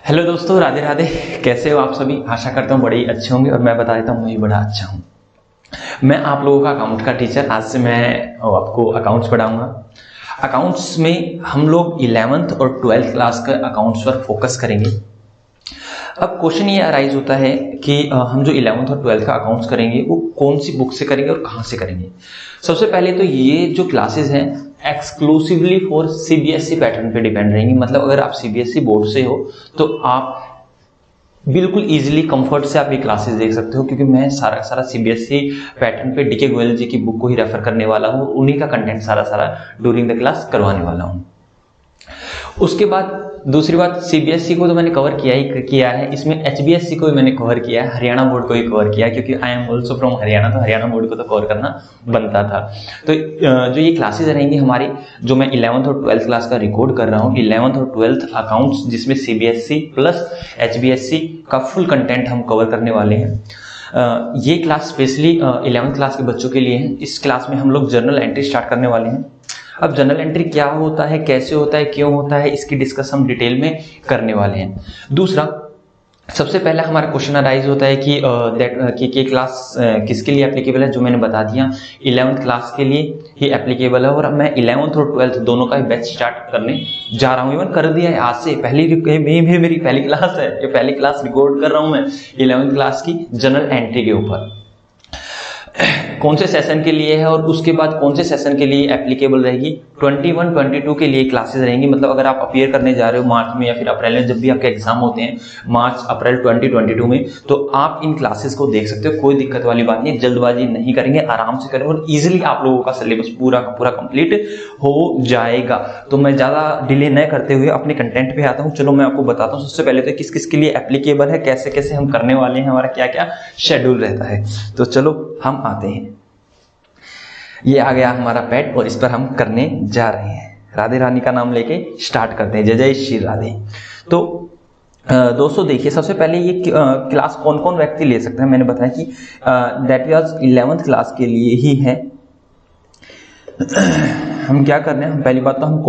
Hello दोस्तों, राधे राधे। कैसे हो आप सभी? आशा करता हूँ बड़े ही अच्छे होंगे और मैं बता देता हूँ मैं भी बड़ा अच्छा हूँ। मैं आप लोगों का अकाउंट का टीचर, आज से मैं आपको अकाउंट्स पढ़ाऊंगा। अकाउंट्स में हम लोग 11th और 12th क्लास का अकाउंट्स पर फोकस करेंगे। अब क्वेश्चन ये अराइज होता है कि हम जो 11th और 12th का अकाउंट्स करेंगे वो कौन सी बुक से करेंगे और कहाँ से करेंगे। सबसे पहले तो ये जो क्लासेस हैं एक्सक्लूसिवली फॉर सीबीएसई पैटर्न पे डिपेंड रहेंगी। मतलब अगर आप सीबीएसई बोर्ड से हो तो आप बिल्कुल इजीली कंफर्ट से आप ये क्लासेस देख सकते हो, क्योंकि मैं सारा सीबीएसई पैटर्न पे डीके गोयल जी की बुक को ही रेफर करने वाला हूँ। उन्हीं का कंटेंट सारा ड्यूरिंग द क्लास करवाने वाला हूँ। उसके बाद दूसरी बात, सीबीएसई को तो मैंने कवर किया है, इसमें एचबीएसई को भी मैंने कवर किया है, हरियाणा बोर्ड को भी कवर किया है, क्योंकि I am also from Haryana, तो हरियाणा बोर्ड को तो कवर करना बनता था। तो जो ये क्लासेस रहेंगी हमारी, जो मैं 11th और 12th क्लास का रिकॉर्ड कर रहा हूँ, 11th और 12th अकाउंट्स, जिसमें सीबीएसई प्लस एचबीएसई का फुल कंटेंट हम कवर करने वाले हैं। ये क्लास स्पेशली 11th क्लास के बच्चों के लिए है। इस क्लास में हम लोग जर्नल एंट्री स्टार्ट करने वाले हैं। अब जनरल एंट्री क्या होता है, कैसे होता है, क्यों होता है, इसकी डिस्कस हम डिटेल में करने वाले हैं। दूसरा, सबसे पहला हमारा क्वेश्चन अराइज होता है कि क्लास किसके लिए एप्लीकेबल है, जो मैंने बता दिया 11th क्लास के लिए ही एप्लीकेबल है। और अब मैं 11th और 12th दोनों का बैच स्टार्ट करने जा रहा हूँ। इवन कर दिया है आज से, मेरी पहली क्लास है, ये पहली क्लास रिकॉर्ड कर रहा हूँ मैं 11th क्लास की जनरल एंट्री के ऊपर। कौन से सेशन के लिए है और उसके बाद कौन से सेशन के लिए एप्लीकेबल रहेगी, 21-22 के लिए क्लासेस रहेंगी। मतलब अगर आप अपियर करने जा रहे हो मार्च में या फिर अप्रैल में, जब भी आपके एग्जाम होते हैं मार्च अप्रैल 2022 में, तो आप इन क्लासेस को देख सकते हो। कोई दिक्कत वाली बात नहीं, जल्दबाजी नहीं करेंगे, आराम से करेंगे और इजिली आप लोगों का सिलेबस पूरा का पूरा कंप्लीट हो जाएगा। तो मैं ज्यादा डिले न करते हुए अपने कंटेंट पे आता हूँ। चलो मैं आपको बताता हूँ सबसे पहले तो किस किस के लिए एप्लीकेबल है, कैसे कैसे हम करने वाले हैं, हमारा क्या क्या शेड्यूल रहता है। तो चलो हम आते हैं। ये आ गया हमारा पैड और इस पर हम करने जा रहे हैं। राधे रानी का नाम लेके स्टार्ट करते हैं। जय जय श्री राधे। तो दोस्तों देखिए, सबसे पहले ये क्लास कौन कौन व्यक्ति ले सकते हैं। मैंने बताया कि दैट वाज 11th क्लास के लिए ही है। हम क्या कर रहे हैं, हम पहली बात तो हम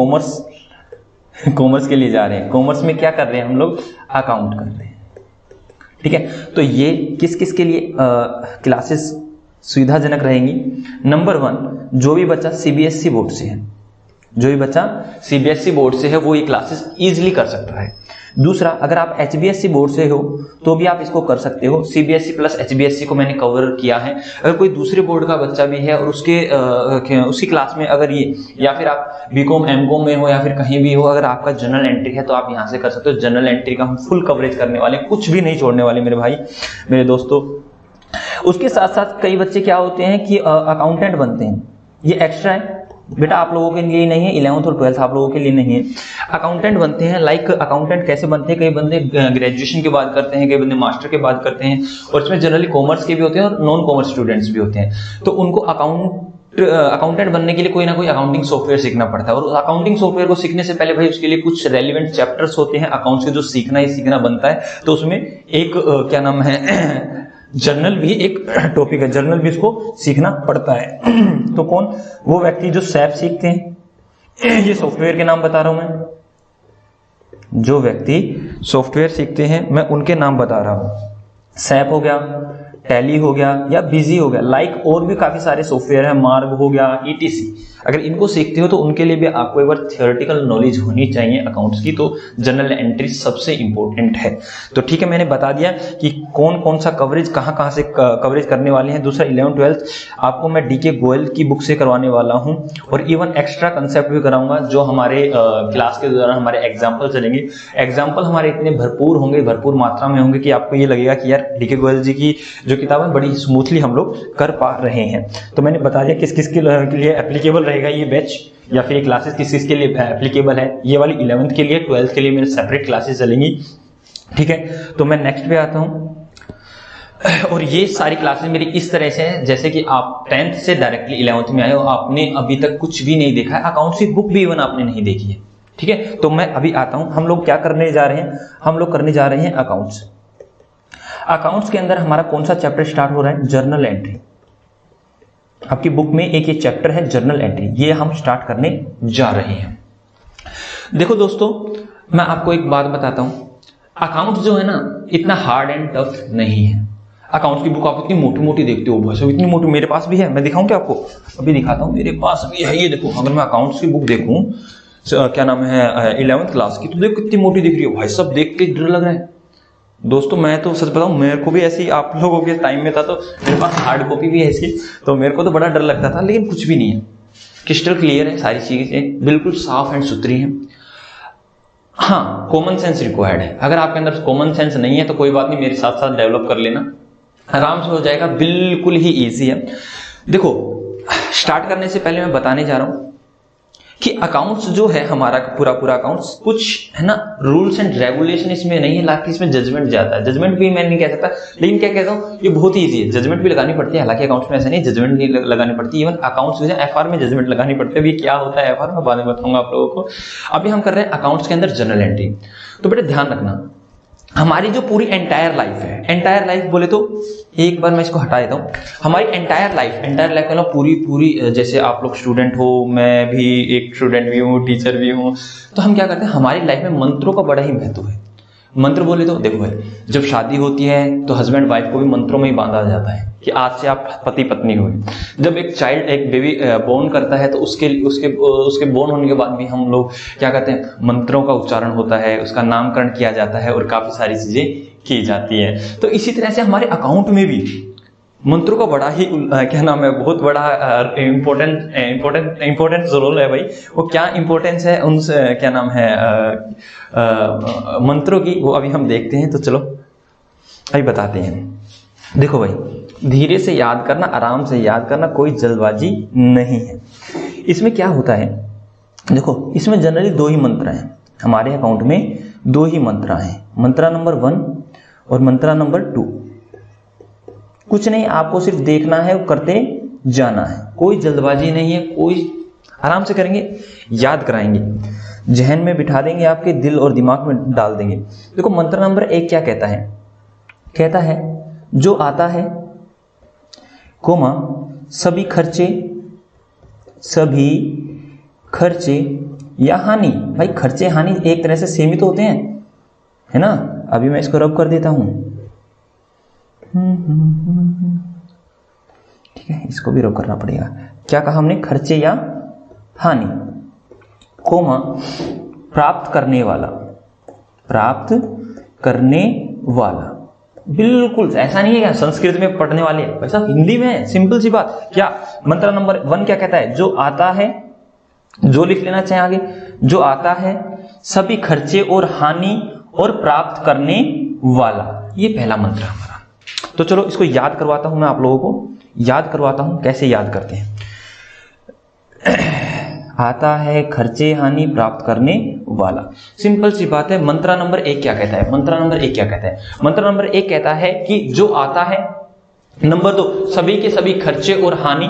कॉमर्स के लिए जा रहे हैं। कॉमर्स में क्या कर रहे हैं हम लोग, अकाउंट कर रहे हैं। ठीक है, तो ये किस किस के लिए क्लासेस सुविधाजनक रहेंगी। नंबर 1, जो भी बच्चा सीबीएसई बोर्ड से है, वो ये क्लासेस इजीली कर सकता है। दूसरा, अगर आप एचबीएसई बोर्ड से हो तो भी आप इसको कर सकते हो। सीबीएसई प्लस एचबीएसई को मैंने कवर किया है। अगर कोई दूसरे बोर्ड का बच्चा भी है और उसकी क्लास में अगर ये, या फिर आप बीकॉम एमकॉम में हो या फिर कहीं भी हो, अगर आपका जनरल एंट्री है तो आप यहाँ से कर सकते हो। जनरल एंट्री का हम फुल कवरेज करने वाले, कुछ भी नहीं छोड़ने वाले मेरे भाई मेरे दोस्तों। उसके साथ साथ कई बच्चे क्या होते हैं कि अकाउंटेंट बनते हैं। ये एक्स्ट्रा है बेटा, आप लोगों के लिए नहीं है। 11th और 12th आप लोगों के लिए नहीं है। अकाउंटेंट बनते हैं। लाइक अकाउंटेंट कैसे बनते हैं, कई बंदे ग्रेजुएशन के बाद करते हैं, कई बंदे मास्टर के बाद करते हैं, और इसमें जनरली कॉमर्स के भी होते हैं और नॉन कॉमर्स स्टूडेंट्स भी होते हैं। तो उनको अकाउंटेंट बनने के लिए कोई ना कोई अकाउंटिंग सॉफ्टवेयर सीखना पड़ता है। और अकाउंटिंग सॉफ्टवेयर को सीखने से पहले भाई उसके लिए कुछ रेलिवेंट चैप्टर्स होते हैं अकाउंट्स के, जो सीखना बनता है। तो उसमें एक क्या नाम है, जर्नल भी एक टॉपिक है, जर्नल भी इसको सीखना पड़ता है। तो कौन वो व्यक्ति जो सैप सीखते हैं, ये सॉफ्टवेयर के नाम बता रहा हूं मैं, जो व्यक्ति सॉफ्टवेयर सीखते हैं मैं उनके नाम बता रहा हूं। सैप हो गया, टैली हो गया या बिजी हो गया, लाइक और भी काफी सारे सॉफ्टवेयर है, मार्ग हो गया, ईटीसी। अगर इनको सीखते हो तो उनके लिए भी आपको एक बार थियोरेटिकल नॉलेज होनी चाहिए अकाउंट्स की। तो जनरल एंट्री सबसे इंपॉर्टेंट है। तो ठीक है, मैंने बता दिया कि कौन कौन सा कवरेज कहां से कवरेज करने वाले हैं। दूसरा, 11th 12th आपको मैं डीके गोयल की बुक से करवाने वाला हूं, और इवन एक्स्ट्रा कंसेप्ट भी कराऊंगा जो हमारे क्लास के दौरान हमारे एग्जाम्पल चलेंगे। एग्जाम्पल हमारे इतने भरपूर होंगे, भरपूर मात्रा में होंगे कि आपको ये लगेगा कि यार डीके गोयल जी की जो किताब है बड़ी स्मूथली हम लोग कर पा रहे हैं। तो मैंने बता दिया किस किस के लिए एप्लीकेबल रहेगा ये बैच, या फिर ये क्लासेस किस किस के लिए एप्लीकेबल है। ये वाली 11th के लिए, 12th के लिए मेरे सेपरेट क्लासेस चलेंगी। ठीक है, तो मैं नेक्स्ट पे आता हूं। और ये सारी क्लासेस मेरी इस तरह से हैं जैसे कि आप 10th से डायरेक्टली 11th में आए हो, आपने अभी तक कुछ भी नहीं देखा है, अकाउंट्स की बुक भी इवन आपने नहीं देखी है। ठीक है, तो मैं अभी आता हूं। हम लोग क्या करने जा रहे हैं, हम लोग करने जा रहे हैं अकाउंट्स। अकाउंट्स के अंदर हमारा कौन सा चैप्टर स्टार्ट हो रहा है, जर्नल एंट्री। आपकी बुक में एक ये चैप्टर है जर्नल एंट्री, ये हम स्टार्ट करने जा रहे हैं। देखो दोस्तों, मैं आपको एक बात बताता हूं, अकाउंट जो है ना इतना हार्ड एंड टफ नहीं है। अकाउंट्स की बुक आप इतनी मोटी मोटी देखते हो, भाई साहब इतनी मोटी, मेरे पास भी है, मैं दिखाऊं क्या आपको? अभी दिखाता हूं, मेरे पास भी है, ये देखो। अगर मैं अकाउंट्स की बुक देखूं, क्या नाम है, 11th क्लास की, तो देखो कितनी मोटी दिख रही है भाई, सब देख के डर लग रहा है। दोस्तों मैं तो सच बताऊं, मेरे को भी ऐसी आप लोगों के टाइम में था, तो मेरे पास हार्ड कॉपी भी है इसकी, तो मेरे को तो बड़ा डर लगता था, लेकिन कुछ भी नहीं है, क्रिस्टल क्लियर है, सारी चीजें बिल्कुल साफ एंड सुथरी हैं। हाँ, कॉमन सेंस रिक्वायर्ड है। अगर आपके अंदर कॉमन सेंस नहीं है तो कोई बात नहीं, मेरे साथ साथ डेवलप कर लेना, आराम से हो जाएगा, बिल्कुल ही इजी है। देखो, स्टार्ट करने से पहले मैं बताने जा रहा हूं कि अकाउंट्स जो है हमारा पूरा अकाउंट्स, कुछ है ना रूल्स एंड रेगुलेशन इसमें नहीं है, लाकि इसमें जजमेंट जाता है। जजमेंट भी मैं नहीं कह सकता, लेकिन क्या कहता हूं, ये बहुत ईजी है। जजमेंट भी लगानी पड़ती है, हालांकि अकाउंट्स में ऐसा नहीं जजमेंट नहीं लगानी पड़ती, इवन अकाउंट्स जो है एफआर में जजमेंट लगानी पड़ती है। अभी क्या होता है एफआर, मैं बाद में बताऊंगा आप लोगों को। अभी हम कर रहे हैं अकाउंट्स के अंदर जनरल एंट्री। तो बेटा ध्यान रखना, हमारी जो पूरी एंटायर लाइफ है, एंटायर लाइफ बोले तो एक बार मैं इसको हटा देता हूं, हमारी एंटायर लाइफ मतलब पूरी जैसे आप लोग स्टूडेंट हो, मैं भी एक स्टूडेंट भी हूं, टीचर भी हूं, तो हम क्या करते हैं, हमारी लाइफ में मंत्रों का बड़ा ही महत्व है। मंत्र बोले तो देखो भाई, जब शादी होती है तो हस्बैंड वाइफ को भी मंत्रों में ही बांधा जाता है कि आज से आप पति पत्नी हुए। जब एक बेबी बोर्न करता है तो उसके बोर्न होने के बाद भी हम लोग क्या कहते हैं, मंत्रों का उच्चारण होता है, उसका नामकरण किया जाता है और काफी सारी चीजें की जाती है। तो इसी तरह से हमारे अकाउंट में भी मंत्रों का बड़ा ही क्या नाम है, बहुत बड़ा इंपॉर्टेंट रोल है भाई। वो क्या इंपॉर्टेंस है उन क्या नाम है मंत्रों की, वो अभी हम देखते हैं। तो चलो अभी बताते हैं। देखो भाई, धीरे से याद करना, आराम से याद करना, कोई जल्दबाजी नहीं है। इसमें क्या होता है, देखो इसमें जनरली 2 ही मंत्र हैं हमारे अकाउंट में, 2 ही मंत्र हैं, मंत्रा नंबर 1 और मंत्रा नंबर 2। कुछ नहीं, आपको सिर्फ देखना है, करते जाना है, कोई जल्दबाजी नहीं है, कोई आराम से करेंगे, याद कराएंगे, जहन में बिठा देंगे, आपके दिल और दिमाग में डाल देंगे। देखो मंत्र नंबर 1 क्या कहता है, कहता है जो आता है कोमा सभी खर्चे या हानि। भाई खर्चे हानि एक तरह से सीमित होते हैं, है ना। अभी मैं इसको रब कर देता हूं, ठीक है, इसको भी रब करना पड़ेगा। क्या कहा हमने, खर्चे या हानि, कोमा प्राप्त करने वाला। बिल्कुल ऐसा नहीं है क्या संस्कृत में पढ़ने वाले, वैसा हिंदी में है, सिंपल सी बात। क्या मंत्र नंबर 1 क्या कहता है, जो आता है, जो लिख लेना चाहे आगे, जो आता है सभी खर्चे और हानि और प्राप्त करने वाला, ये पहला मंत्र हमारा। तो चलो इसको याद करवाता हूं, मैं आप लोगों को याद करवाता हूं कैसे याद करते हैं। आता है खर्चे हानि प्राप्त करने वाला, सिंपल सी बात है। मंत्र नंबर 1 क्या कहता है, मंत्र नंबर 1 क्या कहता है, मंत्र नंबर 1 कहता है कि जो आता है, नंबर 2 सभी के सभी खर्चे और हानि,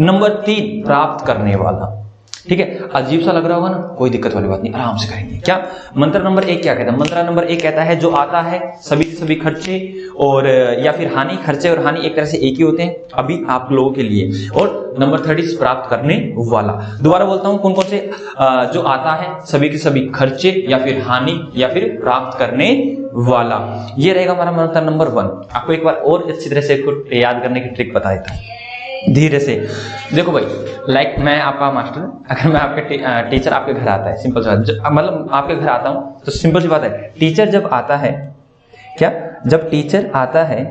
नंबर 3 प्राप्त करने वाला। ठीक है, अजीब सा लग रहा होगा ना, कोई दिक्कत वाली बात नहीं, आराम से करेंगे। क्या मंत्र नंबर 1 क्या कहता है, मंत्र नंबर 1 कहता है जो आता है सभी खर्चे और या फिर हानि, खर्चे और हानि एक तरह से एक ही होते हैं अभी आप लोगों के लिए, और नंबर 3 प्राप्त करने वाला। दोबारा बोलता हूं, कौन कौन से, जो आता है सभी के सभी खर्चे या फिर हानि या फिर प्राप्त करने वाला, ये रहेगा हमारा मंत्र नंबर 1। आपको एक बार और अच्छी तरह से याद करने की ट्रिक बता देता हूं धीरे से। देखो भाई, लाइक मैं आपका मास्टर, अगर मैं आपके टीचर आपके घर आता है, सिंपल सी बात, मतलब आपके घर आता हूं तो सिंपल सी बात है, टीचर जब आता है, क्या जब टीचर आता है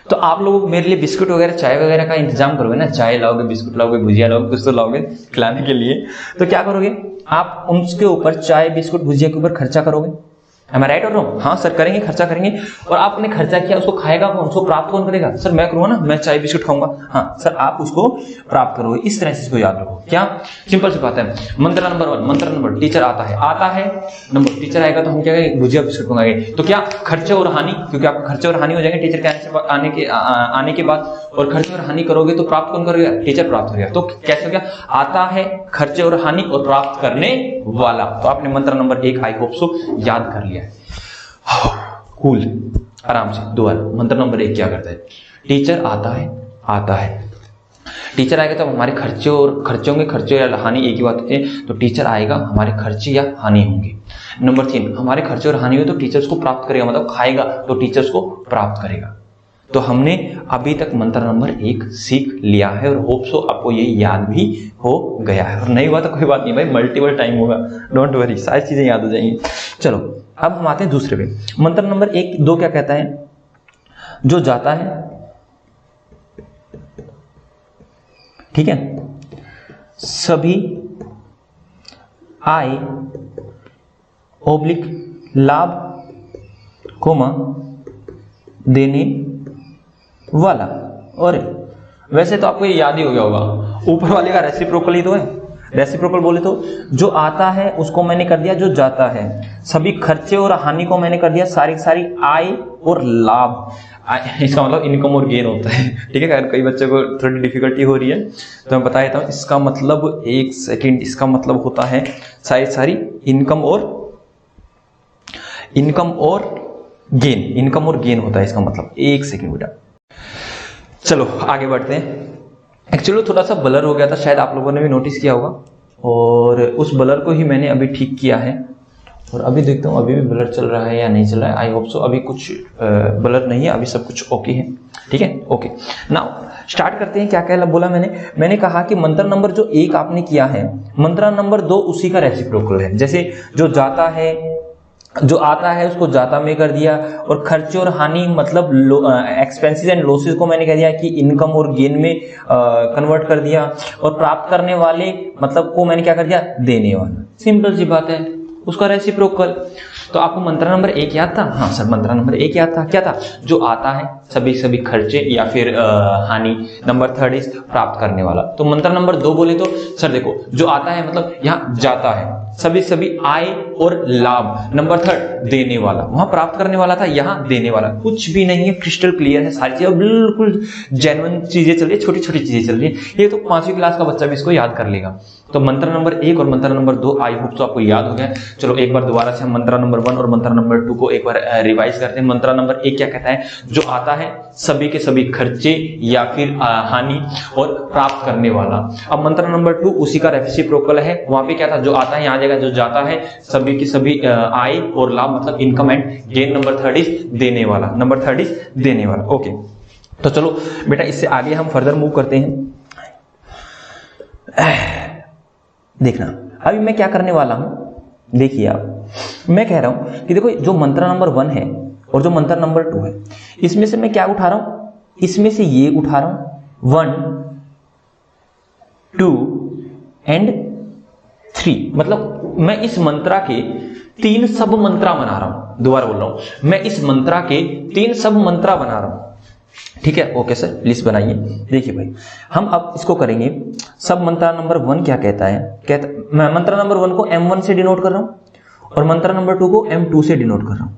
तो आप लोग मेरे लिए बिस्कुट वगैरह चाय वगैरह का इंतजाम करोगे ना, चाय लाओगे, बिस्कुट लाओगे, भुजिया लाओगे, कुछ तो लाओगे खिलाने के लिए। तो क्या करोगे आप, उसके ऊपर चाय बिस्कुट भुजिया के ऊपर खर्चा करोगे। Am I right or wrong? हाँ सर करेंगे, खर्चा करेंगे। और आपने खर्चा किया, उसको खाएगा कौन, उसको प्राप्त कौन करेगा, सर मैं करूंगा ना, मैं चाय बिस्कुट खाऊंगा। हाँ सर आप उसको प्राप्त करोगे। इस तरह से इसको याद रखो। क्या सिंपल सी बात है। मंत्र नंबर 1, मंत्र नंबर टीचर आता है नंबर टीचर आएगा तो हम क्या करेंगे, भुजिया बिस्कुट मंगाएंगे। तो क्या खर्चे और हानि, क्योंकि आपको खर्चे और हानि हो जाएंगे टीचर के आने के बाद, और खर्चे और हानि करोगे तो प्राप्त कौन करेगा, टीचर प्राप्त करेगा। तो कैसे हो गया, आता है खर्चे और हानि और प्राप्त करने वाला। तो आपने मंत्र नंबर 1 आई होप सो याद कर लिया है। कूल, आराम से। दोबारा मंत्र नंबर 1 क्या करता है, टीचर आता है टीचर आएगा तो हमारे खर्चे और खर्चे होंगे, खर्चे या हानि एक ही बात होती है, तो टीचर आएगा हमारे खर्चे या हानि होंगे। नंबर 3, हमारे खर्चे और हानि हुए तो टीचर्स को प्राप्त करेगा, मतलब खाएगा तो टीचर्स को प्राप्त करेगा। तो हमने अभी तक मंत्र नंबर 1 सीख लिया है और होप सो आपको ये याद भी हो गया है, और नहीं हुआ तो कोई बात नहीं भाई, मल्टीपल टाइम होगा, डोंट वरी, सारी चीजें याद हो जाएंगी। चलो अब हम आते हैं दूसरे पे। मंत्र नंबर 1-2 क्या कहता है? जो जाता है, ठीक है, सभी आय ओब्लिक लाभ कोमा देने वाला। और वैसे तो आपको ये याद ही हो गया होगा, ऊपर वाले का रेसिप्रोकल ही तो है। रेसिप्रोकल बोले तो जो आता है उसको मैंने कर दिया जो जाता है, सभी खर्चे और हानि को मैंने कर दिया सारी आय और लाभ। इसका मतलब इनकम और गेन होता है, ठीक है। अगर कई बच्चों को थोड़ी डिफिकल्टी हो रही है तो मैं बता देता हूँ। इसका मतलब, एक सेकेंड, इसका मतलब होता है सारी इनकम और गेन, इनकम और गेन होता है इसका मतलब। एक सेकेंड बेटा, चलो आगे बढ़ते हैं। एक्चुअली थोड़ा सा ब्लर हो गया था, शायद आप लोगों ने भी नोटिस किया होगा, और उस ब्लर को ही मैंने अभी ठीक किया है। और अभी देखता हूँ अभी भी ब्लर चल रहा है या नहीं चल रहा है। आई होप सो अभी कुछ ब्लर नहीं है, अभी सब कुछ ओके है, ठीक है। ओके, नाउ स्टार्ट करते हैं। क्या क्या बोला मैंने कहा कि मंत्र नंबर जो 1 आपने किया है, मंत्र नंबर 2 उसी का रेसिप्रोकल है। जैसे जो जाता है, जो आता है उसको जाता में कर दिया, और खर्चे और हानि मतलब एक्सपेंसेस एंड लॉसेस को मैंने कह दिया कि इनकम और गेन में कन्वर्ट कर दिया, और प्राप्त करने वाले मतलब को मैंने क्या कर दिया, देने वाला। सिंपल सी बात है, उसका रेसिप्रोकल। तो आपको मंत्र नंबर 1 याद था? हाँ सर, मंत्र नंबर 1 याद था। क्या था? जो आता है सभी खर्चे या फिर हानि। नंबर 3 इज प्राप्त करने वाला। तो मंत्र नंबर 2 बोले तो सर देखो, जो आता है मतलब यहाँ जाता है, सभी आय और लाभ। नंबर 3 देने वाला, वहां प्राप्त करने वाला था, यहाँ देने वाला। कुछ भी नहीं है, क्रिस्टल क्लियर है, सारी चीजें बिल्कुल जेन्युइन चीजें चल रही है, छोटी छोटी चीजें चल रही है। ये तो 5वीं क्लास का बच्चा भी इसको याद कर लेगा। तो मंत्र नंबर 1 और मंत्र नंबर 2 आई होप तो आपको याद हो गया। चलो एक बार दोबारा से हम मंत्र नंबर 1 और मंत्र नंबर 2 को एक बार रिवाइज करते हैं। मंत्र नंबर 1 क्या कहता है? जो आता है सभी के सभी खर्चे या फिर हानि और प्राप्त करने वाला। अब मंत्र नंबर 2 उसी का रेसिप्रोकल है। वहां पे क्या था? जो आता है यहाँ जगह जो जाता है, सभी की सभी आय और लाभ मतलब income and gain. Number 3 is देने वाला। नंबर 3 इज देने वाला। ओके, तो चलो बेटा इससे आगे हम फर्दर मूव करते हैं। देखना अभी मैं क्या करने वाला हूं, देखिए आप, मैं कह रहा हूं कि देखो जो मंत्र नंबर 1 है और जो मंत्र नंबर 2 है, इसमें से मैं क्या उठा रहा हूं? इसमें से ये उठा रहा हूं 1, 2 एंड 3। मतलब मैं इस मंत्रा के 3 सब मंत्रा बना रहा हूं। दोबारा बोल रहा हूं, मैं इस मंत्रा के 3 सब मंत्रा बना रहा हूं। ठीक है, ओके सर, लिस्ट बनाइए। देखिए भाई, हम अब इसको करेंगे। सब मंत्र नंबर 1 क्या कहता है? मैं मंत्र नंबर 1 को M1 से डिनोट कर रहा हूं और मंत्र नंबर 2 को M2 से डिनोट कर रहा हूं।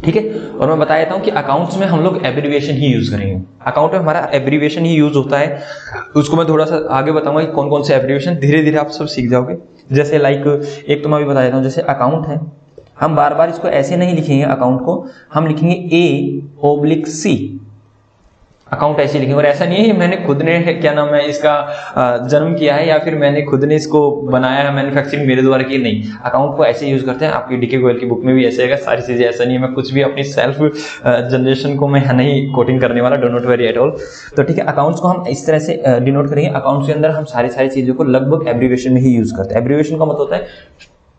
ठीक है, और मैं बता देता हूं कि अकाउंट्स में हम लोग एब्रीविएशन ही यूज करेंगे। अकाउंट में हमारा एब्रीविएशन ही यूज होता है। उसको मैं थोड़ा सा आगे बताऊंगा कि कौन कौन से एब्रीविएशन, धीरे धीरे आप सब सीख जाओगे। जैसे लाइक एक तो मैं अभी बता देता हूं, जैसे अकाउंट है, हम बार बार इसको ऐसे नहीं लिखेंगे, अकाउंट को हम लिखेंगे A/C। अकाउंट ऐसे लिखेंगे। और ऐसा नहीं है मैंने खुद ने क्या नाम है इसका जन्म किया है या फिर मैंने खुद ने इसको बनाया है, मैन्युफैक्चरिंग मेरे द्वारा की, नहीं। अकाउंट को ऐसे यूज करते हैं। आपकी डीके गोयल की बुक में भी ऐसे है, सारी चीजें ऐसा नहीं है। मैं कुछ भी अपनी सेल्फ जनरेशन को मैं नहीं कोटिंग करने वाला, डोंट वरी एट ऑल। तो ठीक है, अकाउंट्स को हम इस तरह से डिनोट करेंगे। अकाउंट्स के अंदर हम सारी चीजों को लगभग एब्रीविएशन में ही यूज करते हैं। एब्रीविएशन का मतलब होता है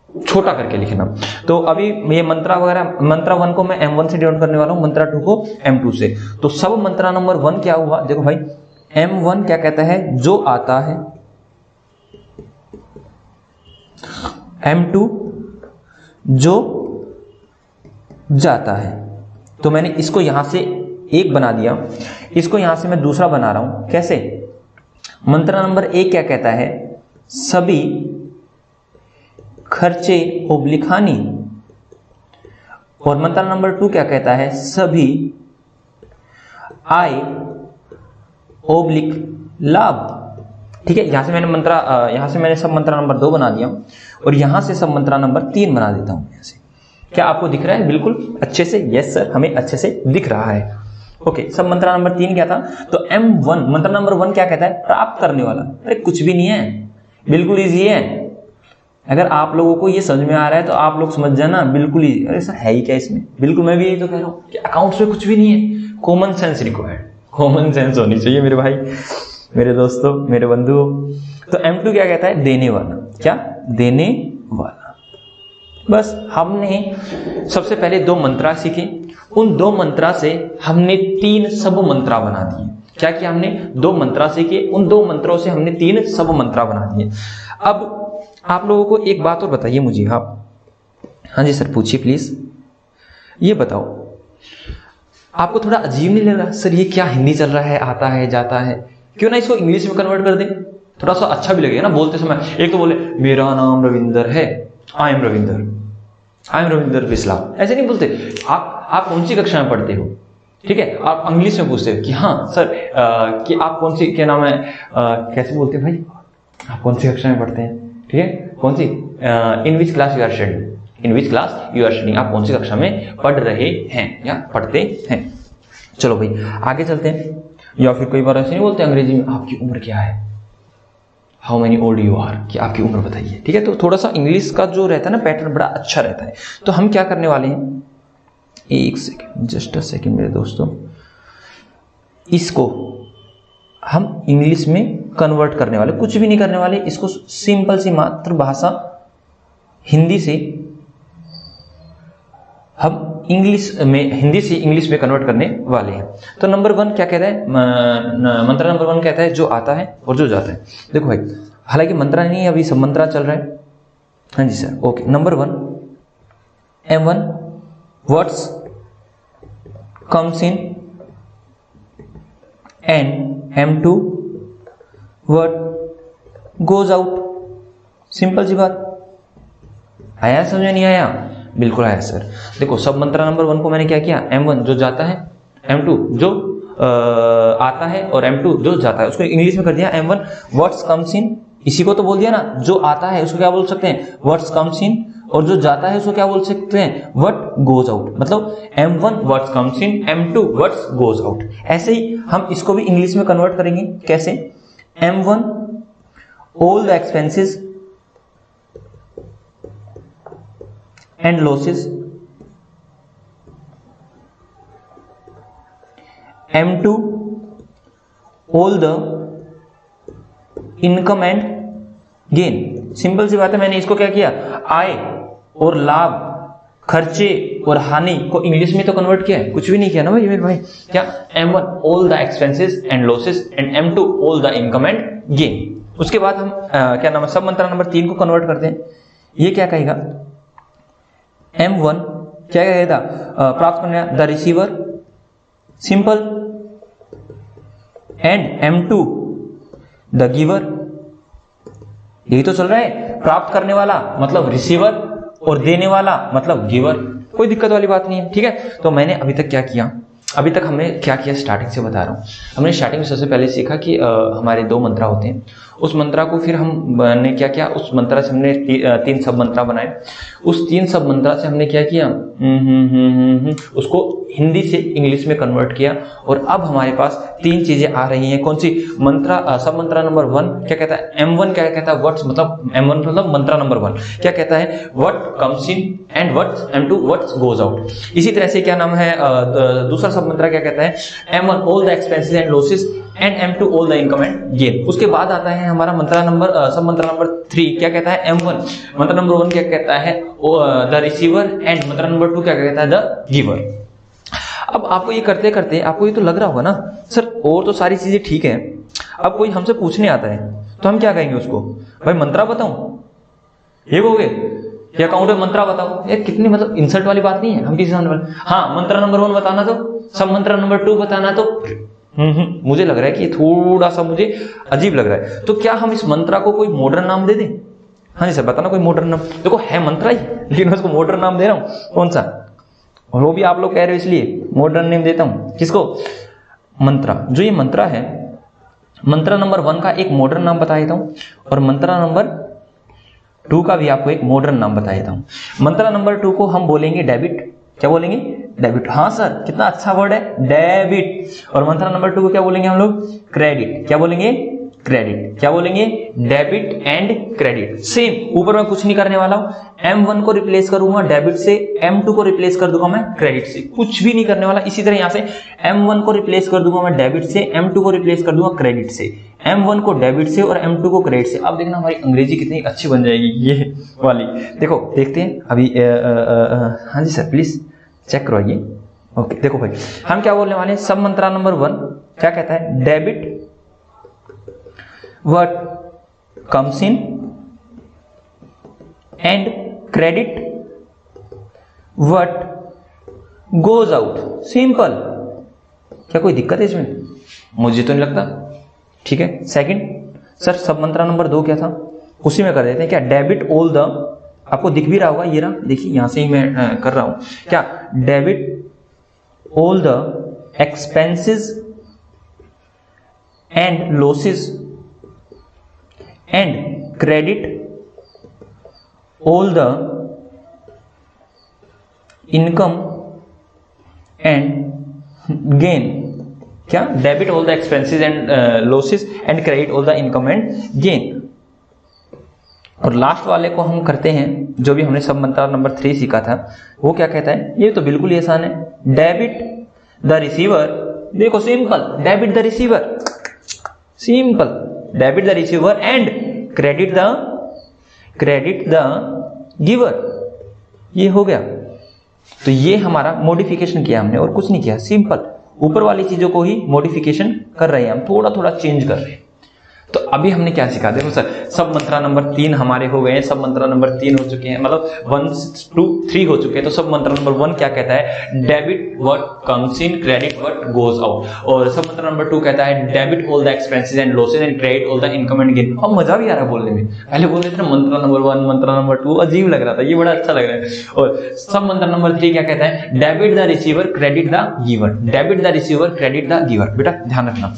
छोटा करके लिखना। तो अभी ये मंत्रा वगैरह, मंत्रा 1 को मैं M1 से डिनोट करने वाला हूं, मंत्रा 2 को M2 से। तो सब मंत्रा नंबर 1 क्या हुआ? देखो भाई, M1 क्या कहता है? जो आता है। M2 जो जाता है। तो मैंने इसको यहां से एक बना दिया, इसको यहां से मैं दूसरा बना रहा हूं। कैसे? मंत्रा नंबर 1 क्या कहता है? सभी खर्चे ओब्लिक हानि। और मंत्र नंबर 2 क्या कहता है? सभी आय ओब्लिक लाभ। ठीक है, यहां से मैंने सब मंत्रा नंबर 2 बना दिया और यहां से सब मंत्रा नंबर 3 बना देता हूं। यहां से क्या आपको दिख रहा है? बिल्कुल अच्छे से? यस सर, हमें अच्छे से दिख रहा है। ओके, सब मंत्रा नंबर 3 क्या था? तो M1 मंत्रा नंबर 1 क्या कहता है? प्राप्त करने वाला। अरे कुछ भी नहीं है, बिल्कुल इजी है। अगर आप लोगों को ये समझ में आ रहा है तो आप लोग समझ जाना, बिल्कुल ही। अरे सर है ही क्या इसमें? बिल्कुल, मैं भी यही तो कह रहा हूँ कि अकाउंट्स में कुछ भी नहीं है। Common sense required, common sense होनी चाहिए मेरे भाई, मेरे दोस्तों, मेरे बंधुओं। तो M2 क्या कहता है? देने वाला। क्या? देने वाला। बस हमने सबसे पहले 2 मंत्रा सीखे, उन 2 मंत्रा से हमने 3 सब मंत्रा बना दिए। क्या किया हमने? 2 मंत्रा सीखे, उन 2 मंत्रों से हमने 3 सब मंत्रा बना दिए। अब आप लोगों को एक बात और बताइए मुझे आप। हाँ जी सर, पूछिए प्लीज। ये बताओ, आपको थोड़ा अजीब नहीं लग रहा? सर ये क्या हिंदी चल रहा है, आता है जाता है, क्यों ना इसको इंग्लिश में कन्वर्ट कर दें, थोड़ा सा अच्छा भी लगेगा ना बोलते समय। एक तो बोले मेरा नाम रविंदर है, आई एम रविंदर बिस्ला, ऐसे नहीं बोलते। आप कौन सी कक्षा में पढ़ते हो? ठीक है, आप इंग्लिश में पूछते हो कि हाँ सर कि आप कौन सी, क्या नाम है, कैसे बोलते हैं भाई, आप कौन सी कक्षा में पढ़ते हैं? ठीक है, कौन सी, in which class you are studying, in which class you are studying, आप कौन सी कक्षा में पढ़ रहे हैं या पढ़ते हैं। चलो भाई आगे चलते हैं। या फिर कई बार ऐसे नहीं बोलते अंग्रेजी में, आपकी उम्र क्या है, how many old you are, कि आपकी उम्र बताइए। ठीक है, तो थोड़ा सा इंग्लिश का जो रहता है ना पैटर्न बड़ा अच्छा रहता है। तो हम क्या करने वाले हैं, एक सेकेंड, जस्ट अ सेकेंड मेरे दोस्तों, इसको हम इंग्लिश में कन्वर्ट करने वाले, कुछ भी नहीं करने वाले, इसको सिंपल सी मातृभाषा हिंदी से हम हिंदी से इंग्लिश में कन्वर्ट करने वाले हैं। तो नंबर 1 क्या कहता है? मंत्रा नंबर 1 कहता है जो आता है और जो जाता है। देखो भाई, हालांकि मंत्रा नहीं है, अभी सब मंत्रा चल रहा है। हाँ जी sir, okay. Number 1 M1 words comes in and M2 word goes out. Simple सी बात। आया समझ में? नहीं आया? बिल्कुल आया सर। देखो, सब मंत्रा नंबर 1 को मैंने क्या किया, M1 जो जाता है, M2 जो आता है, और M2 जो जाता है, उसको इंग्लिश में कर दिया M1 व्हाट्स कम्स इन। इसी को तो बोल दिया ना, जो आता है उसको क्या बोल सकते हैं, व्हाट्स कम्स इन, और जो जाता है उसको क्या बोल सकते हैं, व्हाट गोज आउट। मतलब M1 what's comes in, M2 what's goes out. ऐसे ही हम इसको भी इंग्लिश में कन्वर्ट करेंगे। कैसे? M1 all the expenses and losses, M2 all the income and gain। Simple सी बात है, मैंने इसको क्या किया, आय और लाभ, खर्चे और हानि को इंग्लिश में तो कन्वर्ट किया है, कुछ भी नहीं किया ना भाई मेरे भाई। क्या? M1 all the expenses and losses and M2 all the income and gain। उसके बाद हम क्या नाम है, सब मंत्रा नंबर 3 को कन्वर्ट करते हैं। ये क्या कहेगा, M1 क्या कहेगा, प्राप्त करने, the receiver, simple, and M2 the giver. यही तो चल रहा है, प्राप्त करने वाला मतलब रिसीवर और देने वाला मतलब गिवर। कोई दिक्कत वाली बात नहीं है। ठीक है, तो मैंने अभी तक क्या किया, अभी तक हमने क्या किया, स्टार्टिंग से बता रहा हूँ। हमने स्टार्टिंग में सबसे पहले सीखा कि हमारे 2 मंत्रा होते हैं। उस मंत्रा को फिर हमने क्या किया, उस मंत्रा से हमने 3 सब मंत्रा बनाए। उस 3 सब मंत्रा से हमने क्या किया, उसको हिंदी से इंग्लिश में कन्वर्ट किया। और अब हमारे पास 3 चीजें आ रही हैं। कौन सी? मंत्रा, सब मंत्रा नंबर 1 क्या कहता है, M1 क्या कहता है, व्हाट्स, मतलब M1 मतलब मंत्रा नंबर 1 क्या कहता है, what comes in, and what's M2 what's goes out. इसी तरह से क्या नाम है, दूसरा सब मंत्रा क्या कहता है, M1 all the expenses and losses and M2 all the income and gain. उसके बाद आता है हमारा मंत्रा नंबर, सब मंत्रा नंबर 3 क्या कहता है, M1 मंत्रा नंबर 1 क्या कहता है, the receiver, and Mantra number 2 क्या कहता है, द गिवर। अब आपको ये करते करते आपको ये तो लग रहा होगा ना, सर और तो सारी चीजें ठीक है, अब कोई हमसे पूछने आता है तो हम क्या कहेंगे उसको, भाई मंत्रा बताऊं, ये कहोगे कि अकाउंट में मंत्रा बताओ। यार कितनी मतलब इंसल्ट वाली बात नहीं है, हम किसी सामने वाले, हाँ मंत्रा नंबर 1 बताना, तो सब मंत्रा नंबर 2 बताना, तो मुझे लग रहा है कि थोड़ा सा मुझे अजीब लग रहा है। तो क्या हम इस मंत्रा को कोई मॉडर्न नाम दे दें? हाँ जी सर, बताना कोई मॉडर्न नाम। देखो है मंत्रा ही, लेकिन मैं उसको मॉडर्न नाम दे रहा हूं, कौन सा, और वो भी आप लोग कह रहे हो इसलिए मॉडर्न नेम देता हूं। किसको? मंत्रा। जो ये मंत्रा है, मंत्रा नंबर 1 का एक मॉडर्न नाम बता देता हूं, और मंत्रा नंबर 2 का भी आपको एक मॉडर्न नाम बता देता हूं। मंत्रा नंबर 2 को हम बोलेंगे डेबिट, क्या बोलेंगे? डेबिट। हाँ सर, कितना अच्छा वर्ड है, डेबिट। और मंत्रा नंबर 2 को क्या बोलेंगे हम लोग? क्रेडिट। क्या बोलेंगे? क्रेडिट। क्या बोलेंगे? Debit and credit. सेम, ऊपर मैं कुछ नहीं करने वाला हूं, M1 को रिप्लेस करूंगा डेबिट से, M2 को रिप्लेस कर दूंगा मैं क्रेडिट से, कुछ भी नहीं करने वाला। इसी तरह यहां से M1 को रिप्लेस कर दूंगा मैं डेबिट से, M2 को रिप्लेस कर दूंगा क्रेडिट से, M1 को डेबिट से और M2 को क्रेडिट से। अब देखना हमारी अंग्रेजी कितनी अच्छी बन जाएगी ये वाली। देखो देखते हैं अभी। हाँ जी सर, प्लीज चेक करवाइए। ओके, देखो भाई हम क्या बोलने वाले हैं, सब मंत्रा नंबर 1 क्या कहता है? Debit what comes in and credit what goes out। Simple. क्या कोई दिक्कत है इसमें? मुझे तो नहीं लगता। ठीक है, सेकंड सर सब मंत्रा नंबर 2 क्या था? उसी में कर देते हैं क्या? डेबिट ऑल द, आपको दिख भी रहा होगा ये रहा, देखिए यहां से ही मैं कर रहा हूं क्या? Debit all the expenses and losses and credit all the income and gain। क्या? Debit all the expenses and losses and credit all the income and gain. और लास्ट वाले को हम करते हैं, जो भी हमने सब मंत्रा नंबर 3 सीखा था, वो क्या कहता है? ये तो बिल्कुल ही आसान है, डेबिट द रिसीवर। देखो simple, debit the receiver, simple, debit the receiver and credit the giver. ये हो गया। तो ये हमारा मॉडिफिकेशन किया हमने और कुछ नहीं किया, सिंपल ऊपर वाली चीजों को ही मॉडिफिकेशन कर रहे हैं हम, थोड़ा थोड़ा चेंज कर रहे हैं। तो अभी हमने क्या सीखा? देखो सर, सब मंत्रा नंबर 3 हमारे हो गए हैं, सब मंत्रा नंबर 3 हो चुके हैं, मतलब 1 2 3 हो चुके हैं। तो सब मंत्रा नंबर 1 क्या कहता है? Debit what comes in, credit what goes out. और सब मंत्रा नंबर 2 कहता है debit all the expenses and losses and credit all the income and gain. अब मजा भी आ रहा है बोलने में। पहले बोलते थे मंत्रा नंबर 1 मंत्रा नंबर 2 अजीब लग रहा था, ये बड़ा अच्छा लग रहा है। और सब मंत्रा नंबर 3 क्या कहता है? Debit the receiver credit the giver, debit the receiver credit the giver. बेटा ध्यान रखना,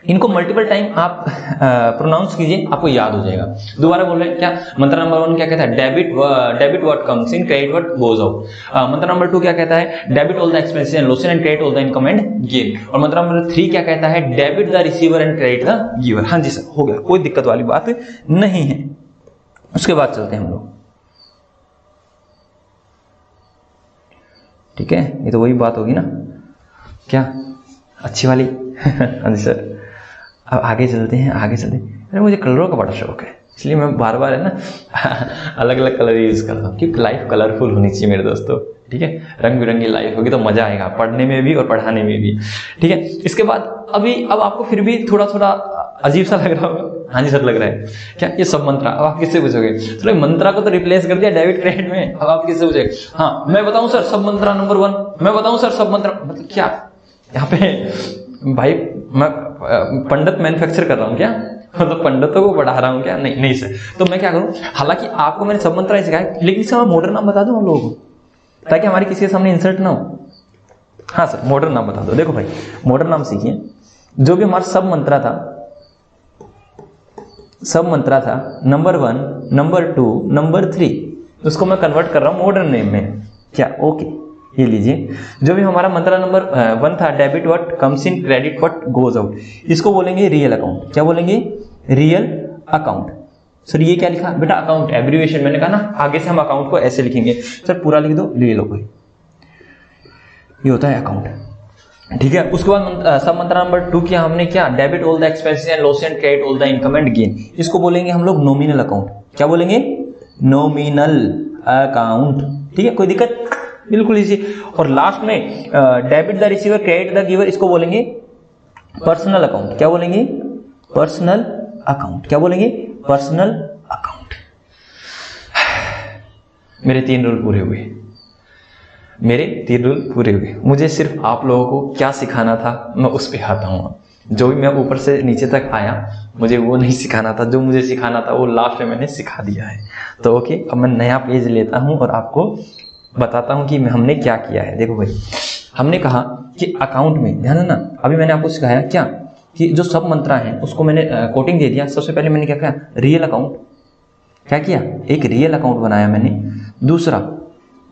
इनको मल्टीपल टाइम आप प्रोनाउंस कीजिए, आपको याद हो जाएगा। दोबारा बोल रहे हैं क्या? मंत्र नंबर 1 क्या कहता है? Debit what comes in, credit what goes out. मंत्र नंबर 2 क्या कहता है? Debit all the expenses and losses and credit all the income and gain. और मंत्र नंबर 3 क्या कहता है? Debit the receiver and credit the giver. हाँ जी सर, हो गया, कोई दिक्कत वाली बात नहीं है। उसके बाद चलते हैं हम लोग। ठीक है, ये तो वही बात होगी ना, क्या अच्छी वाली? हाँ जी सर, अब आगे चलते हैं, आगे चलते हैं। अरे मुझे कलरों का बड़ा शौक है, इसलिए मैं बार बार है ना अलग अलग कलर यूज करता हूँ, क्योंकि लाइफ कलरफुल होनी चाहिए मेरे दोस्तों। ठीक है, रंग बिरंगी लाइफ होगी तो मजा आएगा पढ़ने में भी और पढ़ाने में भी। ठीक है, इसके बाद अब आपको फिर भी थोड़ा थोड़ा अजीब सा लग रहा होगा। हाँ जी सर, लग रहा है क्या ये सब मंत्रा? अब आप किससे पूछोगे? चलो मंत्रा को तो रिप्लेस कर दिया डेबिट क्रेडिट में, अब आप किससे पूछोगे? हाँ मैं बताऊं सर सब मंत्रा नंबर 1, मैं बताऊं सर सब मंत्रा, मतलब क्या यहाँ पे भाई मैं पंडित मैन्युफैक्चर कर रहा हूँ क्या? मतलब पंडितों को पढ़ा रहा हूँ क्या? नहीं नहीं सर। तो मैं क्या करूँ, हालांकि आपको मैंने सब मंत्रा सिखाया, लेकिन इसका मॉडर्न नाम बता दूं हम लोगों को, ताकि हमारी किसी के सामने इंसल्ट ना हो। हाँ सर, मॉडर्न नाम बता दो। देखो भाई, मॉडर्न नाम सीखिए। जो भी हमारा सब मंत्रा था, नंबर 1, नंबर 2, नंबर 3, उसको मैं कन्वर्ट कर रहा हूँ मॉडर्न नेम में। क्या? ओके, ये लीजिए। जो भी हमारा मंत्रा नंबर 1 था, debit what comes in, credit what goes out, इसको बोलेंगे रियल अकाउंट। क्या बोलेंगे? Real account. सर ये क्या लिखा बेटा? Account, abbreviation. मैंने कहा ना आगे से हम अकाउंट को ऐसे लिखेंगे। सर पूरा लिख दो, ले लो कोई, ये होता है अकाउंट। ठीक है, उसके बाद सब मंत्रा नंबर 2 किया हमने, क्या? Debit all the expenses and loss and credit all the income and gain. इसको बोलेंगे हम लोग नॉमिनल अकाउंट। क्या बोलेंगे? Nominal account. ठीक है, कोई दिक्कत? बिल्कुल इजी। और लास्ट में debit the receiver credit the giver, इसको बोलेंगे पर्सनल अकाउंट। क्या बोलेंगे? Personal account. क्या बोलेंगे? Personal account. मेरे 3 रूल पूरे हुए, मेरे 3 रूल पूरे हुए। मुझे सिर्फ आप लोगों को क्या सिखाना था मैं उस पर आता हूँ। जो भी मैं ऊपर से नीचे तक आया मुझे वो नहीं सिखाना था, जो मुझे सिखाना था वो लास्ट में मैंने सिखा दिया है। तो ओके, अब मैं नया पेज लेता हूँ और आपको बताता हूं कि हमने क्या किया है। देखो भाई, हमने कहा कि अकाउंट में ध्यान है ना, अभी मैंने आपको सिखाया क्या कि जो सब मंत्रा है उसको मैंने कोटिंग दे दिया। सबसे पहले मैंने क्या किया? Real account. क्या किया? एक रियल अकाउंट बनाया मैंने। दूसरा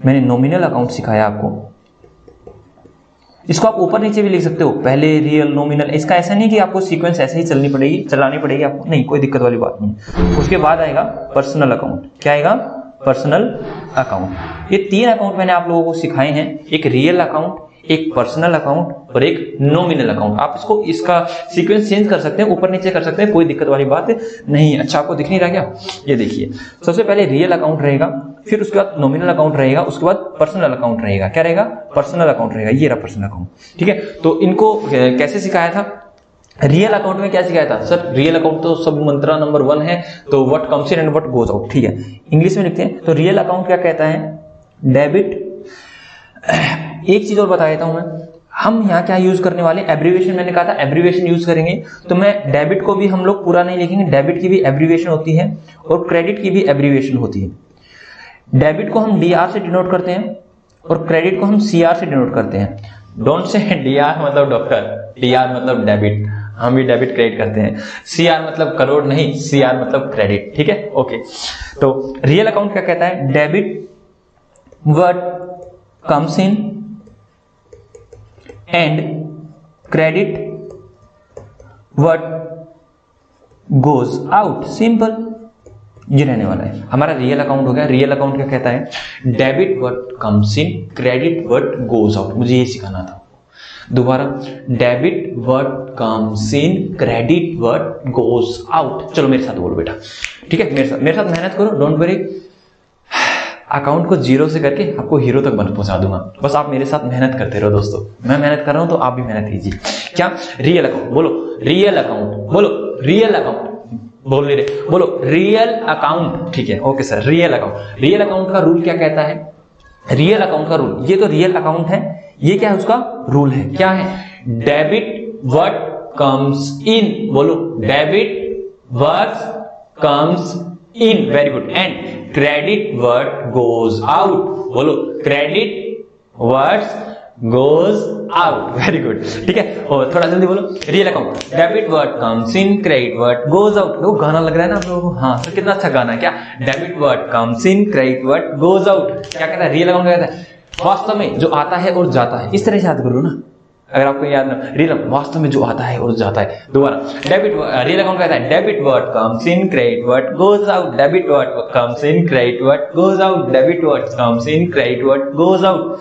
मैंने नॉमिनल अकाउंट सिखाया आपको। इसको आप ऊपर नीचे भी लिख सकते हो, पहले रियल नॉमिनल। इसका ऐसा नहीं कि आपको सीक्वेंस ऐसे ही चलानी पड़ेगी आपको, नहीं, कोई दिक्कत वाली बात नहीं। उसके बाद आएगा पर्सनल अकाउंट। क्या आएगा? Personal account. ये 3 अकाउंट मैंने आप लोगों को सिखाए हैं, एक रियल अकाउंट, एक पर्सनल अकाउंट और एक नॉमिनल अकाउंट। आप इसका सीक्वेंस चेंज कर सकते हैं, ऊपर नीचे कर सकते हैं, कोई दिक्कत वाली बात नहीं है। अच्छा, आपको दिख नहीं रहा क्या? ये देखिए, सबसे पहले रियल अकाउंट रहेगा, फिर उसके बाद नॉमिनल अकाउंट रहेगा, उसके बाद पर्सनल अकाउंट रहेगा। क्या रहेगा? पर्सनल अकाउंट रहेगा। ये रहा पर्सनल अकाउंट, ठीक है। तो इनको कैसे सिखाया था? रियल अकाउंट में क्या सिखाया था? सर रियल अकाउंट तो सब मंत्रा नंबर 1 है, तो what comes in and what goes out, ठीक है, इंग्लिश में लिखते हैं। तो रियल अकाउंट क्या कहता है? डेबिट। एक चीज और बता देता हूं मैं, हम यहाँ क्या यूज करने वाले? एब्रीविएशन। मैंने कहा था एब्रीविएशन यूज करेंगे, तो मैं डेबिट को भी हम लोग पूरा नहीं लिखेंगे, डेबिट की भी एब्रीविएशन होती है और क्रेडिट की भी एब्रीविएशन होती है। डेबिट को हम डीआर से डिनोट करते हैं और क्रेडिट को हम सीआर से डिनोट करते हैं। डोंट से डीआर मतलब डॉक्टर, डीआर मतलब डेबिट, हम भी डेबिट क्रेडिट करते हैं। सीआर मतलब करोड़ नहीं, सीआर मतलब क्रेडिट, ठीक है, ओके। तो रियल अकाउंट क्या कहता है? Debit what comes in and credit what goes out. Simple, ये रहने वाला है हमारा रियल अकाउंट हो गया। रियल अकाउंट क्या कहता है? Debit what comes in, credit what goes out. मुझे ये सिखाना था। दोबारा, debit what comes in, credit what goes out. चलो मेरे साथ बोलो बेटा, ठीक है, मेरे साथ मेहनत करो, डोंट वरी। अकाउंट को 0 से करके आपको हीरो तक पहुंचा दूंगा, बस आप मेरे साथ मेहनत करते रहो दोस्तों। मैं मेहनत कर रहा हूं तो आप भी मेहनत कीजिए। क्या? रियल अकाउंट बोलो, रियल अकाउंट बोलो, रियल अकाउंट बोल नहीं रहे, बोलो रियल अकाउंट, ठीक है, okay sir. Real account, real account का रूल क्या कहता है? रियल अकाउंट का रूल, ये तो रियल अकाउंट है, ये क्या है? उसका रूल है, क्या है? डेबिट व्हाट कम्स इन, बोलो debit what comes in, very good, and credit what goes out, बोलो credit what goes out, very good, ठीक है। और थोड़ा जल्दी बोलो, real account, debit what comes in, credit what goes out. वो गाना लग रहा है ना आप लोगों को? हाँ, तो कितना अच्छा गाना है। क्या? Debit what comes in, credit what goes out. क्या कहता है? रियल अकाउंट क्या कहता है? वास्तव में जो आता है और जाता है। इस तरह से याद करो ना, अगर आपको याद ना, रियल वास्तव में जो आता है और जाता है। दोबारा, डेबिट रियल अकाउंट कहता है debit what comes in, credit what goes out, debit what comes in, credit what goes out, debit what comes in, credit what goes out.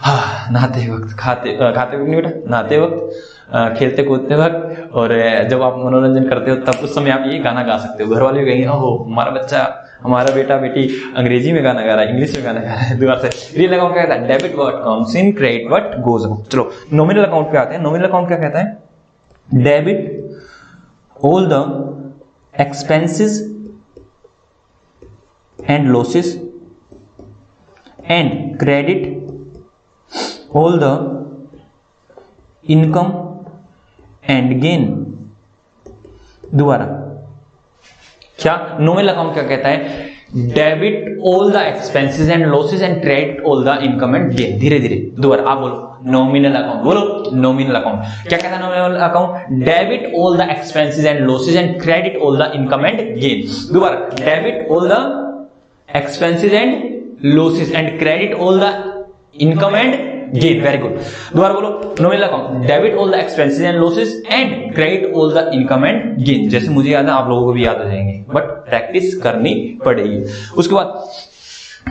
हाँ, नहाते वक्त, खाते वक्त नहीं बेटा, नहाते वक्त, खेलते कूदते वक्त, और जब आप मनोरंजन करते हो तब उस समय आप ये गाना गा सकते हो। घर वाले कहेंगे ओहो हमारा बच्चा, हमारा बेटा बेटी अंग्रेजी में गाना गा रहा है, इंग्लिश में गाना गा रहा है। दोबारा से, रियल अकाउंट क्या कहता है? Debit what comes in, credit what goes out. चलो नॉमिनल अकाउंट पे आते हैं। नॉमिनल अकाउंट क्या कहता है? Debit all the expenses and losses and credit all the income and gain। दोबारा, क्या? नॉमिनल अकाउंट क्या कहता है? Debit all the expenses and losses and credit all the income and gain. धीरे धीरे, दोबारा आप बोलो, नॉमिनल अकाउंट बोलो, नॉमिनल अकाउंट क्या कहता है? Nominal account, debit all the expenses and losses and credit all the income and gain. दोबारा, debit all the expenses and losses and credit all the income and gain, very good. दोबारा बोलो, nominal account, debit all the expenses and losses and credit all the income and gain. जैसे मुझे याद है आप लोगों को भी याद हो जाएंगे, बट प्रैक्टिस करनी पड़ेगी। उसके बाद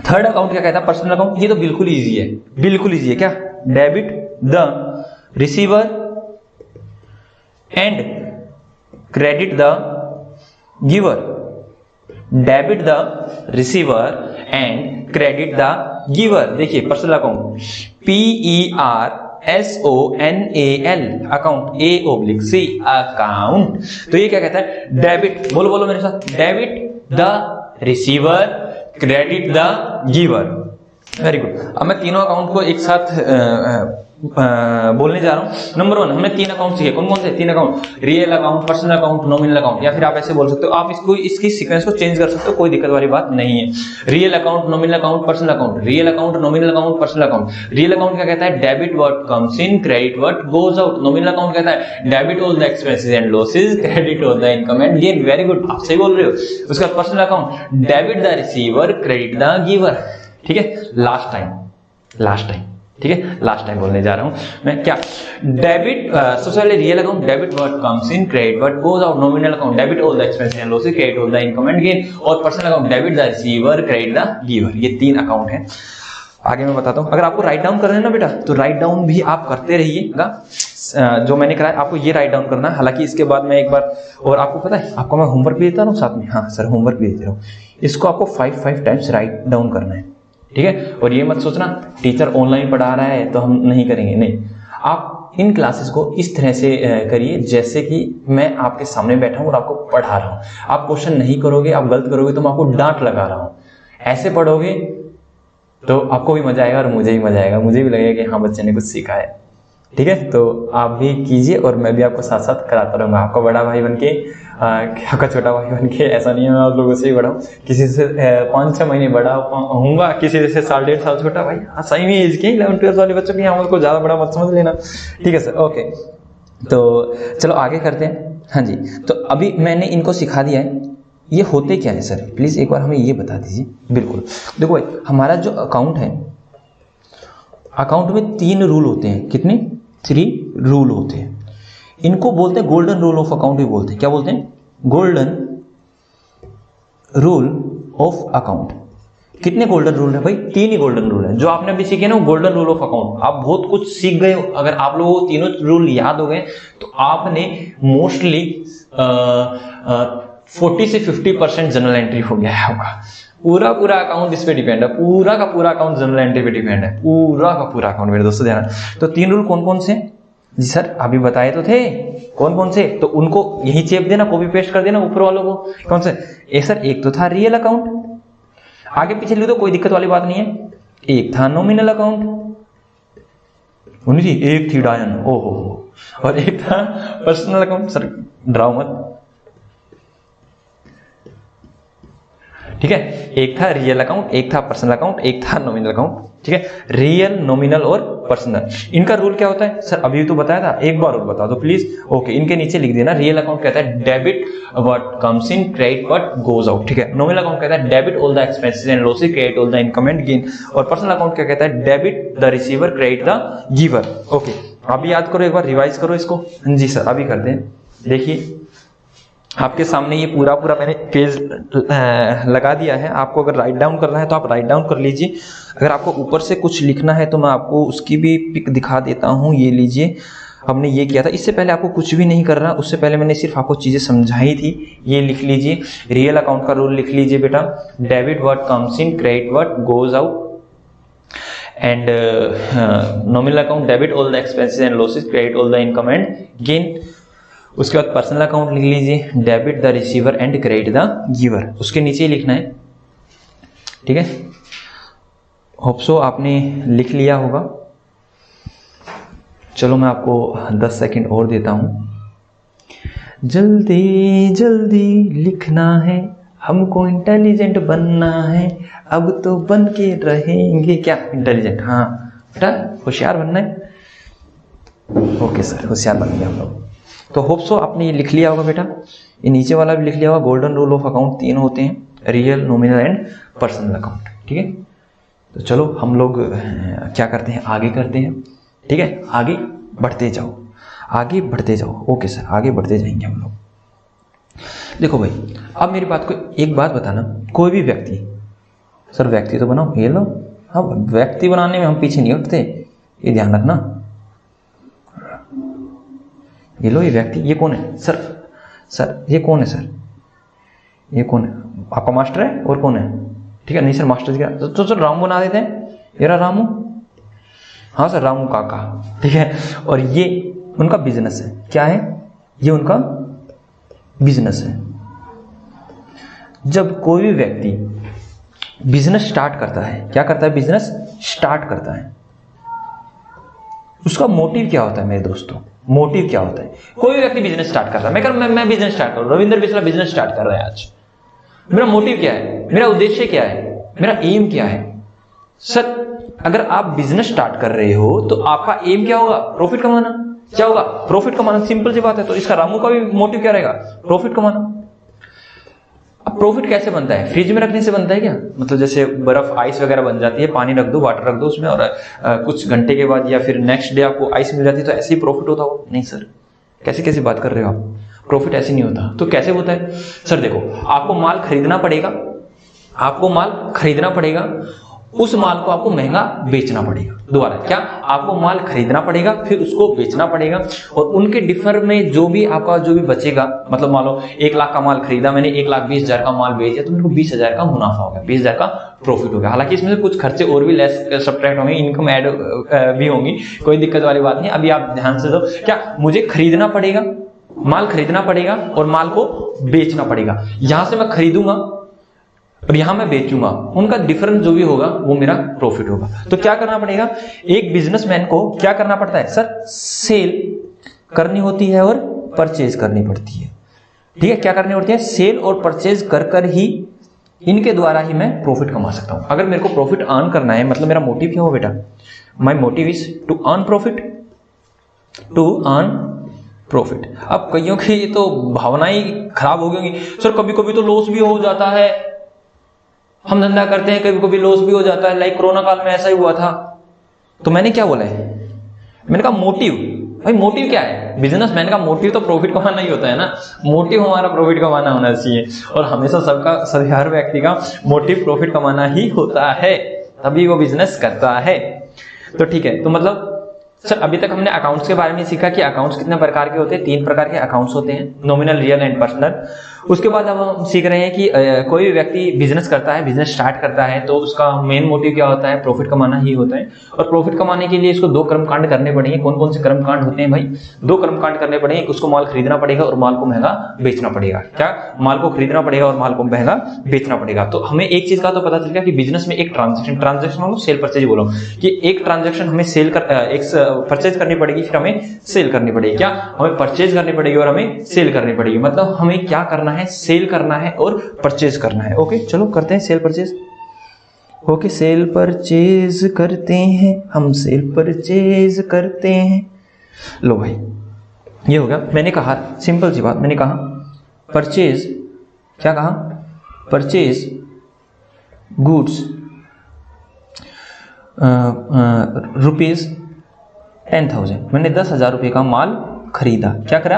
थर्ड अकाउंट क्या कहता है? Personal account. ये तो बिल्कुल इजी है, बिल्कुल इजी है। क्या? Debit the receiver and credit the giver, debit the receiver and credit the giver. देखिए personal account, PERSONAL account, A/C account. तो ये क्या कहता है? डेबिट, बोलो बोलो मेरे साथ, debit the receiver, credit the giver, very good. अब मैं तीनों अकाउंट को एक साथ बोलने जा रहा हूं। नंबर 1, हमने 3 अकाउंट सीखे। कौन कौन से 3 account? Real account, personal account, nominal account. या फिर आप ऐसे बोल सकते हो, आप इसकी सीक्वेंस को चेंज कर सकते हो, कोई दिक्कत वाली बात नहीं है। Real account, nominal account, personal account, real account, nominal account, personal account. Real account क्या कहता है? Debit what comes in, credit what goes out. Nominal account कहता है debit all the expenses and losses, credit all the income and gain, very good, आप सही बोल रहे हो। उसका personal account, debit the receiver, credit the giver, ठीक है, लास्ट टाइम, ठीक है, लास्ट टाइम बोलने जा रहा हूं मैं क्या। डेबिट, सबसे पहले real account, debit what comes in, credit what goes out. Nominal account, debit all the expenses and losses, credit all the income and gain. और personal account, debit the receiver, credit the giver. ये 3 account हैं। आगे मैं बताता हूं। अगर आपको write down करना है ना बेटा, तो राइट डाउन भी आप करते रहिएगा। जो मैंने कराया आपको ये राइट डाउन करना है। हालांकि इसके बाद मैं एक बार, और आपको पता है आपको मैं होमवर्क भी देता हूँ साथ में। हाँ सर, होमवर्क भी देता हूँ। इसको आपको 5 टाइम्स राइट डाउन करना है, ठीक है। और ये मत सोचना टीचर ऑनलाइन पढ़ा रहा है तो हम नहीं करेंगे, नहीं। आप इन क्लासेस को इस तरह से करिए जैसे कि मैं आपके सामने बैठा हूं और आपको पढ़ा रहा हूं। आप क्वेश्चन नहीं करोगे, आप गलत करोगे तो मैं आपको डांट लगा रहा हूं। ऐसे पढ़ोगे तो आपको भी मजा आएगा और मुझे भी मजा आएगा, मुझे भी लगेगा कि हाँ बच्चे ने कुछ सीखा है, ठीक है। तो आप भी कीजिए और मैं भी आपको साथ साथ कराता रहूंगा। आपका बड़ा भाई बनके, आपका छोटा भाई बनके। ऐसा नहीं है मैं आप लोगों से ही बड़ा हूँ, किसी से 5-6 महीने बड़ा होऊंगा, किसी से 1.5 साल छोटा। भाई हाँ सही में एज के 11-12 वाले बच्चों की हमको ज्यादा बड़ा मत समझ लेना, ठीक है सर, ओके। तो चलो आगे करते हैं। हाँ जी, तो अभी मैंने इनको सिखा दिया है। ये होते क्या है सर, प्लीज एक बार हमें ये बता दीजिए। बिल्कुल, देखो भाई हमारा जो अकाउंट है, अकाउंट में 3 रूल होते हैं। कितने? 3 रूल होते हैं। इनको बोलते हैं गोल्डन रूल ऑफ अकाउंट भी बोलते हैं। क्या बोलते हैं? Golden rule of account. कितने गोल्डन रूल है भाई? 3 ही गोल्डन रूल है जो आपने अभी सीखे ना, गोल्डन रूल ऑफ अकाउंट। आप बहुत कुछ सीख गए हो। अगर आप लोगों को तीनों रूल याद हो गए तो आपने मोस्टली 40 से 50% जनरल एंट्री हो गया है आपका। पूरा अकाउंट इस पे डिपेंड है, पूरा का पूरा अकाउंट जनरल एंट्री पे डिपेंड है, पूरा का पूरा अकाउंट। मेरे दोस्तों ध्यान। तो 3 रूल कौन कौन से? जी सर अभी बताए तो थे, कौन कौन से? तो उनको यही चेप देना, कॉपी पेस्ट कर देना ऊपर वालों को। कौन से? एक सर, एक तो था रियल अकाउंट, आगे पीछे लिख दो, कोई दिक्कत वाली बात नहीं है। एक था नॉमिनल अकाउंट, एक थी डायन, ओहो, और एक था पर्सनल अकाउंट। सर डराओ मत, ठीक है। एक था रियल अकाउंट, एक था पर्सनल अकाउंट, एक था नॉमिनल अकाउंट, ठीक है। रियल, नॉमिनल और पर्सनल, इनका रूल क्या होता है? सर अभी तो बताया था, एक बार और बता दो प्लीज। ओके, इनके नीचे लिख देना। रियल अकाउंट कहता है debit what comes in, credit what goes out, ठीक है। नॉमिनल अकाउंट कहता है debit all the expenses and losses, credit all the income and gain. और पर्सनल अकाउंट क्या कहता है? Debit the receiver, credit the giver. Okay, अभी याद करो, एक बार रिवाइज करो इसको। जी सर अभी करते हैं। देखिए आपके सामने ये पूरा मैंने पेज लगा दिया है। आपको अगर राइट डाउन करना है तो आप राइट डाउन कर लीजिए। अगर आपको ऊपर से कुछ लिखना है तो मैं आपको उसकी भी पिक दिखा देता हूँ। ये लीजिए, हमने ये किया था। इससे पहले आपको कुछ भी नहीं करना, उससे पहले मैंने सिर्फ आपको चीजें समझाई थी। ये लिख लीजिए, रियल अकाउंट का रूल लिख लीजिए बेटा। Debit what comes in, credit what goes out, and nominal account debit all the expenses and losses, credit all the income and gain. उसके बाद पर्सनल अकाउंट लिख लीजिए, debit the receiver and credit the giver. उसके नीचे ही लिखना है, ठीक है। होप सो आपने लिख लिया होगा। चलो मैं आपको 10 सेकंड और देता हूं। जल्दी जल्दी लिखना है, हमको इंटेलिजेंट बनना है, अब तो बन के रहेंगे। क्या इंटेलिजेंट? हाँ बेटा, होशियार बनना है। ओके सर, होशियार बनेंगे हम लोग। तो होप सो आपने ये लिख लिया होगा बेटा। ये नीचे वाला भी लिख लिया होगा। गोल्डन रूल ऑफ अकाउंट 3 होते हैं, real, nominal and personal account, ठीक है। तो चलो हम लोग क्या करते हैं, आगे करते हैं, ठीक है। आगे बढ़ते जाओ, आगे बढ़ते जाओ। ओके सर, आगे बढ़ते जाएंगे हम लोग। देखो भाई, अब मेरी बात को एक बात बताना, कोई भी व्यक्ति, सर व्यक्ति तो बनाओ, ये लो। हाँ, व्यक्ति बनाने में हम पीछे नहीं उठते, ये ध्यान रखना। ये लो, ये व्यक्ति, ये कौन है सर? सर ये कौन है सर? ये कौन है? आपका मास्टर है और कौन है? ठीक है, नहीं सर मास्टर क्या? तो सर रामू बना देते हैं। ये रहा रामू। हाँ सर, रामू काका, ठीक है। और ये उनका बिजनेस है। क्या है? ये उनका बिजनेस है। जब कोई भी व्यक्ति बिजनेस स्टार्ट करता है, क्या करता है? बिजनेस स्टार्ट करता है। उसका मोटिव क्या होता है मेरे दोस्तों? मोटिव क्या होता है? कोई भी व्यक्ति बिजनेस स्टार्ट कर रहा है। मैं बिजनेस स्टार्ट कर रहा हूं, रविंद्र बिस्ला बिजनेस स्टार्ट कर रहा है आज। मेरा मोटिव क्या है? मेरा उद्देश्य क्या है? मेरा एम क्या है? सर अगर आप बिजनेस स्टार्ट कर रहे हो तो आपका एम क्या होगा? प्रॉफिट कमाना। क्या होगा? प्रॉफिट कमाना। सिंपल सी बात है। तो इसका रामू का भी मोटिव क्या रहेगा? प्रॉफिट कमाना। अब प्रॉफिट कैसे बनता है? फ्रिज में रखने से बनता है क्या? मतलब जैसे बर्फ आइस वगैरह बन जाती है, पानी रख दो, वाटर रख दो उसमें, और कुछ घंटे के बाद या फिर नेक्स्ट डे आपको आइस मिल जाती है, तो ऐसे ही प्रॉफिट होता हो? नहीं सर, कैसी कैसी बात कर रहे हो आप? प्रॉफिट ऐसे नहीं होता। तो कैसे होता है सर? देखो, आपको माल खरीदना पड़ेगा, आपको माल खरीदना पड़ेगा, उस माल को आपको महंगा बेचना पड़ेगा। दोबारा क्या? आपको माल खरीदना पड़ेगा, फिर उसको बेचना पड़ेगा, और उनके डिफर में जो भी आपका जो भी बचेगा, मतलब मान लो 1 लाख का माल खरीदा मैंने, 1,20,000 का माल बेच दिया, तो मेरे को 20,000 का मुनाफा हो गया, 20,000 का प्रॉफिट हो गया। हालांकि इसमें से कुछ खर्चे और भी लेस सब्ट्रैक्ट होंगे, इनकम ऐड भी होंगी, कोई दिक्कत वाली बात नहीं। अभी आप ध्यान से दो, क्या मुझे खरीदना पड़ेगा, माल खरीदना पड़ेगा और माल को बेचना पड़ेगा। यहां से मैं खरीदूंगा और यहां मैं बेचूंगा, उनका डिफरेंस जो भी होगा वो मेरा प्रॉफिट होगा। तो क्या करना पड़ेगा? एक बिजनेसमैन को क्या करना पड़ता है सर? सेल करनी होती है और परचेज करनी पड़ती है। ठीक है, क्या करनी होती है? सेल और परचेज कर कर ही, इनके द्वारा ही मैं प्रॉफिट कमा सकता हूं। अगर मेरे को प्रॉफिट अर्न करना है, मतलब मेरा मोटिव क्या हो बेटा? My motive is to earn profit, to earn profit. अब कईयों की तो भावनाएं खराब हो गई, सर कभी कभी तो लॉस भी हो जाता है, हम धंधा करते हैं कभी कभी लॉस भी हो जाता है, लाइक कोरोना काल में ऐसा ही हुआ था। तो मैंने क्या बोला है? मैंने कहा मोटिव। भाई मोटिव क्या है? बिजनेसमैन का मोटिव तो प्रॉफिट कमाना ही होता है ना, मोटिव हमारा प्रॉफिट कमाना होना चाहिए, और हमेशा सभी हर व्यक्ति का मोटिव प्रॉफिट कमाना ही होता है, तभी वो बिजनेस करता है। तो ठीक है, तो मतलब सर अभी तक हमने अकाउंट्स के बारे में सीखा कि अकाउंट्स कितने प्रकार के होते हैं। 3 प्रकार के अकाउंट्स होते हैं, नॉमिनल, रियल एंड पर्सनल। उसके बाद अब हम सीख रहे हैं कि कोई भी व्यक्ति बिजनेस करता है, बिजनेस स्टार्ट करता है, तो उसका मेन मोटिव क्या होता है? प्रॉफिट कमाना ही होता है। और प्रॉफिट कमाने के लिए इसको 2 कर्मकांड करने पड़ेंगे। कौन कौन से कर्मकांड होते हैं भाई? 2 कर्मकांड करने पड़ेंगे। उसको माल खरीदना पड़ेगा और माल को महंगा बेचना पड़ेगा। क्या? माल को खरीदना पड़ेगा और माल को महंगा बेचना पड़ेगा। तो हमें एक चीज का तो पता चल गया कि बिजनेस में एक ट्रांजेक्शन हो, सेल परचेज बोलो, कि एक ट्रांजेक्शन हमें परचेज करनी पड़ेगी, फिर हमें सेल करनी पड़ेगी। क्या? हमें परचेज करनी पड़ेगी और हमें सेल करनी पड़ेगी। मतलब हमें क्या करना है? सेल करना है और परचेज करना है। ओके, चलो करते हैं cell purchase. Okay, cell purchase करते हैं हम, सेल परचेज करते हैं। लो भाई, ये हो गया। मैंने कहा सिंपल सी बात, मैंने कहा परचेज, क्या कहा? Purchase goods rupees 10,000। मैंने 10,000 रुपये का माल खरीदा। क्या करा?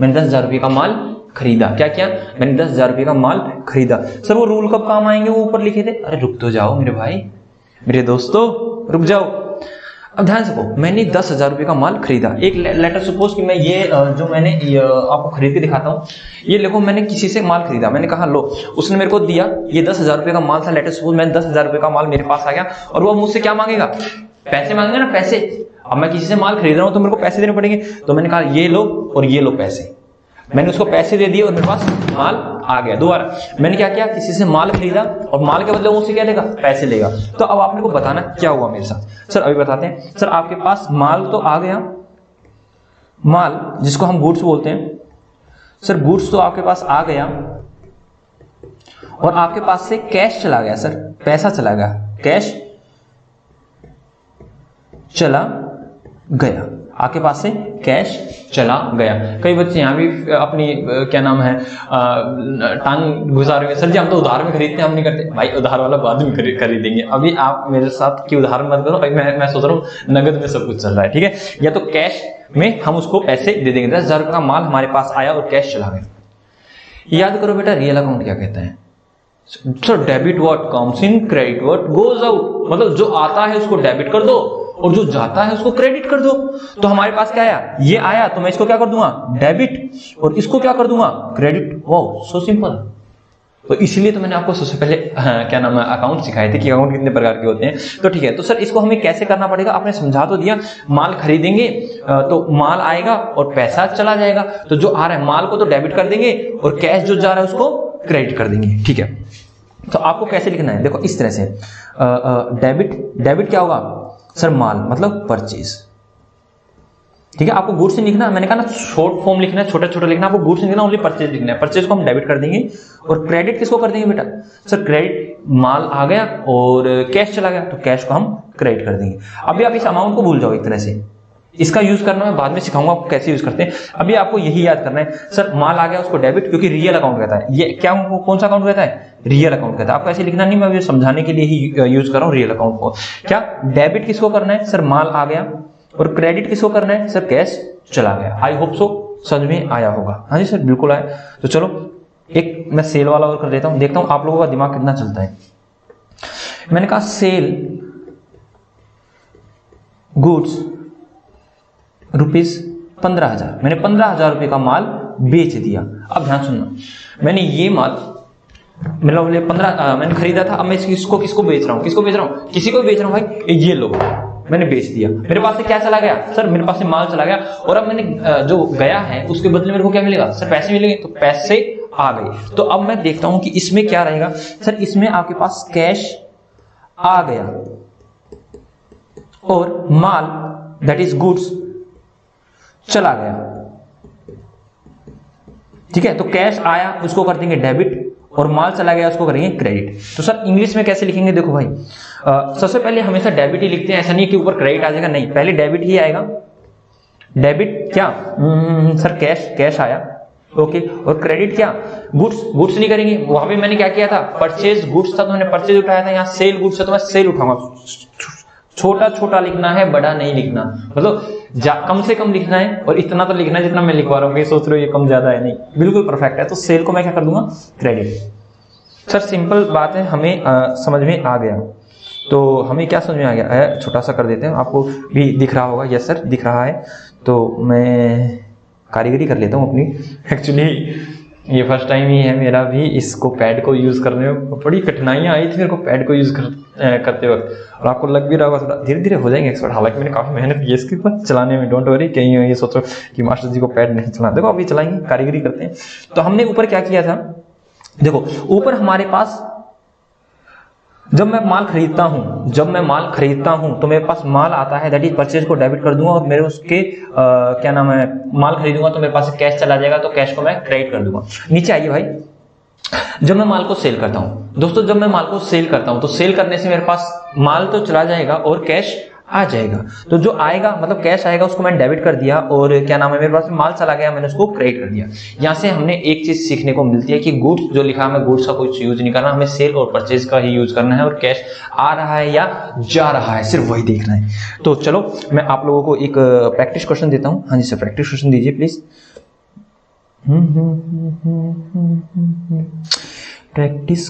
मैंने 10,000 रुपये का माल खरीदा। क्या किया? मैंने 10,000 रुपये का माल खरीदा। सर वो रूल कब काम आएंगे? वो ऊपर लिखे थे। अरे रुक तो जाओ मेरे भाई, मेरे दोस्तों, रुक जाओ। अब ध्यान से देखो, मैंने 10,000 रुपये का माल खरीदा। एक लेटर सपोज कि मैं ये जो मैंने आपको खरीद के दिखाता हूँ, ये देखो मैंने किसी से माल खरीदा। मैंने कहा लो, उसने मेरे को दिया, ये 10,000 रुपये का माल था। लेटर सपोज मैंने 10,000 रुपये का माल मेरे पास आ गया, और वो मुझसे क्या मांगेगा? पैसे मांगेगा ना, पैसे। अब मैं किसी से माल खरीद रहा हूं तो मेरे को पैसे देने पड़ेंगे। तो मैंने कहा ये लो और ये लो पैसे। मैंने उसको पैसे दे दिए और मेरे पास माल आ गया। दोबारा मैंने क्या किया? किसी से माल खरीदा और माल के बदले वो उससे क्या लेगा? पैसे लेगा। तो अब आप मेरे को बताना क्या हुआ मेरे साथ। सर अभी बताते हैं। सर आपके पास माल तो आ गया, माल जिसको हम गुड्स बोलते हैं। सर गुड्स तो आपके पास आ गया और आपके पास से कैश चला गया। सर पैसा चला गया, कैश चला गया, आपके पास से कैश चला गया। कई बच्चे यहाँ भी अपनी क्या नाम है टांग गुजार रहे हैं, सर जी हम तो उधार में खरीदते हैं, हम नहीं करते। भाई उधार वाला बाद में खरीदेंगे, अभी आप मेरे साथ की उधार मत करो। भाई मैं सोच रहा हूँ नगद में सब कुछ चल रहा है, ठीक है। या तो कैश में हम उसको पैसे दे देंगे। 10,000 रुपये का माल हमारे पास आया और कैश चला गया। याद करो बेटा, रियल अकाउंट क्या कहता है? Sir debit what comes in, credit what goes out. मतलब जो आता है उसको डेबिट कर दो और जो जाता है उसको क्रेडिट कर दो। तो हमारे पास क्या आया? ये आया, तो मैं इसको क्या कर दूंगा? डेबिट, और इसको क्या कर दूंगा? क्रेडिट। Wow, so simple. तो इसलिए तो मैंने आपको सबसे पहले क्या नाम है अकाउंट सिखाए थे कि अकाउंट कितने प्रकार के होते हैं। तो ठीक है, तो सर इसको हमें कैसे करना पड़ेगा? आपने समझा तो दिया। माल खरीदेंगे तो माल आएगा और पैसा चला जाएगा। तो जो आ रहा है माल को तो डेबिट कर देंगे और कैश जो जा रहा है उसको क्रेडिट कर देंगे, ठीक है। तो आपको कैसे लिखना है? देखो इस तरह से, डेबिट क्या होगा? सर माल मतलब परचेज, ठीक है। आपको गुड्स लिखना है, मैंने कहा ना शॉर्ट फॉर्म लिखना है, छोटा छोटा लिखना है। आपको गुड्स लिखना, ओनली परचेज लिखना है। परचेज को हम डेबिट कर देंगे और क्रेडिट किसको कर देंगे बेटा? सर क्रेडिट, माल आ गया और कैश चला गया तो कैश को हम क्रेडिट कर देंगे। अभी आप इस अमाउंट को भूल जाओ एक तरह से, इसका यूज करना मैं बाद में सिखाऊंगा आपको कैसे यूज करते हैं। अभी आपको यही याद करना है, सर माल आ गया उसको डेबिट, क्योंकि रियल अकाउंट कहता है। ये क्या कौन सा अकाउंट कहता है? रियल अकाउंट कहता है। आपको ऐसे लिखना नहीं, मैं अभी समझाने के लिए ही यूज कर रहा हूँ रियल अकाउंट को। क्या डेबिट किसको करना है? सर माल आ गया। और क्रेडिट किसको करना है? सर कैश चला गया। आई होप सो समझ में आया होगा। हाँ जी सर बिल्कुल आया। तो चलो एक मैं सेल वाला और कर देता हूं, देखता हूं आप लोगों का दिमाग कितना चलता है। मैंने कहा सेल गुड्स ₹15,000, मैंने 15,000 रुपए का माल बेच दिया। अब ध्यान सुनना, मैंने ये माल मतलब मैंने खरीदा था, अब मैं किसको बेच रहा हूं? किसी को बेच रहा हूं भाई, ये लो मैंने बेच दिया। मेरे पास से क्या चला गया? सर मेरे पास से माल चला गया, और अब मैंने जो गया है उसके बदले मेरे को क्या मिलेगा? सर पैसे मिलेंगे। तो पैसे आ गए। तो अब मैं देखता हूं कि इसमें क्या रहेगा। सर इसमें आपके पास कैश आ गया और माल दैट इज गुड्स चला गया। ठीक है, तो कैश आया उसको कर देंगे डेबिट, और माल चला गया उसको करेंगे क्रेडिट। तो सर इंग्लिश में कैसे लिखेंगे? देखो भाई, सबसे पहले हमेशा डेबिट ही लिखते हैं, ऐसा नहीं कि ऊपर क्रेडिट आ जाएगा, नहीं, पहले डेबिट ही आएगा। डेबिट क्या? सर कैश आया, ओके। और क्रेडिट क्या? गुड्स नहीं करेंगे। वहां पे मैंने क्या किया था? परचेज गुड्स था तो मैंने परचेज उठाया था। यहाँ सेल गुड्स है तो मैं सेल उठाऊंगा। छोटा लिखना है, बड़ा नहीं लिखना, मतलब कम से कम लिखना है, और इतना तो लिखना है जितना मैं लिखवा रहा हूँ। सोच रहे हो ये कम ज्यादा है, नहीं बिल्कुल परफेक्ट है। तो सेल को मैं क्या कर दूंगा? क्रेडिट। सर सिंपल बात है, हमें समझ में आ गया। तो हमें क्या समझ में आ गया है, छोटा सा कर देते हैं, आपको भी दिख रहा होगा। यस सर दिख रहा है। तो मैं कारीगरी कर लेता हूँ अपनी। एक्चुअली ये फर्स्ट टाइम ही है मेरा भी इसको पैड को यूज करने में, बड़ी कठिनाइयां आई थी मेरे को पैड को यूज करते वक्त, और आपको लग भी रहा होगा थोड़ा, धीरे धीरे हो जाएंगे एक्सपर्ट। हालांकि मैंने काफी मेहनत की इसके ऊपर चलाने में, डोंट वरी। कहीं ये सोचो कि मास्टर जी को पैड नहीं चलाना, देखो अभी चलाएंगे, कारीगरी करते हैं। तो हमने ऊपर क्या किया था, देखो ऊपर हमारे पास जब मैं माल खरीदता हूं तो मेरे पास माल आता है, दैट इज परचेज को डेबिट कर दूंगा, और मेरे उसके क्या नाम है, माल खरीदूंगा तो मेरे पास कैश चला जाएगा, तो कैश को मैं क्रेडिट कर दूंगा। नीचे आइए भाई, जब मैं माल को सेल करता हूं दोस्तों, जब मैं माल को सेल करता हूं तो सेल करने से मेरे पास माल तो चला जाएगा और कैश आ जाएगा। तो जो आएगा मतलब कैश आएगा उसको मैंने डेबिट कर दिया, और क्या नाम है, मेरे पास माल चला गया, मैंने उसको क्रेडिट कर दिया। यहां से हमने एक चीज सीखने को मिलती है कि गुड्स जो लिखा है, हमें गुड्स का कुछ यूज नहीं करना, हमें सेल और परचेज का ही यूज करना है, और कैश आ रहा है या जा रहा है सिर्फ वही देखना है। तो चलो मैं आप लोगों को एक प्रैक्टिस क्वेश्चन देता हूं। हाँ जी सर, प्रैक्टिस क्वेश्चन दीजिए प्लीज। Practice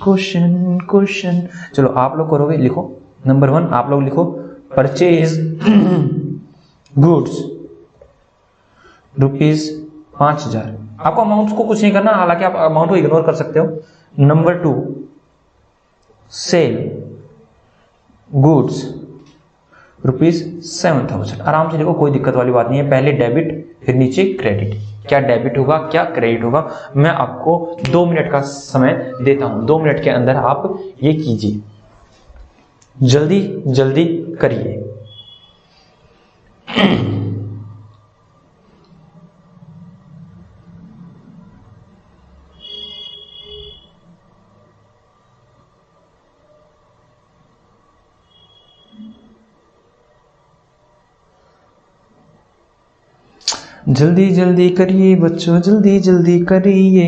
question. चलो आप लोग करोगे, लिखो नंबर 1, आप लोग लिखो परचेज गुड्स ₹5,000। आपको अमाउंट को कुछ नहीं करना, हालांकि आप अमाउंट को इग्नोर कर सकते हो। Number 2 sell goods ₹7,000। आराम से लिखो, कोई दिक्कत वाली बात नहीं है। पहले डेबिट फिर नीचे क्रेडिट। क्या डेबिट होगा क्या क्रेडिट होगा, मैं आपको 2 मिनट का समय देता हूं। 2 मिनट के अंदर आप ये कीजिए, जल्दी करिए। जल्दी करिए बच्चों, जल्दी करिए।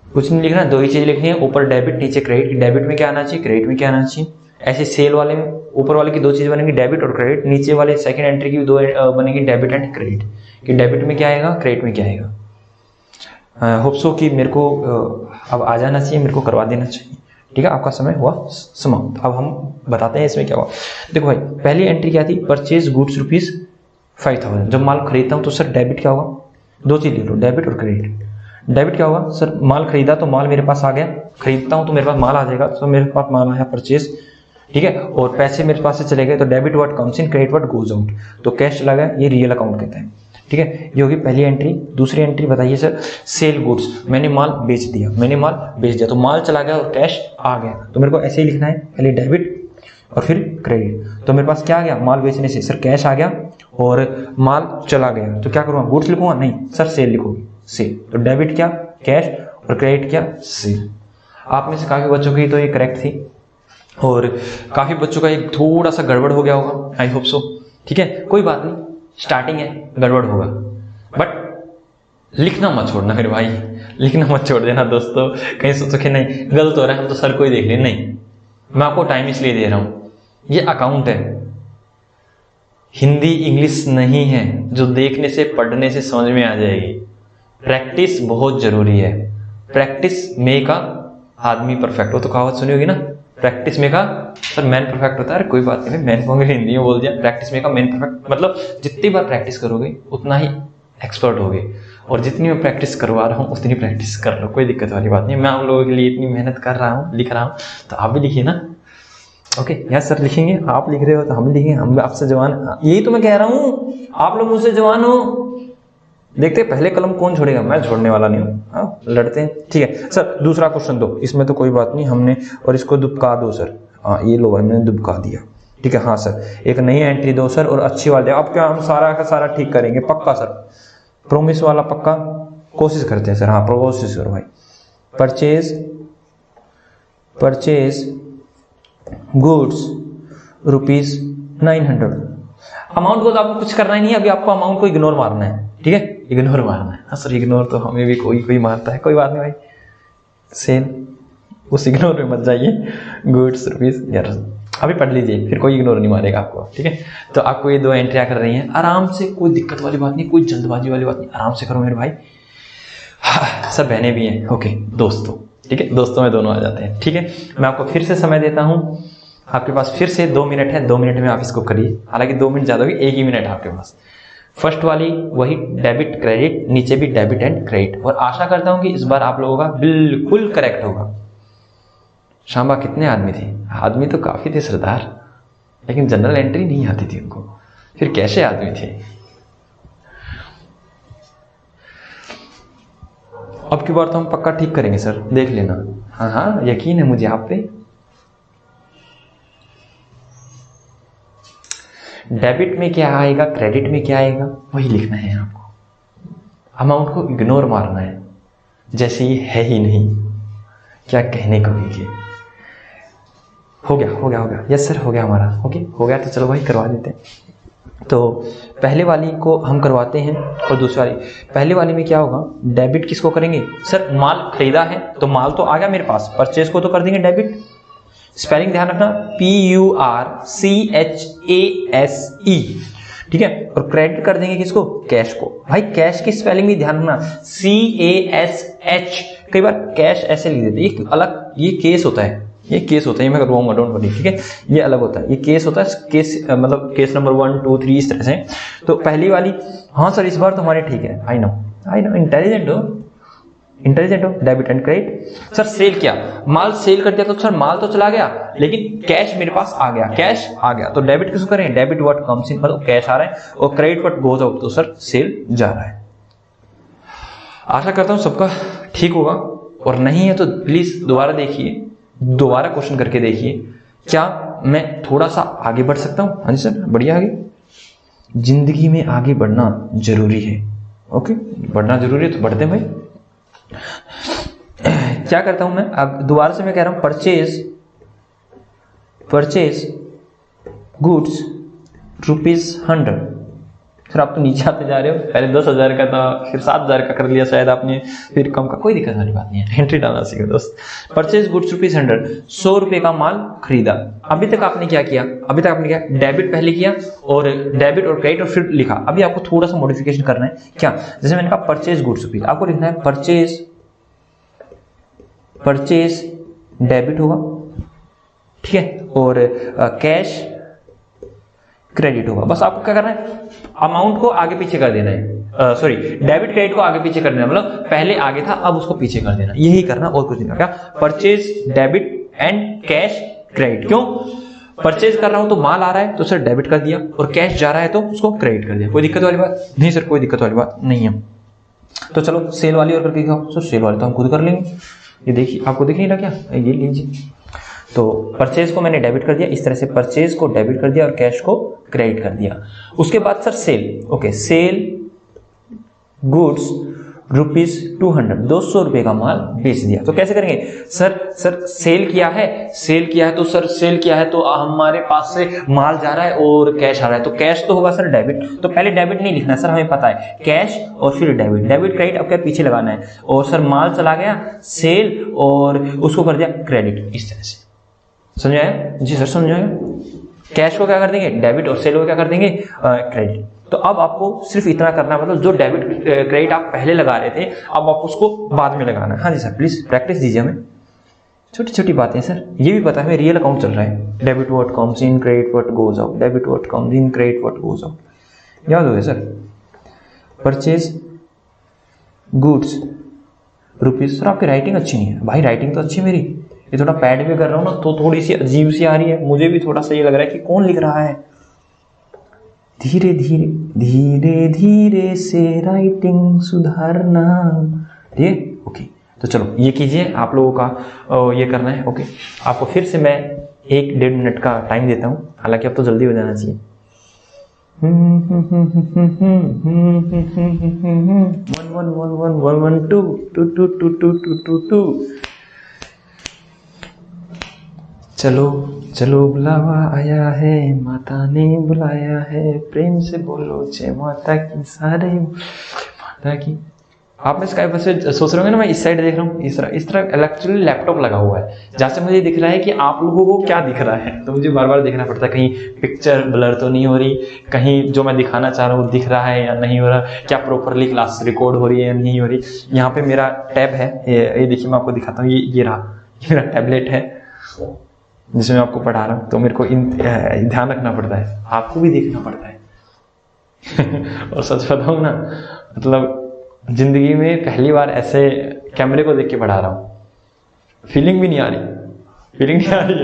कुछ नहीं लिखना, 2 ही चीज लिखनी है, ऊपर डेबिट नीचे क्रेडिट। डेबिट में क्या आना चाहिए, क्रेडिट में क्या आना चाहिए। ऐसे सेल वाले में ऊपर वाले की 2 चीज बनेंगी, डेबिट और क्रेडिट। नीचे वाले सेकंड एंट्री की भी 2 बनेंगी, डेबिट एंड क्रेडिट। कि डेबिट में क्या आएगा, क्रेडिट में क्या आएगा। होप सो कि मेरे को अब आ जाना चाहिए, मेरे को करवा देना चाहिए। ठीक है, आपका समय हुआ समाप्त। अब हम बताते हैं इसमें क्या हुआ। देखो भाई, पहली एंट्री क्या थी, परचेज गुड्स ₹5,000। जब माल खरीदता हूं तो सर डेबिट क्या होगा, 2 चीज लिख लो, डेबिट और क्रेडिट। डेबिट क्या होगा, सर माल खरीदा तो माल मेरे पास आ गया, खरीदता हूं तो मेरे पास माल आ जाएगा, तो मेरे पास माल आया परचेज। ठीक है, और पैसे मेरे पास से चले गए, तो debit what comes in, credit what goes out. तो कैश चला गया, ये रियल अकाउंट कहते हैं। ठीक है, ये होगी पहली एंट्री। दूसरी एंट्री बताइए सर, सेल गुड्स, मैंने माल बेच दिया, तो माल चला गया और कैश आ गया। तो मेरे को ऐसे ही लिखना है, पहले डेबिट और फिर क्रेडिट। तो मेरे पास क्या आ गया, माल बेचने से सर कैश आ गया, और माल चला गया तो क्या करूँगा, गुड्स लिखूंगा, नहीं सर सेल लिखोगे, सेल। तो डेबिट क्या, कैश, और क्रेडिट क्या, सेल। आप में से काफी बच्चों की तो ये करेक्ट थी और काफी बच्चों का एक थोड़ा सा गड़बड़ हो गया होगा, आई होप सो। ठीक है, कोई बात नहीं, स्टार्टिंग है, गड़बड़ होगा, बट लिखना मत छोड़ना मेरे भाई, लिखना मत छोड़ देना दोस्तों। कहीं सोचो कि नहीं गलत हो रहा है, हम तो सर को ही देख लें, नहीं, मैं आपको टाइम इसलिए दे रहा हूं, ये अकाउंट है, हिंदी इंग्लिश नहीं है जो देखने से पढ़ने से समझ में आ जाएगी। प्रैक्टिस बहुत जरूरी है। प्रैक्टिस में का आदमी परफेक्ट, हो तो कहावत सुनी होगी ना, प्रैक्टिस में का सर मैन परफेक्ट होता है। कोई बात नहीं, मैन को हिंदी में बोल दिया, प्रैक्टिस में का मैन परफेक्ट, मतलब जितनी बार प्रैक्टिस करोगे उतना ही एक्सपर्ट होगे, और जितनी मैं प्रैक्टिस करवा रहा हूँ उतनी प्रैक्टिस कर लो, कोई दिक्कत वाली बात नहीं। मैं आप लोगों के लिए इतनी मेहनत कर रहा हूँ, लिख रहा हूँ, तो आप भी लिखिए ना। ओके यस सर लिखेंगे, आप लिख रहे हो तो हम लिखेंगे, हम आपसे जवान, यही तो मैं कह रहा हूँ, आप लोग मुझसे जवान हो। देखते पहले कलम कौन छोड़ेगा, मैं छोड़ने वाला नहीं हूँ, लड़ते हैं। ठीक है सर, दूसरा क्वेश्चन दो, इसमें तो कोई बात नहीं, हमने और इसको दुबका दो सर, हाँ ये लो हमने दुबका दिया। ठीक है हाँ सर, एक नई एंट्री दो सर और अच्छी वाले। अब क्या हम सारा का सारा ठीक करेंगे पक्का सर, प्रोमिस वाला पक्का, कोशिश करते हैं सर, हाँ कोशिश करो भाई। Purchase goods ₹900। अमाउंट को तो आपको कुछ करना ही नहीं है, अभी आपको अमाउंट को इग्नोर मारना है। ठीक है, इग्नोर मारना है। हाँ सर इग्नोर तो हमें भी कोई मारता है, कोई बात नहीं भाई, सेल उस इग्नोर में मत जाइए। गुड्स ₹1100 अभी पढ़ लीजिए, फिर कोई इग्नोर नहीं मारेगा आपको। ठीक है, तो आपको ये दो एंट्रियां कर रही हैं, आराम से, कोई दिक्कत वाली बात नहीं, कोई जल्दबाजी वाली बात नहीं, आराम से करो मेरे भाई। हाँ, सब बहने भी हैं, ओके दोस्तों। ठीक है, दोस्तों में दोनों आ जाते हैं। ठीक है, मैं आपको फिर से समय देता हूँ, आपके पास फिर से 2 मिनट है, 2 मिनट में आप इसको करिए, हालांकि 2 मिनट ज्यादा होगी, 1 ही मिनट है आपके पास। फर्स्ट वाली वही डेबिट क्रेडिट, नीचे भी डेबिट एंड क्रेडिट, और आशा करता हूं कि इस बार आप लोगों का बिल्कुल करेक्ट होगा। शांबा कितने आदमी थे, आदमी तो काफी थे सरदार, लेकिन जनरल एंट्री नहीं आती थी उनको, फिर कैसे आदमी थे। अब की बार तो हम पक्का ठीक करेंगे सर, देख लेना। हाँ हाँ यकीन है मुझे आप पे। डेबिट में क्या आएगा, क्रेडिट में क्या आएगा, वही लिखना है आपको। अमाउंट को इग्नोर मारना है, जैसे ये है ही नहीं, क्या कहने को है। हो गया, यस सर हो गया हमारा। ओके हो गया, तो चलो भाई करवा देते हैं। तो पहले वाली को हम करवाते हैं, और दूसरी वाली, पहले वाली में क्या होगा, डेबिट किसको करेंगे सर, माल खरीदा है तो माल तो आ गया मेरे पास, परचेज को तो कर देंगे डेबिट, स्पेलिंग ध्यान रखना, PURCHASE। ठीक है, और क्रेडिट कर देंगे किसको, कैश को। भाई कैश की स्पेलिंग भी ध्यान रखना, CASH। कई बार कैश ऐसे लिख देते, ये अलग, ये केस होता है, ये केस होता है, मैं करवाऊंगा, डोंट वरी। ठीक है, ये अलग होता है, ये केस होता है, केस मतलब केस नंबर 1 2 3 इस तरह से। तो पहली वाली, हाँ सर इस बार तो हमारे ठीक है, आई नो इंटेलिजेंट हो, debit and credit. Sir sale क्या, माल सेल कर दिया तो सर माल तो चला गया, लेकिन कैश मेरे पास आ गया, कैश आ गया, तो डेबिट किसको करें, डेबिट व्हाट कम्स इन, मतलब कैश आ रहा है, और क्रेडिट व्हाट गोज आउट, तो सर सेल जा रहा है। आशा करता हूं सबका ठीक होगा, और नहीं है तो प्लीज दोबारा देखिए, दोबारा क्वेश्चन करके देखिए, क्या मैं थोड़ा सा आगे बढ़ सकता हूं। हाँ जी सर बढ़िया, आगे जिंदगी में आगे बढ़ना जरूरी है। ओके बढ़ना जरूरी है, तो बढ़ते हैं भाई। क्या करता हूं मैं, अब दोबारा से मैं कह रहा हूं, परचेज गुड्स ₹100। फिर आप तो नीचे आते जा रहे हो, पहले 10,000 का था, फिर 7,000 का कर लिया शायद आपने, फिर कम का, कोई दिक्कत वाली बात नहीं है, एंट्री डालना सीखो दोस्त। परचेज गुड्स ₹100, 100 रुपए का माल खरीदा। अभी तक आपने क्या किया, अभी तक आपने क्या, डेबिट पहले किया, और डेबिट और क्रेडिट, और फिर लिखा। अभी आपको थोड़ा सा मॉडिफिकेशन करना है, क्या, जैसे मैंने कहा परचेज गुड्स ₹, आपको लिखना है परचेज डेबिट होगा, ठीक है, और कैश क्रेडिट होगा। बस आपको क्या करना है, अमाउंट को आगे पीछे कर देना है, सॉरी डेबिट क्रेडिट को आगे पीछे कर देना, मतलब पहले आगे था अब उसको पीछे कर देना, यही करना और कुछ नहीं। क्या, purchase debit and cash credit. क्यों, परचेज कर रहा हूं तो माल आ रहा है तो सर डेबिट कर दिया, और कैश जा रहा है तो उसको क्रेडिट कर दिया। कोई दिक्कत वाली बात नहीं सर, कोई दिक्कत वाली बात नहीं है। तो चलो सेल वाली और करके दिखाओ सर। सेल वाली तो हम खुद कर लेंगे, ये देखिए, आपको दिख नहीं रहा क्या, ये लीजिए तो परचेज को मैंने डेबिट कर दिया, इस तरह से परचेज को डेबिट कर दिया और कैश को क्रेडिट कर दिया। उसके बाद sir sale, okay, sale goods ₹200, 200 रुपए का माल बेच दिया। तो कैसे करेंगे सर? सेल किया है, तो सर सेल किया है तो हमारे पास से माल जा रहा है और कैश आ रहा है, तो कैश तो होगा सर डेबिट। तो पहले डेबिट नहीं लिखना सर, हमें पता है कैश और फिर डेबिट, डेबिट क्रेडिट अब क्या पीछे लगाना है। और सर माल चला गया सेल और उसको कर दिया क्रेडिट, इस तरह से। समझाया जी सर? समझाया। कैश को क्या कर देंगे डेबिट और सेल को क्या कर देंगे क्रेडिट। तो अब आपको सिर्फ इतना करना है, मतलब जो डेबिट क्रेडिट आप पहले लगा रहे थे अब आप उसको बाद में लगाना है। हाँ जी सर, प्लीज प्रैक्टिस दीजिए हमें, छोटी छोटी बातें सर। ये भी पता है हमें रियल अकाउंट चल रहा है। Debit what comes in, credit what goes out, debit what comes in, credit what goes out. याद हो गया सर? Purchase goods ₹। सर आपकी राइटिंग अच्छी नहीं है। भाई राइटिंग तो अच्छी मेरी, ये थोड़ा पैड भी कर रहा हूँ ना तो थोड़ी सी अजीब सी आ रही है, मुझे भी थोड़ा सा ये लग रहा है कि कौन लिख रहा है। धीरे धीरे धीरे धीरे से राइटिंग सुधारना, ठीक है? ओके, तो चलो ये कीजिए, आप लोगों का ये करना है। ओके, आपको फिर से मैं 1-1.5 मिनट का टाइम देता हूँ, हालांकि अब तो जल्दी हो जाना चाहिए। 1 1 1 1 1 2 2 2 2 2 2 2 2। चलो चलो बुलावा आया है, माता ने बुलाया है, प्रेम से बोलो जय माता की, सारे माता की। आप में स्काई पर से सोच रहे होंगे ना मैं इस साइड देख रहा हूँ, इस तरह एक्चुअली लैपटॉप लगा हुआ है जहाँ से मुझे दिख रहा है कि आप लोगों को क्या दिख रहा है, तो मुझे बार बार देखना पड़ता है कहीं पिक्चर ब्लर तो नहीं हो रही, कहीं जो मैं दिखाना चाह रहा हूँ दिख रहा है या नहीं हो रहा, क्या प्रॉपरली क्लास रिकॉर्ड हो रही है या नहीं हो रही। यहाँ पे मेरा टैब है, ये देखिए मैं आपको दिखाता हूँ, ये रहा, ये मेरा टैबलेट है जिसमें आपको पढ़ा रहा हूँ, तो मेरे को ध्यान रखना पड़ता है, आपको भी देखना पड़ता है। और सच बताऊँ ना, मतलब जिंदगी में पहली बार ऐसे कैमरे को देख के पढ़ा रहा हूँ, फीलिंग भी नहीं आ रही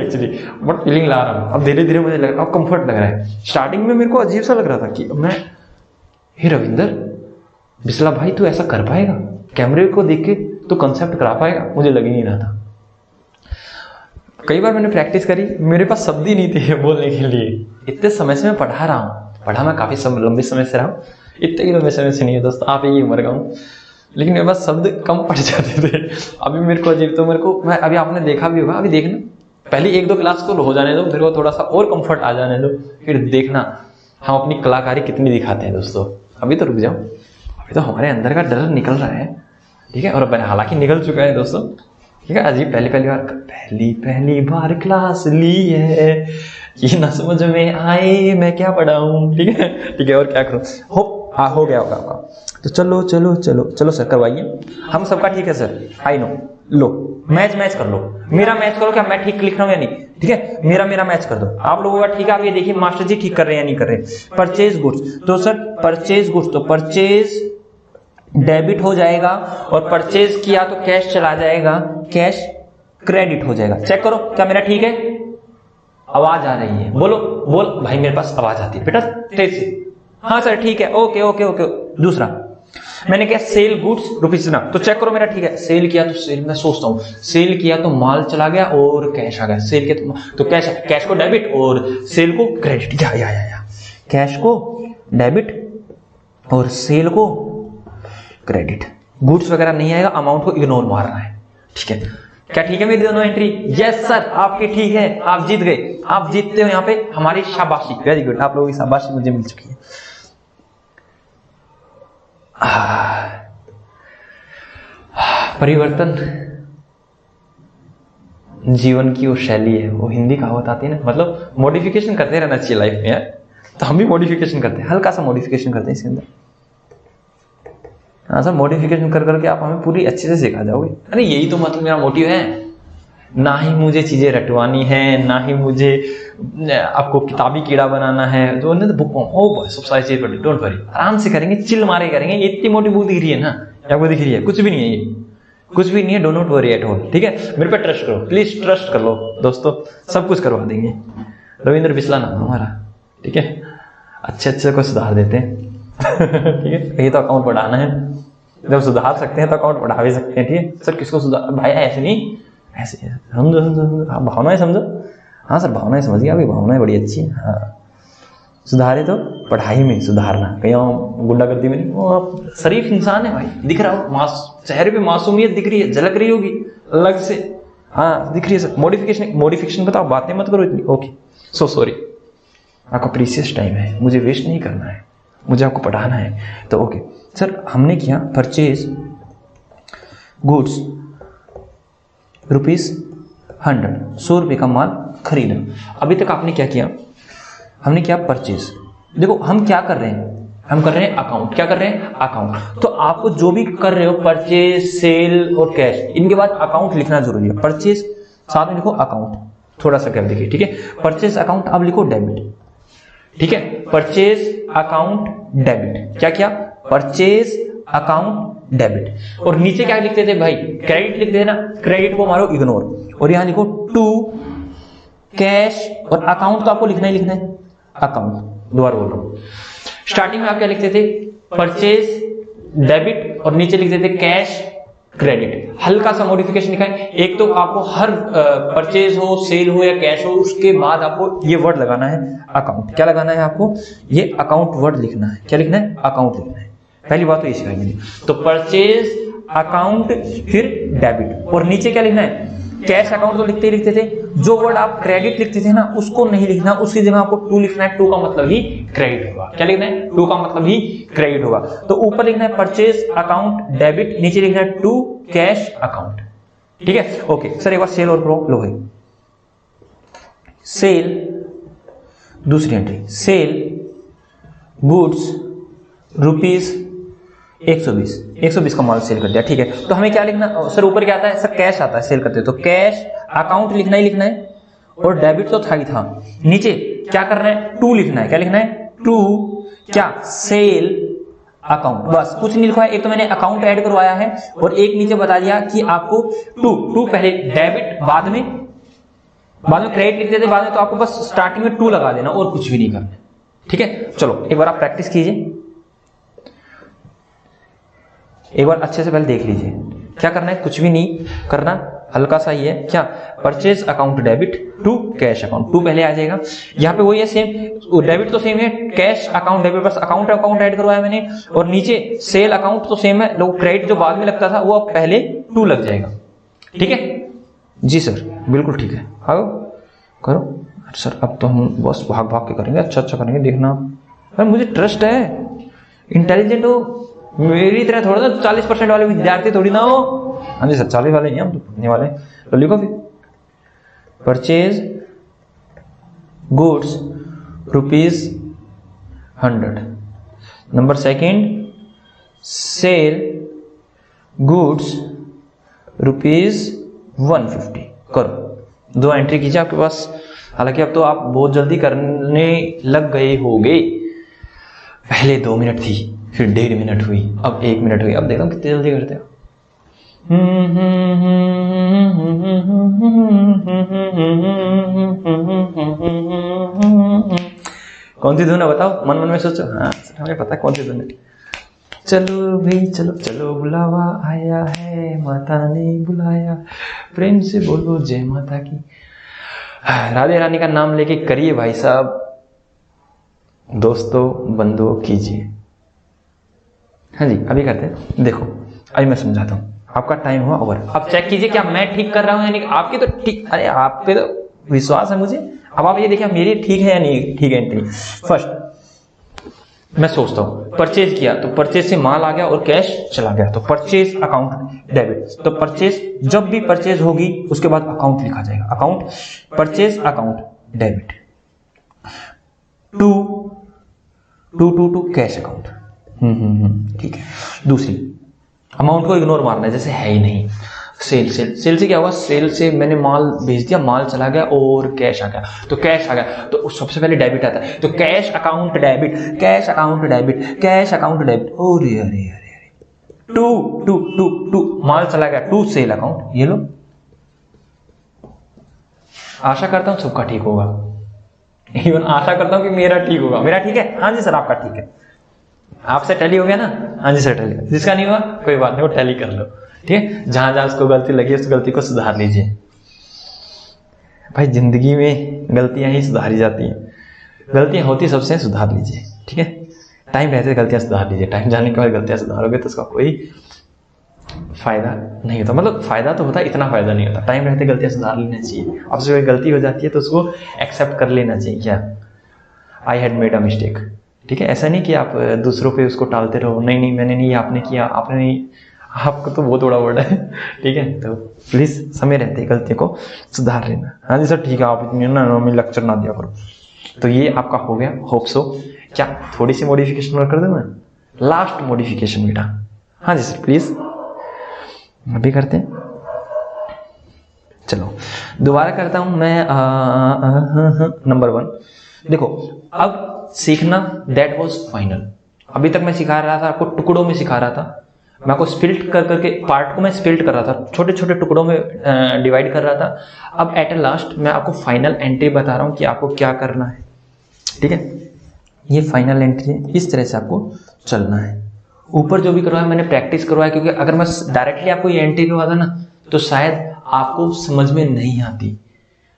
एक्चुअली, बट फीलिंग ला रहा हूँ। अब धीरे धीरे मुझे लग रहा है, अब कंफर्ट लग रहा है। स्टार्टिंग में मेरे को अजीब सा लग रहा था कि मैं, हे रविंदर बिस्ला भाई तू ऐसा कर पाएगा, कैमरे को देख के तो कंसेप्ट करा पाएगा, मुझे लग ही नहीं रहा था। कई बार मैंने प्रैक्टिस करी, मेरे पास शब्द ही नहीं थे बोलने के लिए। इतने समय से मैं पढ़ा रहा हूँ, पढ़ा मैं काफी लंबे समय से रहा हूँ, इतने ही लंबे समय से नहीं है दोस्तों, आप ही उम्र का हूँ, लेकिन मेरे पास शब्द कम पड़ जाते थे। अभी मेरे को अजीब, तो मेरे को मैं अभी आपने देखा भी होगा, अभी देखना पहले 1-2 क्लास को हो जाने दो, फिर को थोड़ा सा और कंफर्ट आ जाने दो, फिर देखना हम अपनी कलाकारी कितनी दिखाते हैं दोस्तों। अभी तो रुक जाओ, अभी तो हमारे अंदर का डर निकल रहा है, ठीक है, और हालांकि निकल चुका है दोस्तों, ठीक है। अजीब पहली बार क्लास ली है, ये ना समझ में आए मैं क्या पढ़ाऊं, ठीक है, और क्या करूं। हो गया होगा आपका, तो चलो सर करवाइए, हम सबका ठीक है sir, I know. Low match कर लो, मेरा मैच करो, क्या मैं ठीक लिख रहा हूं या नहीं, ठीक है, मेरा मैच कर दो, आप लोगों का ठीक है। आप ये देखिए मास्टर जी ठीक कर रहे हैं या नहीं कर रहे। परचेज गुड्स, तो सर परचेज गुड्स, तो परचेज डेबिट हो जाएगा और परचेज किया तो कैश चला जाएगा, कैश क्रेडिट हो जाएगा। चेक करो क्या मेरा ठीक है? आवाज आ रही है, बोल भाई, मेरे पास आवाज आती है बेटा तेज से। हाँ सर ठीक है, ओके। दूसरा मैंने क्या, सेल गुड्स ₹। ना, तो चेक करो मेरा ठीक है। सेल किया तो सेल, मैं सोचता हूँ सेल किया तो माल चला गया और कैश आ गया, सेल किया तो कैश को डेबिट और सेल को क्रेडिट, या कैश को डेबिट और सेल को क्रेडिट। गुड्स वगैरह नहीं आएगा, अमाउंट को इग्नोर मारना है, ठीक है। क्या ठीक है मेरी दोनों एंट्री? यस सर आपकी ठीक है, आप जीत गए, आप जीतते हो यहाँ पे हमारी शाबाशी, वेरी गुड, आप लोगों की शाबाशी मुझे मिल चुकी है। परिवर्तन जीवन की वो शैली है, वो हिंदी कहावत आती है ना, मतलब मॉडिफिकेशन करते रहना चाहिए लाइफ में यार। तो हम भी मॉडिफिकेशन करते हैं, हल्का सा मॉडिफिकेशन करते हैं इसके अंदर। हाँ सर, मॉडिफिकेशन कर करके आप हमें पूरी अच्छे से सिखा जाओगे। अरे यही तो मतलब मेरा मोटिव है, ना ही मुझे चीजें रटवानी है, ना ही मुझे आपको किताबी कीड़ा बनाना है, तो बुक सब सारी चीज पढ़ी, डोंट वरी, आराम से करेंगे, चिल मारे करेंगे। ये इतनी मोटी बुक दिख रही है ना, आपको दिख रही है, कुछ भी नहीं है, ये कुछ भी नहीं है, do not worry at all, ठीक है। मेरे पे ट्रस्ट करो, प्लीज ट्रस्ट कर लो दोस्तों, सब कुछ करवा देंगे। रविंद्र बिस्ला नाम हमारा, ठीक है, अच्छे को सुधार देते हैं। ठीक है, कहीं तो अकाउंट बढ़ाना है, जब सुधार सकते हैं तो अकाउंट बढ़ा भी सकते हैं, ठीक है सर। किसको सुधार, भाई ऐसे नहीं, ऐसे समझो समझो, आप भावनाएं समझो। हाँ सर भावनाएं समझ गया, आपकी भावनाएं बड़ी अच्छी है। हाँ सुधारे तो पढ़ाई में सुधारना, कहीं गुंडागर्दी में नहीं। वो आप शरीफ इंसान है भाई, दिख रहा हो, चेहरे पे मासूमियत दिख रही है, झलक रही होगी अलग से। हाँ दिख रही है सर। मॉडिफिकेशन बताओ, बातें मत करो इतनी। ओके सो सॉरी, आपका प्रीशियस टाइम है, मुझे वेस्ट नहीं करना है, मुझे आपको पढ़ाना है। तो ओके सर, हमने किया परचेज गुड्स ₹100, 100 रुपये का माल खरीदा। अभी तक आपने क्या किया, हमने किया परचेज। देखो हम क्या कर रहे हैं, हम कर रहे हैं अकाउंट। क्या कर रहे हैं, अकाउंट। तो आपको जो भी कर रहे हो, परचेज, सेल और कैश, इनके बाद अकाउंट लिखना जरूरी है। परचेज साथ में लिखो अकाउंट, थोड़ा सा गैप देखिए, ठीक है। परचेज अकाउंट अब लिखो डेबिट, ठीक है। परचेज अकाउंट डेबिट, क्या किया, परचेज अकाउंट डेबिट। और नीचे क्या लिखते थे भाई, क्रेडिट लिखते थे ना, क्रेडिट को मारो इग्नोर और यहां लिखो टू कैश। और अकाउंट तो आपको लिखना ही लिखना है, अकाउंट। दोबारा बोल रहा हूं, स्टार्टिंग में आप क्या लिखते थे, परचेज डेबिट और नीचे लिखते थे कैश क्रेडिट। हल्का सा मॉडिफिकेशन लिखा है। एक तो आपको हर परचेज हो, सेल हो या कैश हो, उसके बाद आपको ये वर्ड लगाना है अकाउंट। क्या लगाना है आपको, ये अकाउंट वर्ड लिखना है। क्या लिखना है, अकाउंट लिखना है। पहली बात तो ये सिखाई मैंने। तो परचेज अकाउंट फिर डेबिट, और नीचे क्या लिखना है, कैश अकाउंट तो लिखते ही लिखते थे। जो वर्ड आप क्रेडिट लिखते थे ना, उसको नहीं लिखना, उसकी जगह आपको टू लिखना है। टू का मतलब ही क्रेडिट होगा। क्या लिखना है, टू का मतलब ही क्रेडिट होगा। तो ऊपर लिखना है परचेज अकाउंट डेबिट, नीचे लिखना है टू कैश अकाउंट, ठीक है। ओके सर एक बार सेल और प्रो लो भाई। सेल, दूसरी एंट्री, सेल गुड्स ₹120 का माल सेल कर दिया, ठीक है। तो हमें क्या लिखना सर, ऊपर क्या आता है सर, कैश आता है सेल करते तो कैश अकाउंट लिखना ही लिखना है, और डेबिट तो था ही था। नीचे क्या करना है, टू लिखना है। क्या लिखना है, टू क्या, सेल अकाउंट। बस कुछ नहीं लिखा है। एक तो मैंने अकाउंट ऐड करवाया है और एक नीचे बता दिया कि आपको टू पहले डेबिट बाद में क्रेडिट लिखते थे, बाद में तो आपको बस स्टार्टिंग में टू लगा देना और कुछ भी नहीं करना, ठीक है। चलो एक बार आप प्रैक्टिस कीजिए, एक बार अच्छे से पहले देख लीजिए क्या करना है। कुछ भी नहीं करना, हल्का सा ही है। क्या, purchase account debit to cash account. To पहले आ जाएगा, यहाँ पे वही है सेम, डेबिट तो सेम है, कैश अकाउंट डेबिट, बस अकाउंट ऐड करवाया मैंने। और नीचे सेल अकाउंट तो सेम है, लोग क्रेडिट जो बाद में लगता था वो अब पहले टू लग जाएगा, ठीक है जी सर, बिल्कुल ठीक है। आओ करो सर, अब तो हम बस भाग भाग के करेंगे, अच्छा करेंगे, देखना। अरे मुझे ट्रस्ट है, इंटेलिजेंट हो, मेरी तरह थोड़ा सा 40% वाले विद्यार्थी थोड़ी ना हो। हाँ जी सर 40 वाले नहीं, हम तो पढ़ने वाले। तो लिखो फिर, purchase goods ₹100। Number second, sell goods ₹150। करो, 2 एंट्री कीजिए आपके पास। हालांकि अब तो आप बहुत जल्दी करने लग गए होंगे। पहले 2 मिनट थी, फिर 1.5 मिनट हुई, अब 1 मिनट हुई। अब देखो कितनी जल्दी करते हो। कौन सी धुन है बताओ, मन में सोचो। हाँ हमें पता है कौन सी धुन है। चलो भाई चलो चलो, बुलावा आया है, माता ने बुलाया, प्रेम से बोलो जय माता की। राधे रानी का नाम लेके करिए भाई साहब, दोस्तों बंधुओं कीजिए। हाँ जी अभी करते हैं। देखो अभी मैं समझाता हूँ, आपका टाइम हुआ ओवर। अब चेक कीजिए क्या मैं ठीक कर रहा हूँ यानी आपकी तो ठीक, अरे आप पे तो विश्वास है मुझे। अब आप ये देखिए मेरी ठीक है या नहीं ठीक है एंट्री। फर्स्ट मैं सोचता हूँ, परचेज किया तो परचेज से माल आ गया और कैश चला गया, तो परचेज अकाउंट डेबिट। तो परचेज, जब भी परचेज होगी उसके बाद अकाउंट लिखा जाएगा, account, purchase account debit. To cash account. ठीक है। दूसरी, अमाउंट को इग्नोर मारना है जैसे है ही नहीं। सेल से क्या हुआ, सेल से मैंने माल भेज दिया, माल चला गया और कैश आ गया, तो कैश आ गया तो सबसे पहले डेबिट आता है, तो cash account debit, cash account debit, cash account debit. अरे अरे अरे टू माल चला गया, टू सेल अकाउंट। ये लो, आशा करता हूं सबका ठीक होगा, इवन आशा करता हूं कि मेरा ठीक होगा। मेरा ठीक है? हाँ जी सर आपका ठीक है। आपसे टैली हो गया ना? हाँ जी सर टैली। जिसका नहीं हुआ कोई बात नहीं, वो टैली कर लो, ठीक है। जहां जहां उसको गलती लगी उस गलती को सुधार लीजिए। भाई जिंदगी में गलतियां ही सुधारी जाती हैं, गलतियां होती सबसे, सुधार लीजिए, ठीक है। टाइम रहते गलतियां सुधार लीजिए, टाइम जाने के बाद गलतियां सुधारोगे तो उसका कोई फायदा नहीं होता। मतलब फायदा तो होता है, इतना फायदा नहीं होता। टाइम रहते गलतियां सुधार लेना चाहिए। अब से कोई गलती हो जाती है तो उसको एक्सेप्ट कर लेना चाहिए, क्या I had made a mistake, ठीक है। ऐसा नहीं कि आप दूसरों पे उसको टालते रहो, नहीं नहीं मैंने नहीं, आपने किया, आपने नहीं, आपको तो बहुत बड़ा वर्ड है, ठीक है। तो प्लीज समय रहते गलतियों को सुधार लेना। हाँ जी सर ठीक है, आप इतनी ना लेक्चर ना दिया करो। तो ये आपका हो गया, होप सो। क्या थोड़ी सी मॉडिफिकेशन और कर दूं मैं? लास्ट मॉडिफिकेशन बेटा। हाँ जी सर प्लीज, अभी करते हैं। चलो दोबारा करता हूं मैं। नंबर 1 देखो, अब सीखना दैट वाज फाइनल। अभी तक मैं सिखा रहा था आपको, टुकड़ों में सिखा रहा था, मैं आपको स्प्लिट कर करके पार्ट को मैं स्प्लिट कर रहा था, छोटे छोटे टुकड़ों में डिवाइड कर रहा था। अब एट लास्ट मैं आपको फाइनल एंट्री बता रहा हूं कि आपको क्या करना है, ठीक है। ये फाइनल एंट्री है, इस तरह से आपको चलना है। ऊपर जो भी करवाया मैंने प्रैक्टिस करवाया, क्योंकि अगर मैं डायरेक्टली आपको ये एंट्री करवाता ना तो शायद आपको समझ में नहीं आती,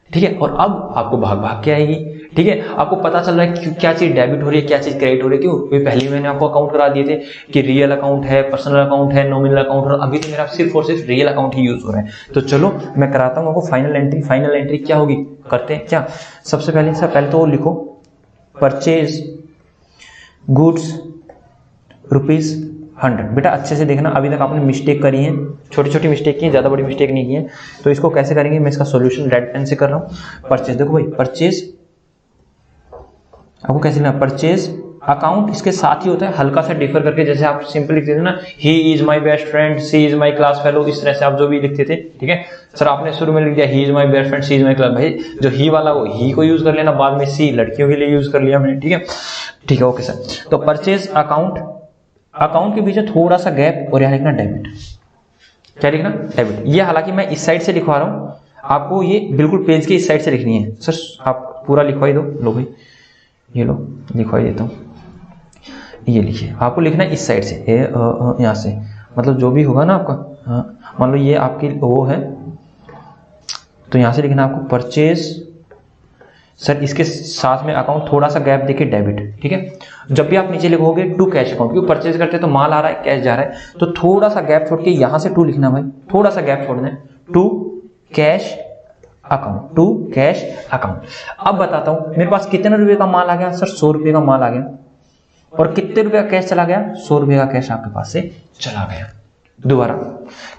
ठीक है। और अब आपको भाग भाग के आएगी, ठीक है। आपको पता चल रहा है कि क्या चीज डेबिट हो रही है, क्या चीज क्रेडिट हो रही है। क्यों? क्योंकि पहले मैंने आपको अकाउंट करा दिए थे कि रियल अकाउंट है, पर्सनल अकाउंट है, नॉमिनल अकाउंट है। अभी तो मेरा सिर्फ और सिर्फ रियल अकाउंट ही यूज हो रहा है। तो चलो मैं कराता हूँ आपको फाइनल एंट्री। फाइनल एंट्री क्या होगी, करते हैं क्या। सबसे पहले तो लिखो परचेज गुड्स ₹100। बेटा अच्छे से देखना, अभी तक आपने मिस्टेक करी है, छोटी छोटी मिस्टेक की है, ज्यादा बड़ी मिस्टेक नहीं की है। तो इसको कैसे करेंगे, मैं इसका सॉल्यूशन रेड पेन से कर रहा हूं। परचेज, देखो भाई परचेज आपको कैसे लिखना, परचेज अकाउंट इसके साथ ही होता है, हल्का सा डिफर करके। जैसे आप सिंपल लिखते थे ना, he is my best friend, she is my class fellow, इस तरह से आप जो भी लिखते थे, ठीक है। सर आपने शुरू में लिख दिया he is my best friend, she is my class, भाई जो ही वाला वो ही को यूज कर लेना, बाद में सी लड़कियों के लिए यूज कर लिया मैंने, ठीक है ठीक है ओके सर। तो परचेज अकाउंट, अकाउंट के बीच में थोड़ा सा गैप और यहां लिखना डेबिट। क्या लिखना, डेबिट। ये हालांकि मैं इस साइड से लिखवा रहा हूं, आपको ये बिल्कुल पेज के इस साइड से लिखनी है। सर आप पूरा लिखवाई दो, लो भाई ये लो लिखवाई देता हूं, ये लिखिए। आपको लिखना है इस साइड से, यहाँ से, मतलब जो भी होगा ना आपका, मान लो ये आपकी वो है तो यहां से लिखना आपको परचेज। सर इसके साथ में अकाउंट थोड़ा सा गैप देखिए डेबिट, ठीक है। जब भी आप नीचे लिखोगे टू कैश अकाउंट, क्योंकि परचेज करते तो माल आ रहा है, कैश जा रहा है, तो थोड़ा सा गैप छोड़ के यहां से टू लिखना भाई, थोड़ा सा गैप छोड़ना है, to cash account, to cash account. अब बताता हूं मेरे पास कितने रुपए का माल आ गया। सर 100 रुपए का माल आ गया। और कितने रुपए का कैश चला गया, 100 रुपए का कैश आपके पास से चला गया। दोबारा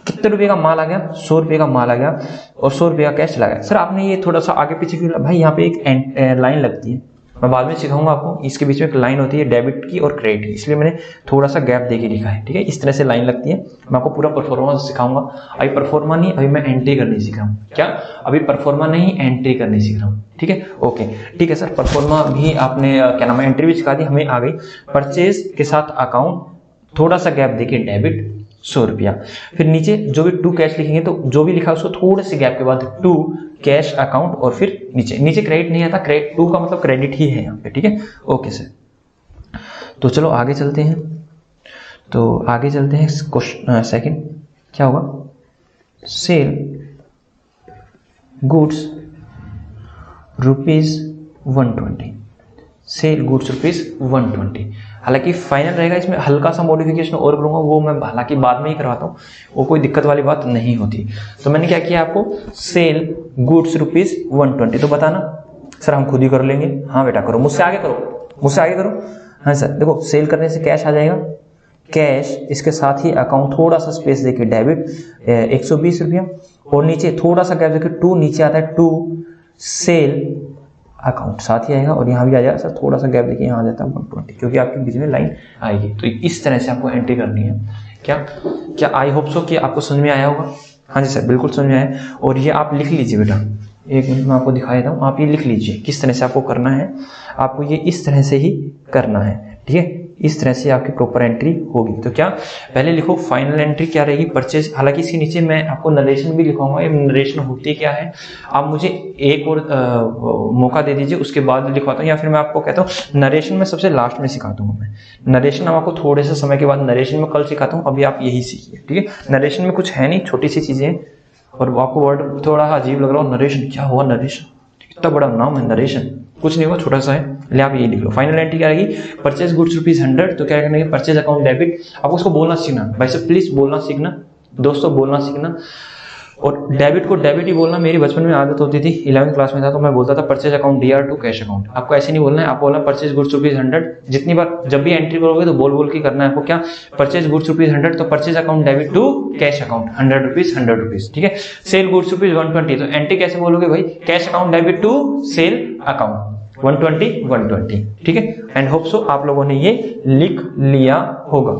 कितने रुपए का माल आ गया, 100 रुपए का माल आ गया और 100 रुपए का कैश चला गया। सर आपने ये थोड़ा सा आगे पीछे क्यों, भाई यहाँ पे एक लाइन लगती है, मैं बाद में सिखाऊंगा आपको। इसके बीच में एक लाइन होती है डेबिट की और क्रेडिट की, इसलिए मैंने थोड़ा सा गैप देके लिखा है, ठीक है। इस तरह से लाइन लगती है। मैं आपको पूरा परफॉर्मा सिखाऊंगा। अभी परफॉर्मा नहीं, अभी मैं एंट्री करनी सीख रहा हूँ। क्या, अभी परफॉर्मा नहीं एंट्री करनी सीख रहा हूँ, ठीक है ओके ठीक है सर। परफॉर्मा भी आपने क्या नाम है एंट्री भी सिखा दी, हमें आ गई। परचेज के साथ अकाउंट, थोड़ा सा गैप देखिए डेबिट 100 रुपया। फिर नीचे जो भी टू कैश लिखेंगे तो जो भी लिखा उसको थोड़े से गैप के बाद टू कैश अकाउंट और फिर नीचे क्रेडिट नहीं आता, क्रेडिट टू का मतलब क्रेडिट ही है यहाँ पे, ठीक है ओके सर। तो चलो आगे चलते हैं। तो आगे चलते हैं क्वेश्चन सेकंड, क्या होगा, सेल गुड्स ₹120, सेल गुड्स ₹120। हालांकि फाइनल रहेगा, इसमें हल्का सा मॉडिफिकेशन और करूंगा, वो मैं हालांकि बाद में ही करवाता हूँ, वो कोई दिक्कत वाली बात नहीं होती। तो मैंने क्या किया आपको, सेल गुड्स ₹120। तो बताना सर हम खुद ही कर लेंगे। हाँ बेटा करो, मुझसे आगे करो, मुझसे आगे करो। हाँ सर देखो, सेल करने से कैश आ जाएगा, कैश इसके साथ ही अकाउंट, थोड़ा सा स्पेस देके डेबिट 120 रुपया और नीचे थोड़ा सा गैप देके टू, नीचे आता है टू सेल अकाउंट साथ ही आएगा और यहाँ भी आ जाएगा। सर थोड़ा सा गैप देखिए, यहाँ आ जाता है 120, क्योंकि आपके बीच में लाइन आएगी। तो इस तरह से आपको एंट्री करनी है। क्या आई होप सो कि आपको समझ में आया होगा। हाँ जी सर बिल्कुल समझ में आया। और ये आप लिख लीजिए बेटा, एक मिनट में आपको दिखा देता हूँ, आप ये लिख लीजिए किस तरह से आपको करना है। आपको ये इस तरह से ही करना है, ठीक है, इस तरह से आपकी प्रॉपर एंट्री होगी। तो क्या पहले लिखो फाइनल एंट्री क्या रहेगी, परचेज। हालांकि इसके नीचे मैं आपको नरेशन भी लिखवाऊंगा, ये नरेशन होती क्या है, आप मुझे एक और मौका दे दीजिए, उसके बाद लिखवाता हूँ, या फिर मैं आपको कहता हूँ नरेशन में सबसे लास्ट में सिखाता हूँ। मैं नरेशन आपको थोड़े से समय के बाद, नरेशन में कल सिखाता हूँ, अभी आप यही सीखिए, ठीक है। नरेशन में कुछ है नहीं, छोटी सी चीजें और आपको वर्ड थोड़ा अजीब लग रहा हो, नरेशन, क्या हुआ नरेशन, इतना बड़ा नाम है नरेशन, कुछ नहीं हुआ, छोटा सा है, ले आप ये लिख लो। फाइनल एंट्री क्या आएगी, परचेज गुड्स ₹100, तो क्या करना है, परचेज अकाउंट डेबिट। आपको उसको बोलना सीखना, भाई साहब प्लीज बोलना सीखना, दोस्तों बोलना सीखना। और डेबिट को डेबिट ही बोलना, मेरी बचपन में आदत होती थी, 11वीं क्लास में था तो मैं बोलता था purchase account DR2 cash account. आपको ऐसे नहीं बोलना है, आप बोलना परचेज गुड्स ₹100। जितनी बार जब भी एंट्री करोगे तो बोल बोल के करना है आपको, क्या, परचेज गुड्स ₹100, तो purchase account debit to cash account ₹100, ठीक है। सेल गुड्स ₹120, तो एंट्री कैसे बोलोगे भाई, cash account debit to sale account 120, ठीक है। एंड होप सो आप लोगों ने ये लिख लिया होगा।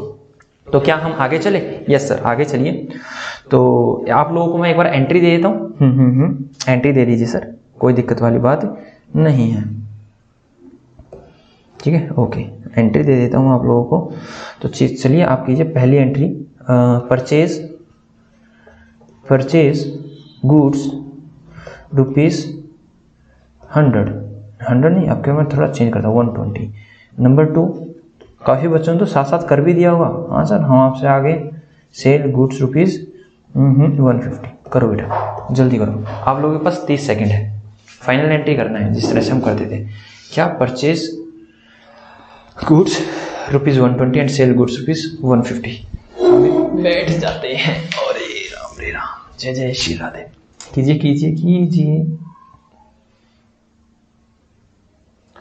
तो क्या हम आगे चले, यस सर आगे चलिए। तो आप लोगों को मैं एक बार एंट्री दे देता हूँ, एंट्री दे दीजिए सर, कोई दिक्कत वाली बात नहीं है, ठीक है, ओके एंट्री दे देता हूँ आप लोगों को। तो चलिए आप कीजिए पहली एंट्री, परचेज गुड्स ₹100 नहीं, आपके मैं थोड़ा चेंज करता हूँ 120। नंबर 2, काफ़ी बच्चों ने तो साथ साथ कर भी दिया होगा, हाँ सर हम आपसे आगे, सेल गुड्स ₹150, करो बेटा जल्दी करो, आप लोगों के पास 30 सेकंड है, फाइनल एंट्री करना है जिस तरह से हम करते थे। क्या, purchase goods ₹120 and sell goods ₹150। बैठ जाते हैं, अरे राम रे राम, जय जय श्री राधे, कीजिए कीजिए कीजिए।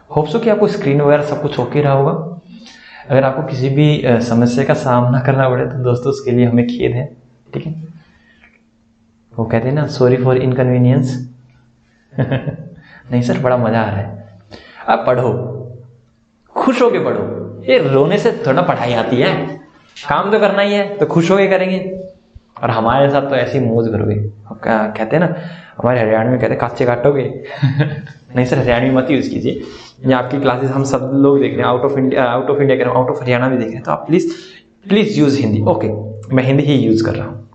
होप सो कि आपको स्क्रीन वगैरह सब कुछ ओके रहा होगा। अगर आपको किसी भी समस्या का सामना करना पड़े तो दोस्तों उसके लिए हमें खेद है, ठीक है। वो कहते हैं ना, सॉरी फॉर इनकन्वीनियंस। नहीं सर बड़ा मजा आ रहा है, अब पढ़ो, खुश होके पढ़ो, ये रोने से थोड़ा पढ़ाई आती है, काम तो करना ही है तो खुश होके करेंगे, और हमारे साथ तो ऐसी मौज करोगे। कहते हैं ना, हमारे हरियाणा में कहते हैं काचे काटोगे। नहीं सर हरियाणवी मत यूज कीजिए, ये आपकी क्लासेस हम सब लोग देख रहे हैं, आउट ऑफ इंडिया कह रहा हूँ, आउट ऑफ हरियाणा भी देख रहे हैं, तो आप प्लीज यूज हिंदी, ओके मैं हिंदी ही यूज कर रहा हूँ।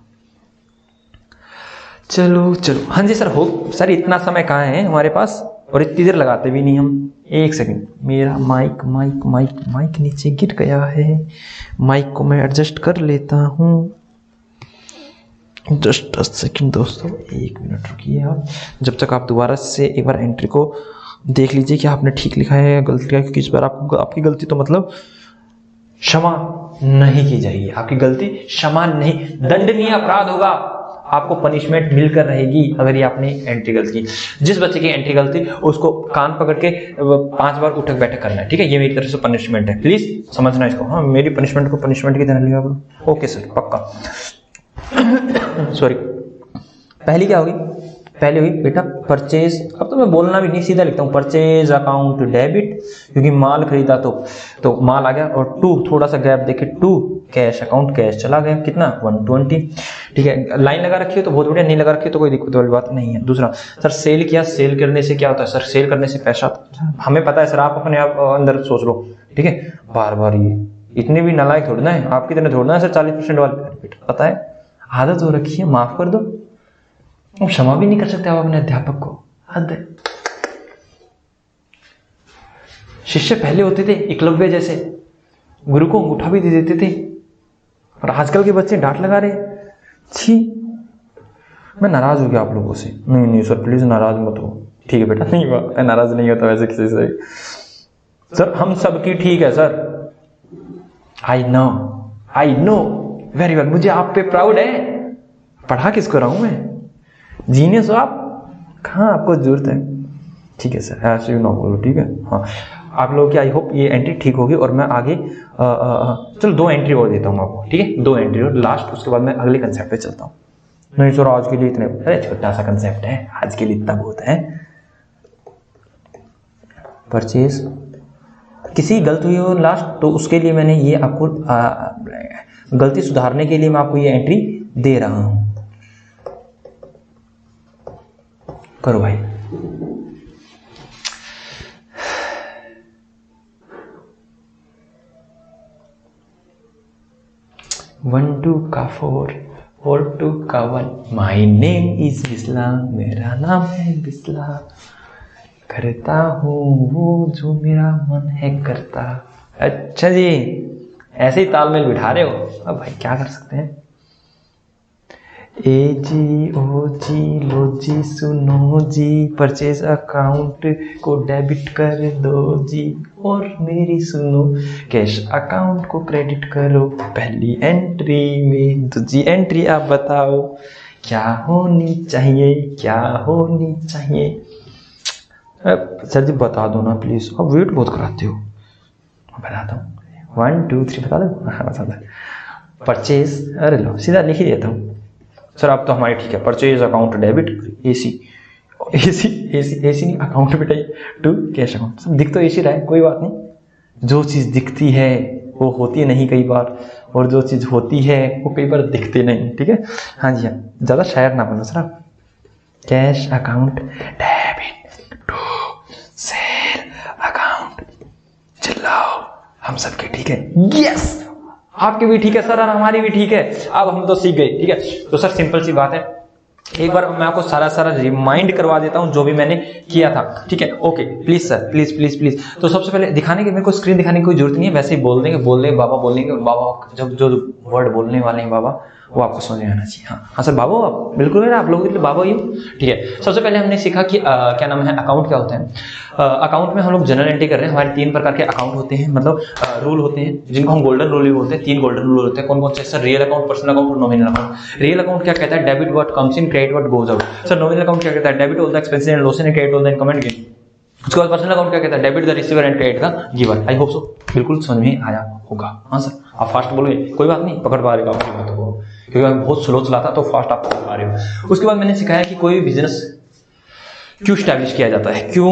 चलो चलो, हाँ जी सर हो, सर इतना समय कहाँ है हमारे पास, और इतनी देर लगाते भी नहीं हम। एक सेकंड, मेरा माइक नीचे गिर गया है, माइक को मैं एडजस्ट कर लेता हूँ, जस्ट अ सेकंड दोस्तों, 1 मिनट रुकिए आप, जब तक आप दोबारा से एक बार एंट्री को देख लीजिए कि आपने ठीक लिखा है या गलती लिखा है, क्योंकि इस बार आपको आपकी गलती तो मतलब क्षमा नहीं की जाएगी, आपकी गलती क्षमा नहीं, दंडनीय अपराध होगा, आपको पनिशमेंट मिलकर रहेगी अगर ये आपने एंट्री गलती की। जिस बच्चे की एंट्री गलती उसको कान पकड़ के 5 बार उठक बैठक करना है, ठीक है, ये मेरी तरफ से पनिशमेंट है, प्लीज समझना इसको, हाँ मेरी पनिशमेंट को पनिशमेंट की तरह लिया करो, ओके सर पक्का। सॉरी, पहली क्या होगी, पहले हुई बेटा परचेज, अब तो मैं बोलना भी नहीं सीधा लिखता हूँ, परचेज अकाउंट डेबिट, क्योंकि माल खरीदा तो माल आ गया, और 2 थोड़ा सा गैप देखे 2 कैश अकाउंट, कैश चला गया कितना 120, ठीक है। लाइन लगा रखी है तो बहुत बढ़िया, नहीं लगा रखी है तो कोई दिक्कत वाली बात नहीं है। दूसरा सर सेल किया, सेल करने से क्या होता है सर, सेल करने से पैसा, हमें पता है सर, आप अपने आप अंदर सोच लो, ठीक है, बार बार ये इतने भी नालायक थोड़ना है, आपकी तरह थोड़ना है सर 40% वाले, पता है आदत हो रखी है, माफ कर दो, क्षमा भी नहीं कर सकते आप अपने अध्यापक को, हद है। शिष्य पहले होते थे एकलव्य जैसे, गुरु को अंगूठा भी दे देते थे, और आजकल के बच्चे डांट लगा रहे, छी, मैं नाराज हो गया आप लोगों से। नहीं सर प्लीज नाराज मत हो, ठीक है बेटा, नहीं हुआ, मैं नाराज नहीं होता वैसे किसी से सर, हम सबकी ठीक है sir, I know very well, मुझे आप पे प्राउड है, पढ़ा किसको रहा हूं मैं, जीनियस हो आप, कहाँ आपको जरूरत है, ठीक है सर ऐसे ना बोलो, ठीक है, हाँ आप लोगों की आई होप ये एंट्री ठीक होगी, और मैं आगे चलो 2 एंट्री और देता हूँ आपको, ठीक है, 2 एंट्री और लास्ट, उसके बाद मैं अगले कंसेप्ट पे चलता हूँ। नहीं सर आज के लिए इतने, अरे छोटा सा कंसेप्ट है, आज के लिए इतना बहुत है। परचेज किसी गलती हुई हो लास्ट, तो उसके लिए मैंने ये आपको गलती सुधारने के लिए मैं आपको ये एंट्री दे रहा हूं, करो भाई। वन टू का 4, 4 2 का 1, माई नेम इज बिस्ला, मेरा नाम है बिस्ला, करता हूँ वो जो मेरा मन है करता। अच्छा जी, ऐसे ही तालमेल बिठा रहे हो, अब भाई क्या कर सकते हैं। ए जी ओ जी लो जी सुनो जी, परचेज अकाउंट को डेबिट कर दो जी, और मेरी सुनो कैश अकाउंट को क्रेडिट करो पहली एंट्री में। तो जी एंट्री आप बताओ क्या होनी चाहिए, क्या होनी चाहिए? सर जी बता दो ना प्लीज, आप वेट बहुत कराते हो। बताता हूँ, 1 2 3 बता दो। हाँ बता दो। परचेज, अरे लो सीधा लिख ही देता हूँ सर, आप तो हमारी ठीक है। Purchase account debit AC, AC AC AC नहीं, अकाउंट बिटाइए टू कैश अकाउंट। सब दिख तो एसी रहा है, कोई बात नहीं। जो चीज़ दिखती है वो होती नहीं कई बार, और जो चीज़ होती है वो कई बार दिखती नहीं, ठीक है। हाँ जी हाँ, ज़्यादा शायर ना बनो सर आप। Cash account debit to sale account, चिल्लाओ हम सबके ठीक है। यस आपकी भी ठीक है सर, और हमारी भी ठीक है। अब हम तो सीख गए, ठीक है। तो सर सिंपल सी बात है, एक बार मैं आपको सारा रिमाइंड करवा देता हूं जो भी मैंने किया था, ठीक है। Okay please sir, please please please. तो सबसे पहले दिखाने की, मेरे को स्क्रीन दिखाने की कोई जरूरत नहीं है, वैसे ही बोल देंगे बाबा बोल देंगे, और बाबा जब जो वर्ड बोलने वाले हैं बाबा, वो आपको समझ में आना चाहिए। हाँ सर बाबा, आप बिल्कुल है, आप लोगों के लिए बाबा ही हो, ठीक है। सबसे पहले हमने सीखा कि क्या नाम है, अकाउंट क्या होता है। अकाउंट में हम लोग जनरल एंट्री कर रहे हैं। हमारे 3 प्रकार के अकाउंट होते हैं, मतलब रूल होते हैं, जिनको हम गोल्डन रूल भी बोलते हैं। 3 गोल्डन रूल होते हैं। कौन कौन से sir? Real account, personal account और नॉमिनल अकाउंट। रियल अकाउंट क्या कहता है? Debit what comes in, credit what goes out. Sir nominal account क्या कहता है? Debit all the expenses and losses and credit all the income and gain. उसके बाद personal account क्या कहता है? Debit the receiver and credit the giver. I hope so बिल्कुल समझ में आया होगा। हाँ सर, आप फास्ट बोलोगे कोई बात नहीं, पकड़ पा रहे आपकी बातों को, क्योंकि मैं बहुत स्लो चलाता तो फास्ट आप पकड़ पा रहे हो। उसके बाद मैंने सिखाया कि कोई भी बिजनेस क्यों स्टैब्लिश किया जाता है, क्यों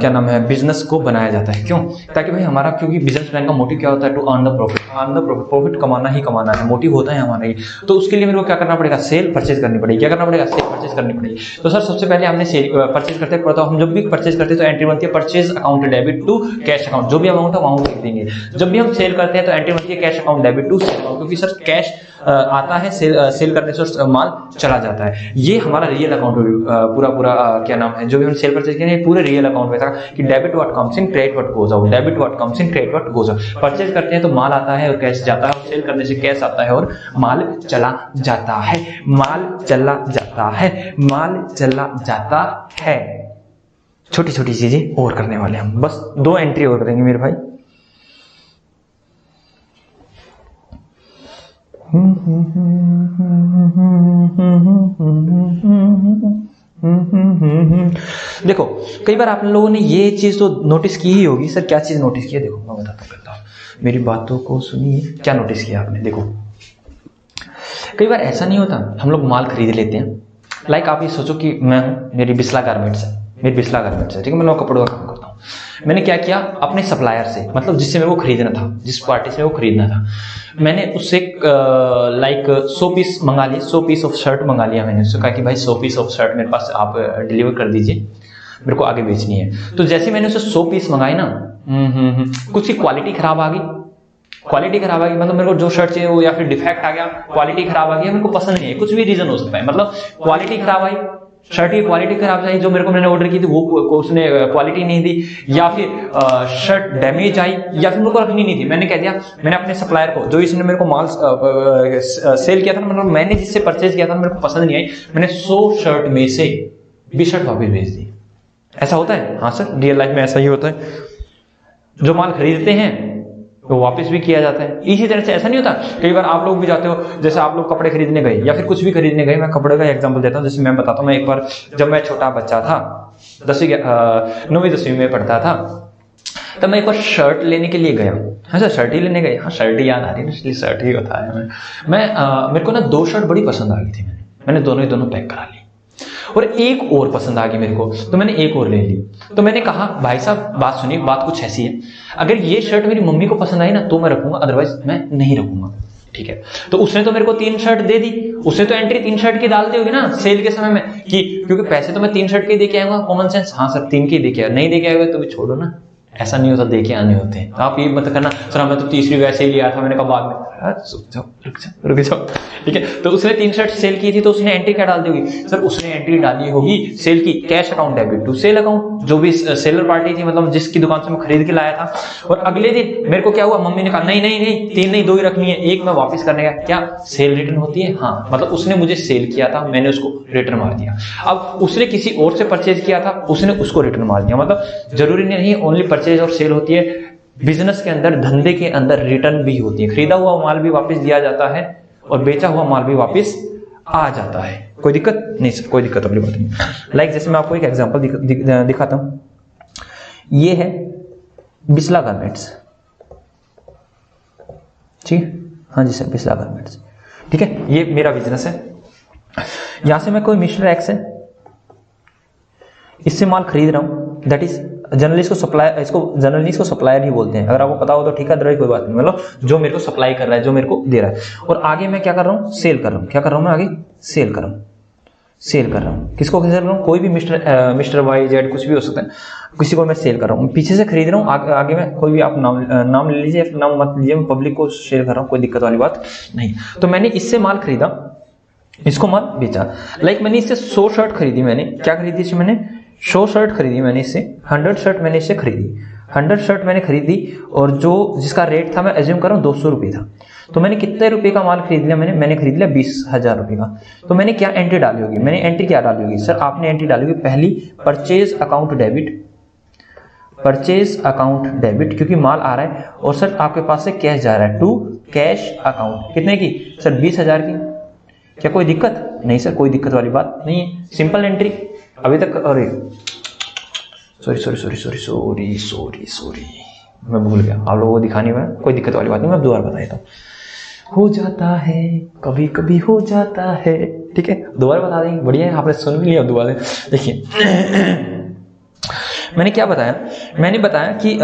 क्या नाम है, बिजनेस को बनाया जाता है, क्यों? ताकि भाई हमारा, क्योंकि बिजनेस प्लान का मोटिव क्या होता है? To earn the profit, earn the profit, profit कमाना ही कमाना है, मोटिव होता है हमारा ये। तो उसके लिए मेरे को क्या करना पड़ेगा? सेल परचेज करनी पड़ेगी। क्या करना पड़ेगा? सेल परचेज करनी पड़ेगी। तो सर सबसे पहले हमने सेल परचेज करते हैं, तो हम जब भी परचेज करते हैं तो एंट्री बनती है purchase account debit to cash account. जो भी अमाउंट है अमाउंट लिख देंगे। जब भी हम सेल करते हैं तो एंट्री बनती है cash account debit to sale account, क्योंकि सर कैश आता है, सेल करने से माल चला जाता है। ये हमारा रियल अकाउंट पूरा क्या नाम है, जो भी हम सेल परचेज करेंगे पूरे रियल अकाउंट में था कि debit what comes in, credit what goes out, debit what comes in, credit what goes out. Purchase करते हैं तो माल आता है और कैश जाता है, सेल करने से कैश आता है और माल चला जाता है, माल चला जाता है, माल चला जाता है। छोटी छोटी चीजें और करने वाले हम, बस 2 एंट्री और करेंगे मेरे भाई। देखो कई बार आप लोगों ने ये चीज तो नोटिस की ही होगी। सर क्या चीज नोटिस की है? देखो मैं बताता हूँ, मेरी बातों को सुनिए। क्या नोटिस किया आपने? देखो कई बार ऐसा नहीं होता, हम लोग माल खरीद लेते हैं। लाइक आप ये सोचो कि मैं हूं, मेरी बिस्ला गारमेंट्स है, मेरी बिस्ला गारमेंट्स है, ठीक है, मैं कपड़ों का काम करता हूँ। मैंने क्या किया, अपने सप्लायर से, मतलब जिससे मेरे को खरीदना था, जिस पार्टी से वो खरीदना था, मैंने उससे लाइक 100 पीस मंगा लिए, 100 पीस ऑफ शर्ट मंगा लिया। मैंने उससे कहा कि भाई 100 पीस ऑफ शर्ट मेरे पास आप डिलीवर कर दीजिए, मेरे को आगे बेचनी है। तो जैसे मैंने उसे 100 पीस मंगाए ना, कुछ की क्वालिटी खराब आ गई, क्वालिटी खराब आ गई, मतलब मेरे को जो शर्ट चाहिए वो या फिर डिफेक्ट आ गया, क्वालिटी खराब आ गई, मेरे को पसंद नहीं है, कुछ भी रीजन हो सकता है। मतलब क्वालिटी खराब आई, शर्ट की क्वालिटी खराब चाहिए, जो मेरे को मैंने ऑर्डर की थी वो उसने क्वालिटी नहीं दी, या फिर शर्ट डैमेज आई, या फिर मेरे को रखनी नहीं थी। मैंने कह दिया, मैंने अपने सप्लायर को, जो इसने मेरे को माल सेल किया था, मतलब मैंने जिससे परचेज किया था, मेरे को पसंद नहीं आई, मैंने 100 शर्ट में से 20 शर्ट वापस भेज दी। ऐसा होता है? हाँ सर, रियल लाइफ में ऐसा ही होता है। जो माल खरीदते हैं तो वापस भी किया जाता है। इसी तरह से ऐसा नहीं होता, कई बार आप लोग भी जाते हो, जैसे आप लोग कपड़े खरीदने गए या फिर कुछ भी खरीदने गए। मैं कपड़े का एग्जांपल देता हूँ, जैसे मैं बताता हूँ, मैं एक बार जब मैं छोटा बच्चा था, 9वीं 10वीं में पढ़ता था, तब मैं एक बार शर्ट लेने के लिए गया। हाँ सर, शर्ट ही लेने गए। हाँ शर्ट ही याद आ रही है, इसलिए शर्ट ही बताया मैं। मेरे को ना 2 शर्ट बड़ी पसंद आ गई थी, मैंने दोनों पैक करा ली, और एक और पसंद आ गई मेरे को, तो मैंने एक और ले ली। तो मैंने कहा भाई साहब बात सुनिए, बात कुछ ऐसी है, अगर ये शर्ट मेरी मम्मी को पसंद आई ना तो मैं रखूंगा, अदरवाइज मैं नहीं रखूंगा, ठीक है। तो उसने तो मेरे को 3 शर्ट दे दी, उसने तो एंट्री 3 शर्ट की डालते होगी ना सेल के समय में, कि क्योंकि पैसे तो मैं 3 शर्ट के दे के आऊंगा, कॉमन सेंस। हाँ सर 3 के दे के, नहीं दे के आएगा तो भी छोड़ो ना, ऐसा नहीं होता, देके आने होते हैं। तो आप ये मत करना सर मैं तो तीसरी वैसे ही लिया था, मैंने कहा बाद में, रुक जाओ, ठीक है। तो उसने 3 शर्ट सेल की थी, तो उसने एंट्री क्या डाल दी होगी? सर उसने एंट्री डाली होगी सेल की, cash account debit to sale account, जो भी सेलर पार्टी थी, मतलब जिसकी दुकान से मैं खरीद के लाया था। और अगले दिन मेरे को क्या हुआ, मम्मी ने कहा नहीं 3 नहीं 2 ही रखनी है, एक मैं वापस करने का, क्या सेल रिटर्न होती है? हाँ, मतलब उसने मुझे सेल किया था, मैंने उसको रिटर्न मार दिया। अब उसने किसी और से परचेज किया था, उसने उसको रिटर्न मार दिया। मतलब जरूरी नहीं ओनली परचेज और सेल होती है, बिजनेस के अंदर, धंधे के अंदर रिटर्न भी होती है। खरीदा हुआ माल भी वापस दिया जाता है और बेचा हुआ माल भी वापस आ जाता है। कोई दिक्कत नहीं सर, कोई दिक्कत वाली बात नहीं। लाइक जैसे मैं आपको एक एग्जांपल दिखाता हूं, ये है बिस्ला गारमेंट्स, ठीक है, हाँ जी सर बिस्ला गारमेंट्स, ठीक है, ये मेरा बिजनेस है। यहां से मैं कोई मिस्टर एक्स है, इससे माल खरीद रहा हूं, दैट इज जनरली इसको सप्लायर ही बोलते हैं, अगर आपको पता हो तो ठीक है, अदरवाइज कोई बात नहीं। मतलब जो मेरे को सप्लाई कर रहा है, जो मेरे को दे रहा है। और आगे मैं क्या कर रहा हूँ, सेल कर रहा हूँ। क्या कर रहा हूँ मैं आगे? सेल कर रहा हूँ। किसको सेल कर रहा हूँ? कोई भी मिस्टर वाई जेड कुछ भी हो सकता है, किसी को मैं सेल कर रहा हूँ। पीछे से खरीद रहा हूँ, आगे में कोई भी आप नाम ले लीजिए, नाम मत लीजिए, मैं पब्लिक को सेल कर रहा हूँ, कोई दिक्कत वाली बात नहीं। तो मैंने इससे माल खरीदा, इसको माल बेचा। लाइक मैंने इससे 100 शर्ट खरीदी, मैंने क्या खरीदी इससे? मैंने 100 शर्ट खरीदी, मैंने इससे 100 शर्ट मैंने इससे खरीदी, 100 शर्ट मैंने खरीदी। और जो जिसका रेट था, मैं एज्यूम कर रहा हूँ 200 रुपये था, तो मैंने कितने रुपए का माल खरीद लिया? मैंने खरीद लिया 20,000 रुपए का। तो मैंने क्या एंट्री डाली होगी? मैंने एंट्री क्या डाली होगी सर? आपने एंट्री डाली होगी पहली, परचेज अकाउंट डेबिट, क्योंकि माल आ रहा है और सर आपके पास से कैश जा रहा है, टू कैश अकाउंट। कितने की सर? 20,000 की। क्या कोई दिक्कत? नहीं सर, कोई दिक्कत वाली बात नहीं है, सिंपल एंट्री। अभी तक, अरे सॉरी, मैं भूल गया, आप लोगों को दिखाने में कोई दिक्कत वाली बात नहीं, मैं दोबारा बता देता हूँ। हो जाता है, कभी कभी हो जाता है, ठीक है, दोबारा बता देंगे, बढ़िया है, आपने सुन भी लिया। दोबारा देखिए मैंने क्या बताया? मैंने बताया कि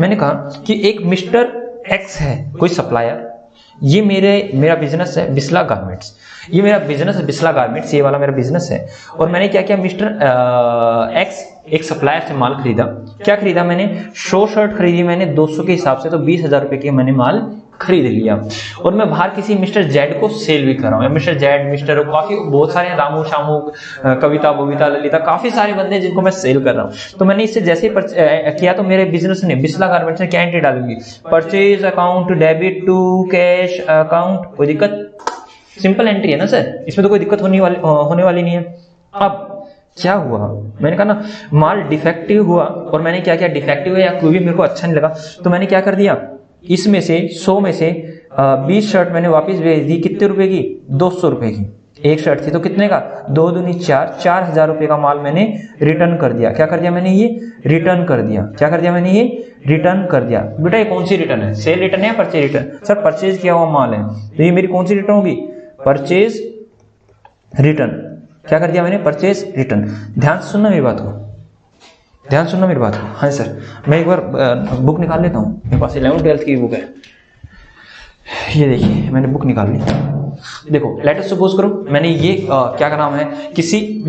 मैंने कहा कि एक मिस्टर एक्स है, कोई सप्लायर, ये मेरा बिजनेस है बिस्ला गारमेंट्स, ये मेरा बिजनेस है बिस्ला गारमेंट्स, ये वाला मेरा बिजनेस है। और मैंने क्या किया, मिस्टर एक्स एक सप्लायर से माल खरीदा। क्या खरीदा मैंने? 100 शर्ट खरीदी मैंने 200 के हिसाब से, तो 20,000 रुपए के मैंने माल खरीद लिया। और मैं बाहर किसी मिस्टर जेड को सेल भी कर रहा हूँ, मिस्टर जेड, मिस्टर काफी बहुत सारे, रामू शामू, कविता बविता ललिता, काफी सारे बंदे हैं जिनको मैं सेल कर रहा हूँ। तो मैंने इससे जैसे ही किया, तो मेरे बिजनेस ने बिस्ला गारमेंट्स ने क्या एंट्री डालूंगी? Purchase account debit to cash account. कोई दिक्कत? सिंपल एंट्री है ना सर, इसमें तो कोई दिक्कत होने वाली नहीं है। अब क्या हुआ, मैंने कहा ना माल डिफेक्टिव हुआ, और मैंने क्या किया, डिफेक्टिव है या कोई भी मेरे को अच्छा नहीं लगा, तो मैंने क्या कर दिया, इसमें से 100 में से 20 शर्ट मैंने वापस भेज दी। कितने रुपए की? 200 रुपए की। एक शर्ट थी तो कितने का? 2 दूनी 4, 4,000 रुपए का माल मैंने रिटर्न कर दिया। क्या कर दिया मैंने? ये रिटर्न कर दिया। क्या कर दिया मैंने? ये रिटर्न कर दिया। बेटा ये कौन सी रिटर्न है? सेल रिटर्न है या परचेज रिटर्न? सर परचेज किया हुआ माल है, तो ये मेरी कौन सी रिटर्न होगी? Purchase return. क्या कर दिया मैंने? Purchase return. ध्यान से सुनना मेरी बात को, ध्यान सुनना मेरी बात को। हाँ सर, मैं एक बार बुक निकाल लेता हूँ, मेरे पास 11th 12th की बुक है, ये देखिए मैंने बुक निकाल ली। देखो लेट अस सपोज करो मैंने ये क्या का नाम है, किसी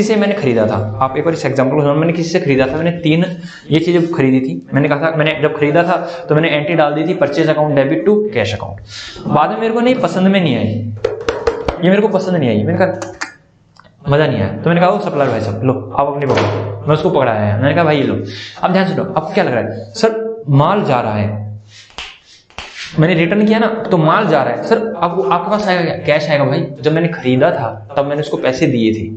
से मैंने खरीदा था। आप एक बार इस एग्जांपल को, मैंने किसी से खरीदा था, मैंने 3 ये चीजें खरीदी थी। मैंने कहा था, मैंने जब खरीदा था तो मैंने एंट्री डाल दी थी purchase account debit to cash account. बाद में मेरे को नहीं पसंद में नहीं आई, ये मेरे को पसंद नहीं आई, मैंने कहा मजा नहीं आया, तो मैंने कहा सप्लायर भाई साहब लो आप अपनी पकड़ो, मैं उसको पकड़ाया, मैंने कहा भाई ये लो। अब ध्यान सुनो, आपको क्या लग रहा है? सर माल जा रहा है, मैंने रिटर्न किया ना, तो माल जा रहा है। सर आपके पास आएगा क्या? कैश आएगा भाई, जब मैंने खरीदा था तब मैंने उसको पैसे दिए थे,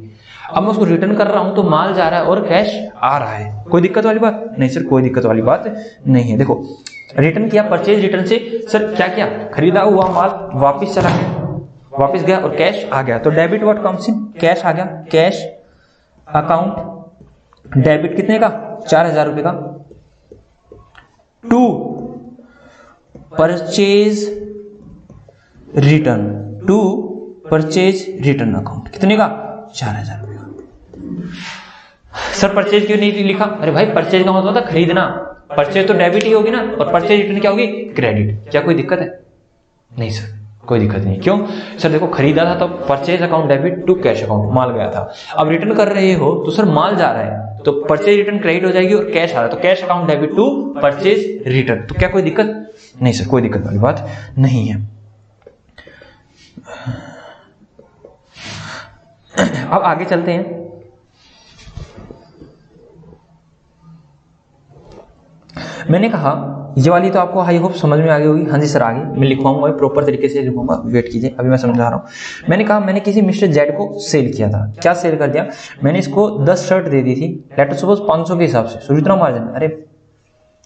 अब मैं उसको रिटर्न कर रहा हूं तो माल जा रहा है और कैश आ रहा है। कोई दिक्कत वाली बात नहीं सर, कोई दिक्कत वाली बात नहीं है। देखो रिटर्न किया, परचेज रिटर्न से सर क्या किया, खरीदा हुआ माल वापिस चला गया, वापिस गया और कैश आ गया, तो debit what comes in, cash आ गया। कैश अकाउंट डेबिट कितने का? 4,000 रुपए का, to purchase return, to purchase return account कितने का? 4,000 रुपए का। सर परचेज क्यों नहीं लिखा? अरे भाई परचेज का मतलब था खरीदना, परचेज तो डेबिट ही होगी ना, और परचेज रिटर्न क्या होगी? क्रेडिट। क्या कोई दिक्कत है? नहीं सर कोई दिक्कत नहीं। क्यों सर? देखो खरीदा था तो purchase account debit to cash account, माल गया था। अब रिटर्न कर रहे हो तो सर माल जा रहा है तो परचेज रिटर्न क्रेडिट हो जाएगी और कैश आ रहा है तो cash account debit to purchase return. तो क्या कोई दिक्कत? नहीं सर, कोई दिक्कत वाली बात नहीं है। अब आगे चलते हैं। मैंने कहा ये वाली तो आपको आई होप समझ में आ गई होगी। हाँ जी सर आ गई, मैं लिखवाऊंगा प्रॉपर तरीके से लिखूंगा, वेट कीजिए अभी मैं समझा रहा हूँ। मैंने कहा मैंने किसी मिस्टर जेड को सेल किया था। क्या सेल कर दिया? मैंने इसको 10 शर्ट दे दी थी, लेट अस सपोज 500 के हिसाब से। सुजित्रा मार्जिन, अरे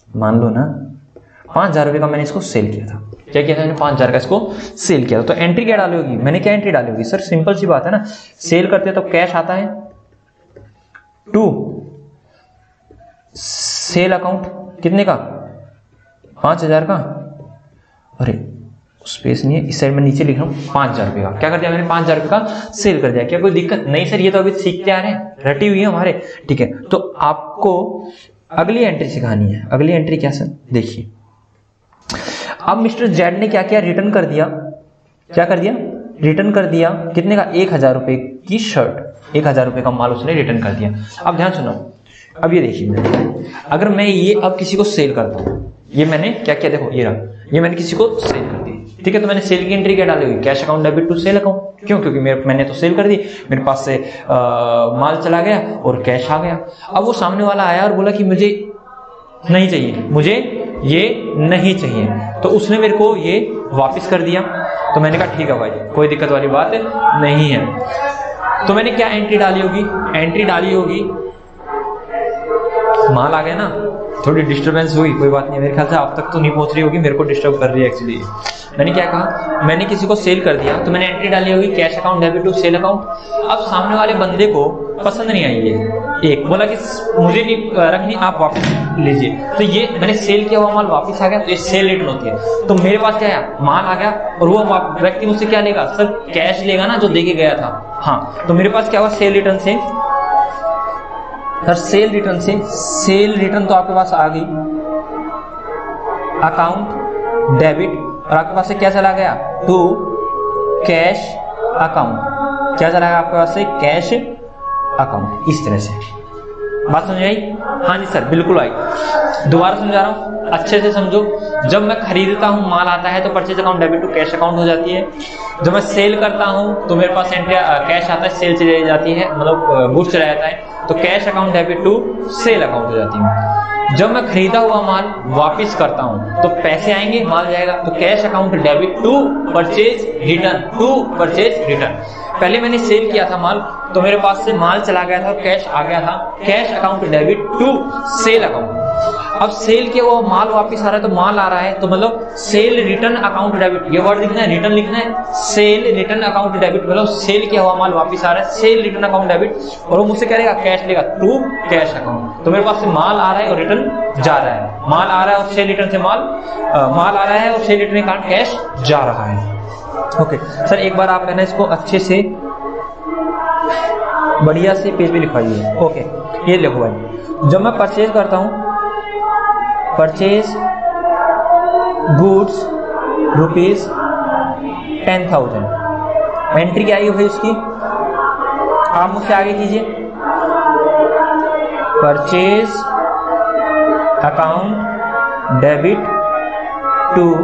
मान लो ना 5000 रुपये का मैंने इसको सेल किया था। क्या किया था मैंने? 5000 का इसको सेल किया था। तो एंट्री क्या डाली होगी? मैंने क्या एंट्री डाली होगी? सर सिंपल सी बात है ना, सेल करते तो कैश आता है टू सेल अकाउंट कितने का? 5000 का। अरे स्पेस नहीं है, इस साइड में नीचे लिख रहा हूँ 5000 रुपये का। क्या कर दिया मैंने? 5000 रुपये का सेल कर दिया। क्या कोई दिक्कत? नहीं सर, ये तो अभी सीखते आ रहे हैं, रटी हुई है हमारे। ठीक है, तो आपको अगली एंट्री सिखानी है। अगली एंट्री क्या सर? देखिए अब मिस्टर जेड ने क्या किया? रिटर्न कर दिया। क्या कर दिया? रिटर्न कर दिया। कितने का? 1000 रुपये की शर्ट, 1000 रुपये का माल उसने रिटर्न कर दिया। अब ध्यान सुनो, अब ये देखिए, अगर मैं ये अब किसी को सेल करता हूँ, ये मैंने क्या किया? देखो ये रहा, ये मैंने किसी को सेल कर दी। ठीक है, तो मैंने सेल की एंट्री क्या डाली हुई? Cash account debit to sale account. क्यों? क्योंकि मैंने तो सेल कर दी, मेरे पास से माल चला गया और कैश आ गया। अब वो सामने वाला आया और बोला कि मुझे नहीं चाहिए, मुझे ये नहीं चाहिए, तो उसने मेरे को ये वापस कर दिया। तो मैंने कहा ठीक है भाई, कोई दिक्कत वाली बात नहीं है। तो मैंने क्या एंट्री डाली होगी? एंट्री डाली होगी, माल आ गया ना, थोड़ी डिस्टरबेंस हुई, कोई बात नहीं, मेरे ख्याल से आप तक तो नहीं पहुंच रही होगी, मेरे को डिस्टर्ब कर रही है एक्चुअली। मैंने क्या कहा? मैंने किसी को सेल कर दिया तो मैंने एंट्री डाली होगी cash account debit to sale account. अब सामने वाले बंदे को पसंद नहीं आई है, एक बोला कि मुझे नहीं रखनी, आप वापस लीजिए। तो ये मैंने सेल किया हुआ माल वापस आ गया, तो ये सेल रिटर्न होती है। तो मेरे पास क्या है? माल आ गया और वो व्यक्ति मुझसे क्या लेगा? सर कैश लेगा ना, जो दे के गया था। हाँ, तो मेरे पास क्या हुआ? सेल रिटर्न से सर, सेल रिटर्न से, सेल रिटर्न तो आपके पास आ गई, अकाउंट डेबिट, और आपके पास से क्या चला गया? To cash account. क्या चला गया आपके पास से? Cash account. इस तरह से बात समझ आई? हाँ जी सर बिल्कुल आई। दोबारा समझा रहा हूँ, अच्छे से समझो। जब मैं खरीदता हूँ, माल आता है तो purchase account debit to cash account हो जाती है। जब मैं सेल करता हूँ तो मेरे पास एंट्री कैश आता है, सेल चली जाती है, मतलब गुड्स चला जाता है, तो cash account debit to sale account हो जाती है। जब मैं खरीदा हुआ माल वापस करता हूं तो पैसे आएंगे, माल जाएगा, तो cash account debit to purchase return, to purchase return. पहले मैंने सेल किया था माल, तो मेरे पास से माल चला गया था, कैश आ गया था, cash account debit to sale account. अब सेल किया हुआ माल वापस आ रहा है, तो माल आ रहा है, तो मतलब सेल रिटर्न अकाउंट डेबिट, ये वर्ड लिखना है, रिटर्न लिखना है, सेल रिटर्न अकाउंट डेबिट, मतलब सेल किया हुआ माल वापस आ रहा है, सेल रिटर्न अकाउंट डेबिट, और वो मुझसे क्या लेगा? कैश लेगा, टू कैश अकाउंट। तो मेरे पास से माल आ रहा है और रिटर्न जा रहा है, माल आ रहा है और सेल रिटर्न से माल आ रहा है और सेल रिटर्न के कारण कैश जा रहा है। ओके सर, एक बार आप है ना इसको अच्छे से बढ़िया से पेज पे लिखवाइए। ओके, ये लिखो भाई, जब मैं परचेज करता हूं, परचेज गुड्स रुपीज 10,000, एंट्री क्या आई भाई उसकी? आप मुझसे आगे कीजिए, purchase account debit to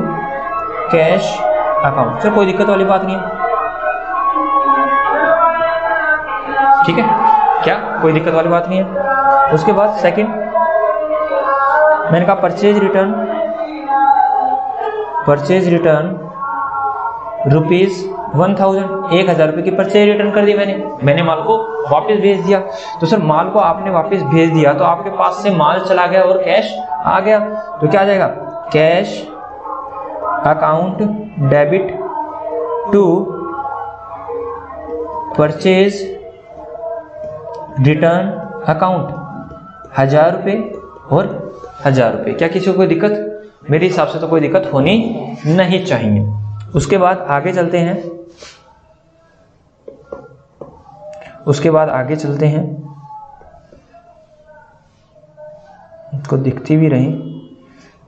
cash account. Sir कोई दिक्कत वाली बात नहीं है, ठीक है, क्या कोई दिक्कत वाली बात नहीं है। उसके बाद सेकंड मैंने कहा परचेज रिटर्न रुपीज 1000, 1000 रुपए की परचेज रिटर्न कर दी मैंने माल को वापस भेज दिया। तो सर माल को आपने वापस भेज दिया तो आपके पास से माल चला गया और कैश आ गया, तो क्या आ जाएगा? Cash account debit to purchase return account, 1000 रुपए और 1000 रुपए। क्या किसी को कोई दिक्कत? मेरे हिसाब से तो कोई दिक्कत होनी नहीं चाहिए। उसके बाद आगे चलते हैं, इसको दिखती भी रही,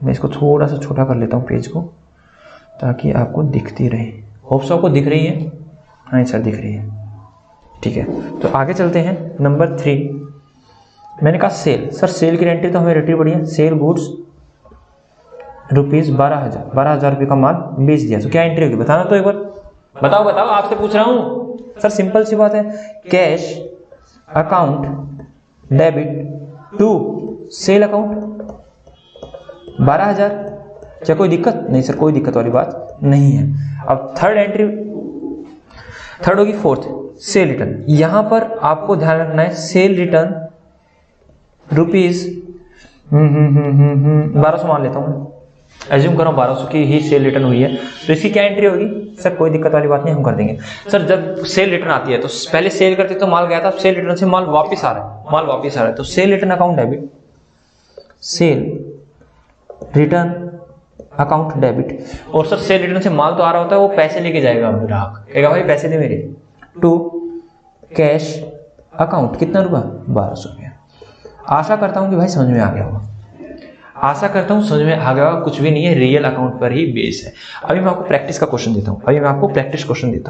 मैं इसको थोड़ा सा छोटा कर लेता हूं पेज को ताकि आपको दिखती रहे। होप सो आपको दिख रही है? हाँ सर दिख रही है, ठीक है। तो आगे चलते हैं नंबर 3। मैंने कहा सेल, सर सेल की एंट्री तो हमें रटी पड़ी है, सेल गुड्स रुपीज 12,000 रुपये का माल बेच दिया, तो क्या एंट्री होगी बताना तो एक बार, बताओ बताओ, आपसे पूछ रहा हूं सर, सिंपल सी बात है, cash account debit to sale account 12,000। क्या कोई दिक्कत? नहीं सर कोई दिक्कत वाली बात नहीं है। अब थर्ड एंट्री, थर्ड होगी फोर्थ, सेल रिटर्न। यहां पर आपको ध्यान रखना है, सेल रिटर्न रुपीज 1200 मान लेता हूं, एज्यूम कर रहा हूं 1200 की ही सेल रिटर्न हुई है, तो इसकी क्या एंट्री होगी? सर कोई दिक्कत वाली बात नहीं, हम कर देंगे। सर जब सेल रिटर्न आती है तो पहले सेल करते तो माल गया था, सेल रिटर्न से माल वापस आ रहा है, तो cell return account debit, cell return account debit. और सर सेल रिटर्न से माल तो आ रहा होता है, वो पैसे लेके जाएगा ग्राहक, कहेगा भाई पैसे दे मेरे, टू कैश अकाउंट कितना रुपया? 1200 रुपया। आशा करता हूं कि भाई समझ में आ गया होगा, आशा करता हूं समझ में आ गया होगा, कुछ भी नहीं है, रियल अकाउंट पर ही बेस है। अभी मैं आपको प्रैक्टिस का क्वेश्चन देता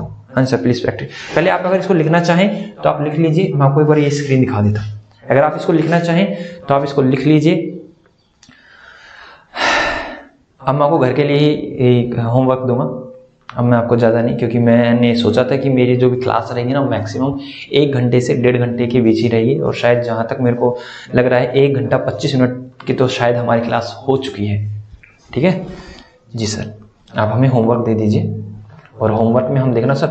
हूं, आंसर प्लीज प्रैक्टिस। पहले आप अगर इसको लिखना चाहें तो आप लिख लीजिए, मैं आपको एक बार ये स्क्रीन दिखा देता हूं। अगर आप इसको लिखना चाहें तो आप इसको लिख लीजिए। अब मैं आपको घर के लिए एक होमवर्क दूंगा, अब मैं आपको ज़्यादा नहीं, क्योंकि मैंने सोचा था कि मेरी जो भी क्लास रहेगी ना मैक्सिमम 1 घंटे से 1.5 घंटे के बीच ही रहेगी, और शायद जहाँ तक मेरे को लग रहा है 1 घंटा 25 मिनट की तो शायद हमारी क्लास हो चुकी है। ठीक है जी सर, आप हमें होमवर्क दे दीजिए, और होमवर्क में हम देखना सर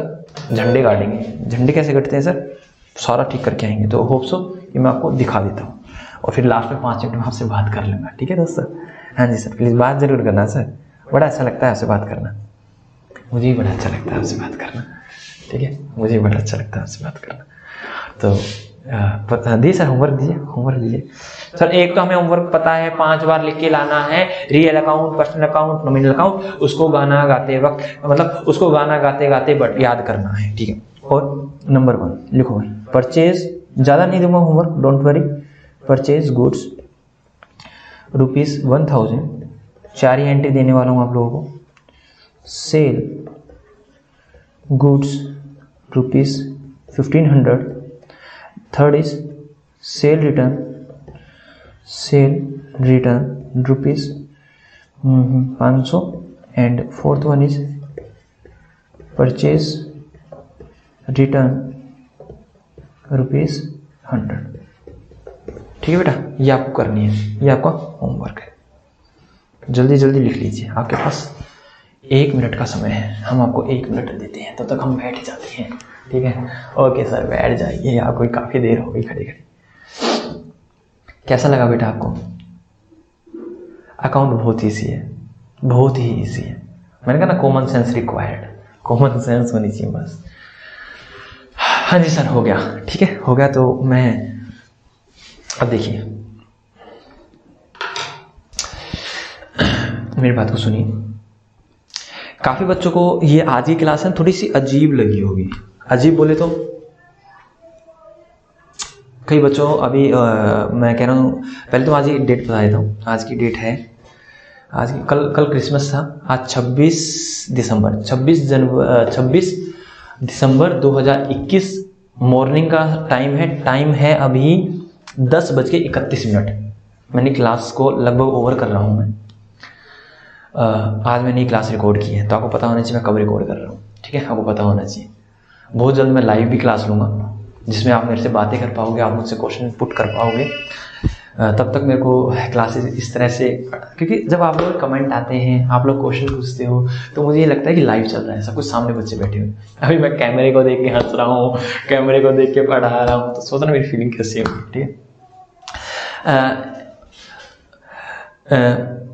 झंडे गाड़ेंगे। झंडे कैसे कटते हैं सर? सारा ठीक करके आएंगे, तो होप सो कि मैं आपको दिखा देता हूँ, और फिर लास्ट में 5 मिनट में आपसे बात कर लूँगा। ठीक है दोस्तों? हाँ जी सर, प्लीज़ बात ज़रूर करना सर, बड़ा अच्छा लगता है आपसे बात करना, मुझे भी बड़ा अच्छा लगता है आपसे बात करना। ठीक है, मुझे भी बड़ा अच्छा लगता है आपसे बात करना। तो दी सर होमवर्क दीजिए सर। एक तो हमें होमवर्क पता है, 5 बार लिख के लाना है, real account, personal account, nominal account, उसको गाना गाते वक्त, मतलब उसको गाना गाते गाते बट याद करना है। ठीक है, और नंबर 1 लिखो भाई, परचेज, ज़्यादा नहीं दूंगा homework, don't worry. Purchase goods ₹1000, 4 he entry देने वाला हूँ आप लोगों को। Sell goods ₹1500, third is cell return ₹500, and fourth one is purchase return ₹100। ठीक है बेटा, ये आपको करनी है, ये आपका होमवर्क है। जल्दी जल्दी लिख लीजिए, आपके पास 1 मिनट का समय है, हम आपको 1 मिनट देते हैं, तब तक हम बैठ जाते हैं। ठीक है, ओके सर बैठ जाइए, आपको काफ़ी देर हो गई खड़े खड़े। कैसा लगा बेटा आपको? अकाउंट बहुत ईजी है, बहुत ही ईजी है। मैंने कहा ना common sense required, common sense होनी चाहिए बस। हाँ जी सर हो गया, ठीक है हो गया। तो मैं अब देखिए मेरी बात को सुनिए, काफी बच्चों को ये आज की क्लास है थोड़ी सी अजीब लगी होगी। अजीब बोले तो कई बच्चों अभी मैं कह रहा हूँ, पहले तो आज की डेट बता देता हूँ। आज की डेट है, आज की कल क्रिसमस था, आज 26 दिसंबर 2021 मॉर्निंग का टाइम है अभी 10:31। मैंने क्लास को लगभग ओवर कर रहा हूँ मैं। आज मैंने क्लास रिकॉर्ड की है, तो आपको पता होना चाहिए मैं कब रिकॉर्ड कर रहा हूँ। ठीक है, आपको पता होना चाहिए। बहुत जल्द मैं लाइव भी क्लास लूँगा, जिसमें आप मेरे से बातें कर पाओगे, आप मुझसे क्वेश्चन पुट कर पाओगे। तब तक मेरे को क्लासेस इस तरह से, क्योंकि जब आप लोग कमेंट आते हैं, आप लोग क्वेश्चन पूछते हो, तो मुझे ये लगता है कि लाइव चल रहा है, सब कुछ सामने बच्चे बैठे हुए। अभी मैं कैमरे को देख के हंस रहा हूँ, कैमरे को देख के पढ़ा रहा हूँ, तो सोचना मेरी फीलिंग कैसी होगी। ठीक है,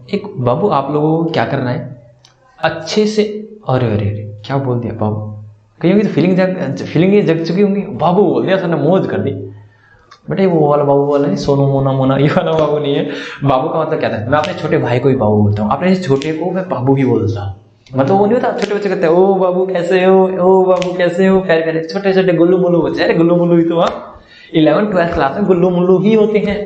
एक बाबू आप लोगों को क्या करना है, अच्छे से, अरे अरे अरे क्या बोल दिया बाबू, कहीं होगी तो फीलिंग जग चुकी होंगी। बाबू बोल दिया सर ने, मौज कर दी। बेटे वो वाला बाबू वाला नहीं, सोनू मोना ये वाला बाबू नहीं है। बाबू का मतलब क्या था, मैं अपने छोटे भाई को ही बाबू बोलता हूँ, अपने छोटे को मैं बाबू ही बोलता हूँ। मतलब वो नहीं होता छोटे बच्चे कहते हैं ओ बाबू कैसे हो, ओ बाबू कैसे हो, प्यारे छोटे छोटे गुल्लू मुल्लू बच्चे। अरे गुल्लू मुल्लू ही तो 11th 12th क्लास में गुल्लू मुल्लू ही होते हैं।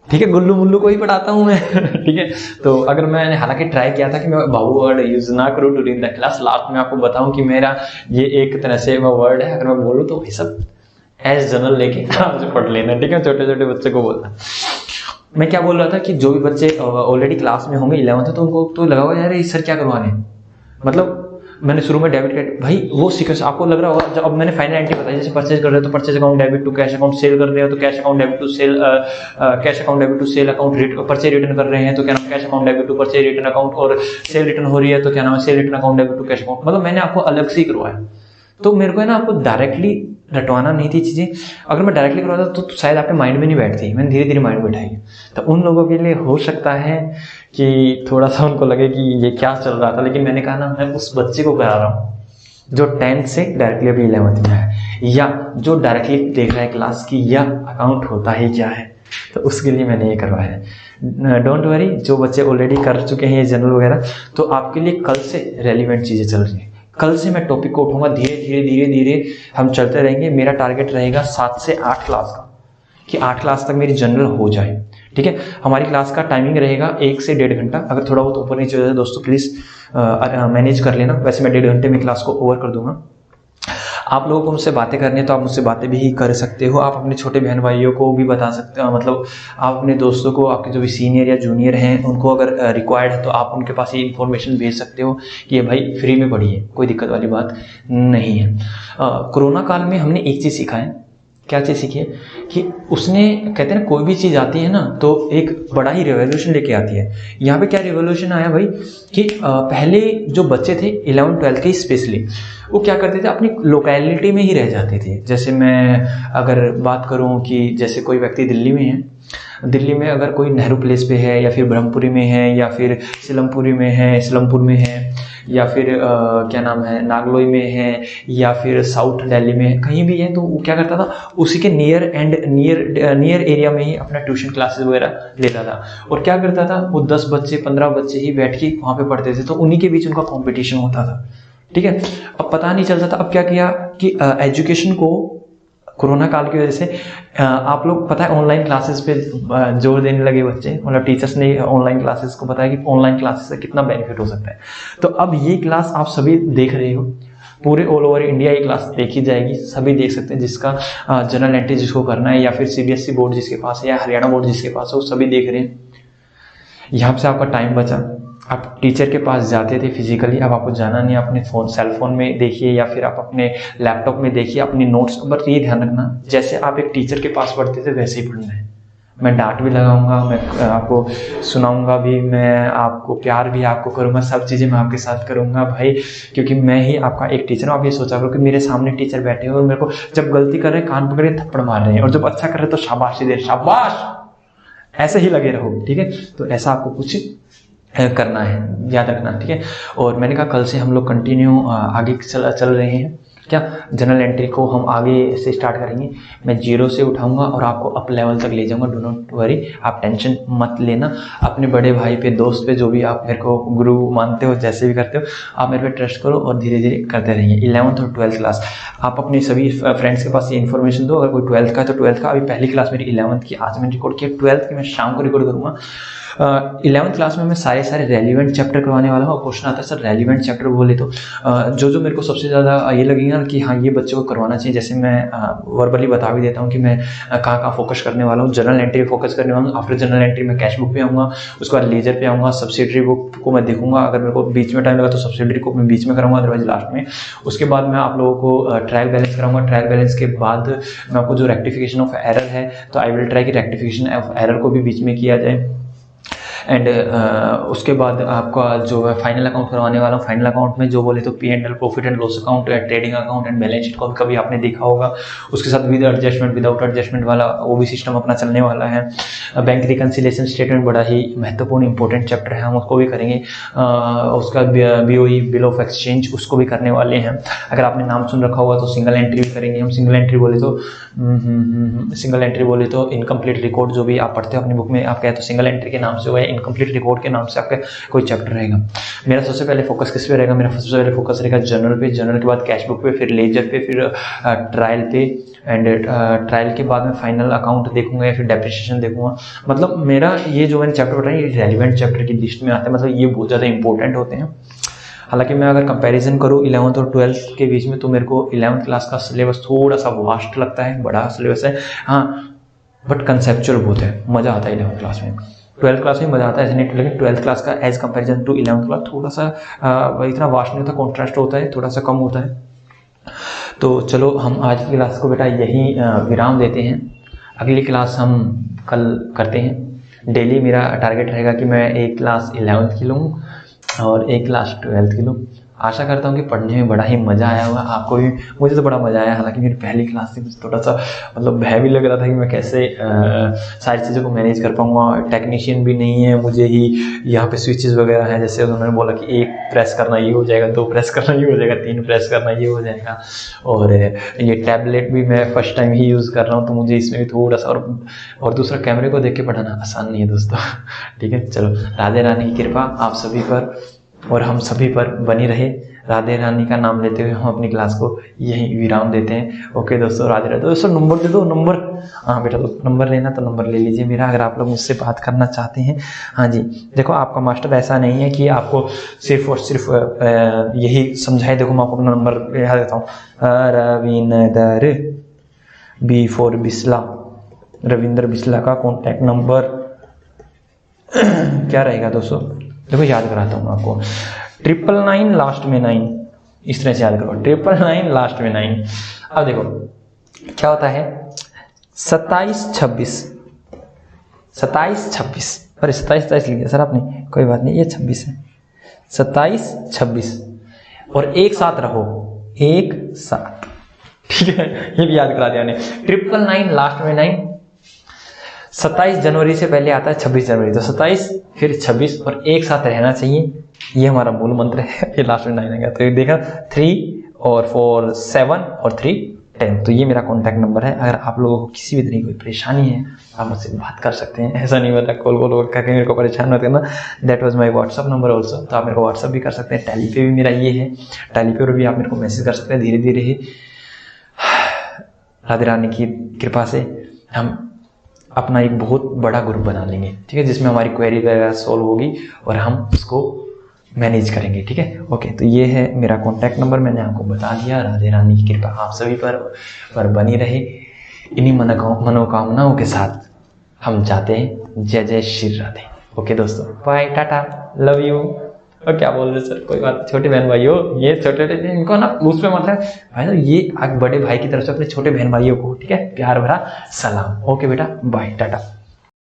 ठीक है, गुल्लू मुल्लू को ही पढ़ाता हूँ मैं ठीक है। तो अगर मैंने हालांकि ट्राई किया था कि मैं बाहु वर्ड यूज ना करूँ to read the class, last में आपको बताऊं कि मेरा ये एक तरह से वर्ड है, अगर मैं बोलूँ तो ये सब एज जनरल लेके आराम से पढ़ लेना, ठीक है। छोटे छोटे बच्चे को बोलना। मैं क्या बोल रहा था कि जो भी बच्चे ऑलरेडी क्लास में होंगे 11th, तो उनको तो लगा हुआ यार ये सर क्या करवा रहे हैं, मतलब मैंने शुरू में डेबिट क्रेडिट, भाई वो सीक्वेंस आपको लग रहा होगा। जब अब मैंने फाइनल एंट्री बताई, जैसे परचेज कर रहे हो तो purchase account debit to cash account, sale कर रहे हो तो cash account debit to sale, cash account debit to sale account, purchase return कर रहे हैं तो क्या नाम cash account debit to purchase return account, और सेल रिटर्न हो रही है तो क्या नाम है sale return account debit to cash account. मतलब मैंने आपको अलग से ही करवाया, तो मेरे को है ना आपको डायरेक्टली रटवाना नहीं थी चीजें। अगर मैं डायरेक्टली करवाता तो शायद आपके माइंड में नहीं बैठती, मैंने धीरे धीरे माइंड में बैठाई। तो उन लोगों के लिए हो सकता है कि थोड़ा सा उनको लगे कि ये क्या चल रहा था, लेकिन मैंने कहा ना मैं उस बच्चे को करा रहा हूँ जो 10th से डायरेक्टली अभी 11th में है, या जो डायरेक्टली देख रहा है क्लास की या अकाउंट होता ही क्या है, तो उसके लिए मैंने ये करवाया है। डोंट वरी, जो बच्चे ऑलरेडी कर चुके हैं ये जनरल वगैरह, तो आपके लिए कल से रेलिवेंट चीजें चल रही हैं। कल से मैं टॉपिक को उठाऊंगा, धीरे धीरे धीरे धीरे हम चलते रहेंगे। मेरा टारगेट रहेगा 7 से 8 क्लास का, कि 8 क्लास तक मेरी जनरल हो जाए, ठीक है। हमारी क्लास का टाइमिंग रहेगा 1 से 1.5 घंटा। अगर थोड़ा बहुत ऊपर नीचे हो जाए दोस्तों प्लीज मैनेज कर लेना, वैसे मैं 1.5 घंटे में क्लास को ओवर कर दूंगा। आप लोगों को मुझसे बातें करनी है तो आप मुझसे बातें भी कर सकते हो, आप अपने छोटे बहन भाइयों को भी बता सकते हो, मतलब आप अपने दोस्तों को, आपके जो भी सीनियर या जूनियर हैं उनको अगर रिक्वायर्ड है तो आप उनके पास ये इन्फॉर्मेशन भेज सकते हो कि ये भाई फ्री में पढ़िए, कोई दिक्कत वाली बात नहीं है। कोरोना काल में हमने एक चीज़ सीखा है, क्या चीज़ सीखी है कि उसने, कहते हैं ना कोई भी चीज़ आती है ना तो एक बड़ा ही रेवोल्यूशन लेके आती है। यहाँ पे क्या रेवोल्यूशन आया भाई कि पहले जो बच्चे थे 11th 12th के स्पेशली, वो क्या करते थे अपनी लोकेलिटी में ही रह जाते थे। जैसे मैं अगर बात करूँ कि जैसे कोई व्यक्ति दिल्ली में है, दिल्ली में अगर कोई नेहरू प्लेस पे है या फिर ब्रह्मपुरी में है या फिर सिलमपुरी में है, इस्लामपुर में है, या फिर क्या नाम है नागलोई में है, या फिर साउथ दिल्ली में कहीं भी है, तो वो क्या करता था उसी के नियर एरिया में ही अपना ट्यूशन क्लासेस वगैरह लेता था। और क्या करता था वो 10 बच्चे 15 बच्चे ही बैठ के वहाँ पे पढ़ते थे, तो उन्हीं के बीच उनका कॉम्पिटिशन होता था, ठीक है। अब पता नहीं चलता था। अब क्या किया कि एजुकेशन को कोरोना काल की वजह से आप लोग पता है ऑनलाइन क्लासेस पे जोर देने लगे बच्चे, मतलब टीचर्स ने ऑनलाइन क्लासेस को बताया कि ऑनलाइन क्लासेस से कितना बेनिफिट हो सकता है। तो अब ये क्लास आप सभी देख रहे हो, पूरे ऑल ओवर इंडिया ये क्लास देखी जाएगी, सभी देख सकते हैं। जिसका जनरल एंट्री जिसको करना है या फिर CBSE बोर्ड जिसके पास है या हरियाणा बोर्ड जिसके पास है, वो सभी देख रहे हैं। यहाँ से आपका टाइम बचा, आप टीचर के पास जाते थे फिजिकली, अब आपको जाना नहीं, अपने सेल फोन में देखिए या फिर आप अपने लैपटॉप में देखिए अपनी नोट्स। पर ये ध्यान रखना, जैसे आप एक टीचर के पास पढ़ते थे वैसे ही पढ़ना है। मैं डांट भी लगाऊंगा, मैं आपको सुनाऊंगा भी, मैं आपको प्यार भी आपको करूंगा, सब चीज़ें मैं आपके साथ करूंगा भाई, क्योंकि मैं ही आपका एक टीचर हूँ। आप ये सोचा करो कि मेरे सामने टीचर बैठे हैं और मेरे को जब गलती कर रहे हैं कान पकड़े थप्पड़ मार रहे हैं, और जब अच्छा कर रहे हैं तो शाबाशी दे, शाबाश, ऐसे ही लगे रहो, ठीक है। तो ऐसा आपको कुछ करना है, याद रखना, ठीक है। और मैंने कहा कल से हम लोग कंटिन्यू आगे चल रहे हैं, क्या जनरल एंट्री को हम आगे से स्टार्ट करेंगे। मैं 0 से उठाऊंगा और आपको अप लेवल तक ले जाऊंगा, डो नॉट वरी, आप टेंशन मत लेना। अपने बड़े भाई पे, दोस्त पे, जो भी आप मेरे को गुरु मानते हो, जैसे भी करते हो, आप मेरे पे ट्रस्ट करो और धीरे धीरे करते रहिए। 11th और 12th क्लास आप अपने सभी फ्रेंड्स के पास ये इन्फॉर्मेशन दो। अगर कोई 12th का है तो 12th का, अभी पहली क्लास मेरी 11th की आज मैंने रिकॉर्ड किया, 12th की मैं शाम को रिकॉर्ड करूँगा। 11th क्लास में मैं सारे रेलिवेंट चैप्टर करवाने वाला हूँ। क्वेश्चन आता है सर रेलिवेंट चैप्टर बोले तो जो मेरे को सबसे ज़्यादा ये लगेगा कि हाँ ये बच्चों को करवाना चाहिए, जैसे मैं वर्बली बता भी देता हूँ कि मैं कहाँ फोकस करने वाला हूँ। जनरल एंट्री फोकस करने वाला हूँ, आफ्टर जनरल एंट्री में कैश बुक पे आऊँगा, उसके बाद लेजर पे आऊँगा, सब्सिडरी बुक को मैं देखूंगा, अगर मेरे को बीच में टाइम लगा तो सब्सिडरी को मैं बीच में कराऊंगा, अदरवाइज लास्ट में। उसके बाद मैं आप लोगों को ट्रायल बैलेंस कराऊंगा। ट्रायल बैलेंस के बाद मैं आपको जो रेक्टिफिकेशन ऑफ एरर है, तो आई विल ट्राई कि रेक्टिफिकेशन ऑफ एरर को भी बीच में किया जाए। एंड उसके बाद आपका जो है फाइनल अकाउंट करवाने वाला हूँ। फाइनल अकाउंट में जो बोले तो P&L, profit and loss account, trading account and balance sheet को कभी आपने देखा होगा, उसके साथ विद एडजस्टमेंट, विदाउट एडजस्टमेंट वाला वो भी सिस्टम अपना चलने वाला है। बैंक रिकन्सिलेशन स्टेटमेंट बड़ा ही महत्वपूर्ण इंपॉर्टेंट चैप्टर है, हम उसको भी करेंगे। उसका BOE, बिल ऑफ एक्सचेंज, उसको भी करने वाले हैं। अगर आपने नाम सुन रखा होगा तो सिंगल एंट्री भी करेंगे हम। सिंगल एंट्री बोले तो इनकम्प्लीट रिकॉर्ड, जो भी आप पढ़ते हो अपनी बुक में, आप कहे तो सिंगल एंट्री के नाम से होगा, इनकम्प्लीट रिकॉर्ड के नाम से आपका कोई चैप्टर रहेगा। मेरा सबसे पहले फोकस किस पे रहेगा? मेरा सबसे पहले फोकस रहेगा जनरल पे, जनरल के बाद कैश बुक पे, फिर लेजर पे, फिर ट्रायल पे, एंड ट्रायल के बाद मैं फाइनल अकाउंट देखूंगा या फिर डेप्रिसिएशन देखूंगा। मतलब मेरा ये जो मैंने चैप्टर बताया ये रेलिवेंट चैप्टर की लिस्ट में आता है, मतलब ये बहुत ज़्यादा इंपॉर्टेंट होते हैं। हालांकि मैं अगर कंपैरिजन करूँ 11th और 12th के बीच में तो मेरे को 11th क्लास का सिलेबस थोड़ा सा वास्ट लगता है, बड़ा सिलेबस है हाँ, बट कंसेप्चुअल बहुत है, मज़ा आता है 11th क्लास में। 12th क्लास में मज़ा आता है ऐसे नहीं, लेकिन 12th क्लास का as comparison to 11th class थोड़ा सा इतना वास्ट नहीं होता, कॉन्ट्रास्ट होता है, थोड़ा सा कम होता है। तो चलो हम आज की क्लास को बेटा यही विराम देते हैं। अगली क्लास हम कल करते हैं। डेली मेरा टारगेट रहेगा कि मैं एक क्लास 11th की लूँ और एक क्लास 12th की लूँ। आशा करता हूँ कि पढ़ने में बड़ा ही मज़ा आया होगा आपको भी। मुझे तो बड़ा मज़ा आया, हालांकि मेरी पहली क्लास थी, मुझे थोड़ा सा मतलब भय भी लग रहा था कि मैं कैसे सारी चीज़ों को मैनेज कर पाऊँगा। टेक्नीशियन भी नहीं है, मुझे ही यहाँ पे स्विचेस वगैरह हैं, जैसे उन्होंने बोला कि 1 प्रेस करना ये हो जाएगा, 2 प्रेस करना ये हो जाएगा, 3 प्रेस करना ये हो जाएगा। और ये टैबलेट भी मैं फर्स्ट टाइम ही यूज़ कर रहा हूँ, तो मुझे इसमें भी थोड़ा सा और दूसरा कैमरे को देख के पढ़ाना आसान नहीं है दोस्तों। ठीक है, चलो राधे रानी की कृपा आप सभी पर और हम सभी पर बनी रहे। राधे रानी का नाम लेते हुए हम अपनी क्लास को यही विराम देते हैं। ओके दोस्तों, राधे राधे। दोस्तों नंबर दे दो, नंबर। हाँ बेटा, तो नंबर लेना तो नंबर ले लीजिए मेरा, अगर आप लोग मुझसे बात करना चाहते हैं। हाँ जी, देखो आपका मास्टर ऐसा नहीं है कि आपको सिर्फ और सिर्फ यही समझाए। देखो मैं आपको अपना नंबर याद देता हूँ, रविंदर बी फॉर बिस्ला, रविंदर बिस्ला का कॉन्टैक्ट नंबर क्या रहेगा दोस्तों? देखो याद कराता हूँ आपको, 999 लास्ट में 9, इस तरह से याद करो, 999 लास्ट में 9। अब देखो क्या होता है, 27 26, 27 26, अरे 27 लिख दिया सर आपने, कोई बात नहीं, ये 26 है। 27 26 और एक साथ रहो, एक साथ, ठीक है, ये भी याद करा दिया मैंने। 999 लास्ट में 9, 27 जनवरी से पहले आता है 26 जनवरी, तो 27 फिर 26 और एक साथ रहना चाहिए, ये हमारा मूल मंत्र है। फिर लास्ट में 9 आएगा, तो ये देखा 3 और 4 7 और 3 10। तो ये मेरा कॉन्टैक्ट नंबर है। अगर आप लोगों को किसी भी तरह की कोई परेशानी है आप मुझसे बात कर सकते हैं। ऐसा नहीं होता कॉल करके मेरे को परेशान होते हैं ना। That was my WhatsApp number also, तो आप मेरे को व्हाट्सअप भी कर सकते हैं। टैली पे भी मेरा ये है, टैली पे भी आप मेरे को मैसेज कर सकते हैं। धीरे धीरे ही राधे रानी की कृपा से हम अपना एक बहुत बड़ा ग्रुप बना लेंगे, ठीक है, जिसमें हमारी क्वेरी वगैरह सॉल्व होगी और हम उसको मैनेज करेंगे, ठीक है। ओके, तो ये है मेरा कॉन्टैक्ट नंबर, मैंने आपको बता दिया। राधे रानी की कृपा आप सभी पर बनी रहे। इन्हीं मनोकामनाओं के साथ हम जाते हैं। जय जय श्री राधे। ओके दोस्तों, बाय, टाटा, लव यू। और क्या बोल रहे सर, कोई बात, छोटे बहन भाइयों, ये छोटे इनको ना उसमें मत है भाई, तो ये बड़े भाई की तरफ से अपने छोटे बहन भाइयों को, ठीक है, प्यार भरा सलाम। ओके बेटा, बाय, टाटा।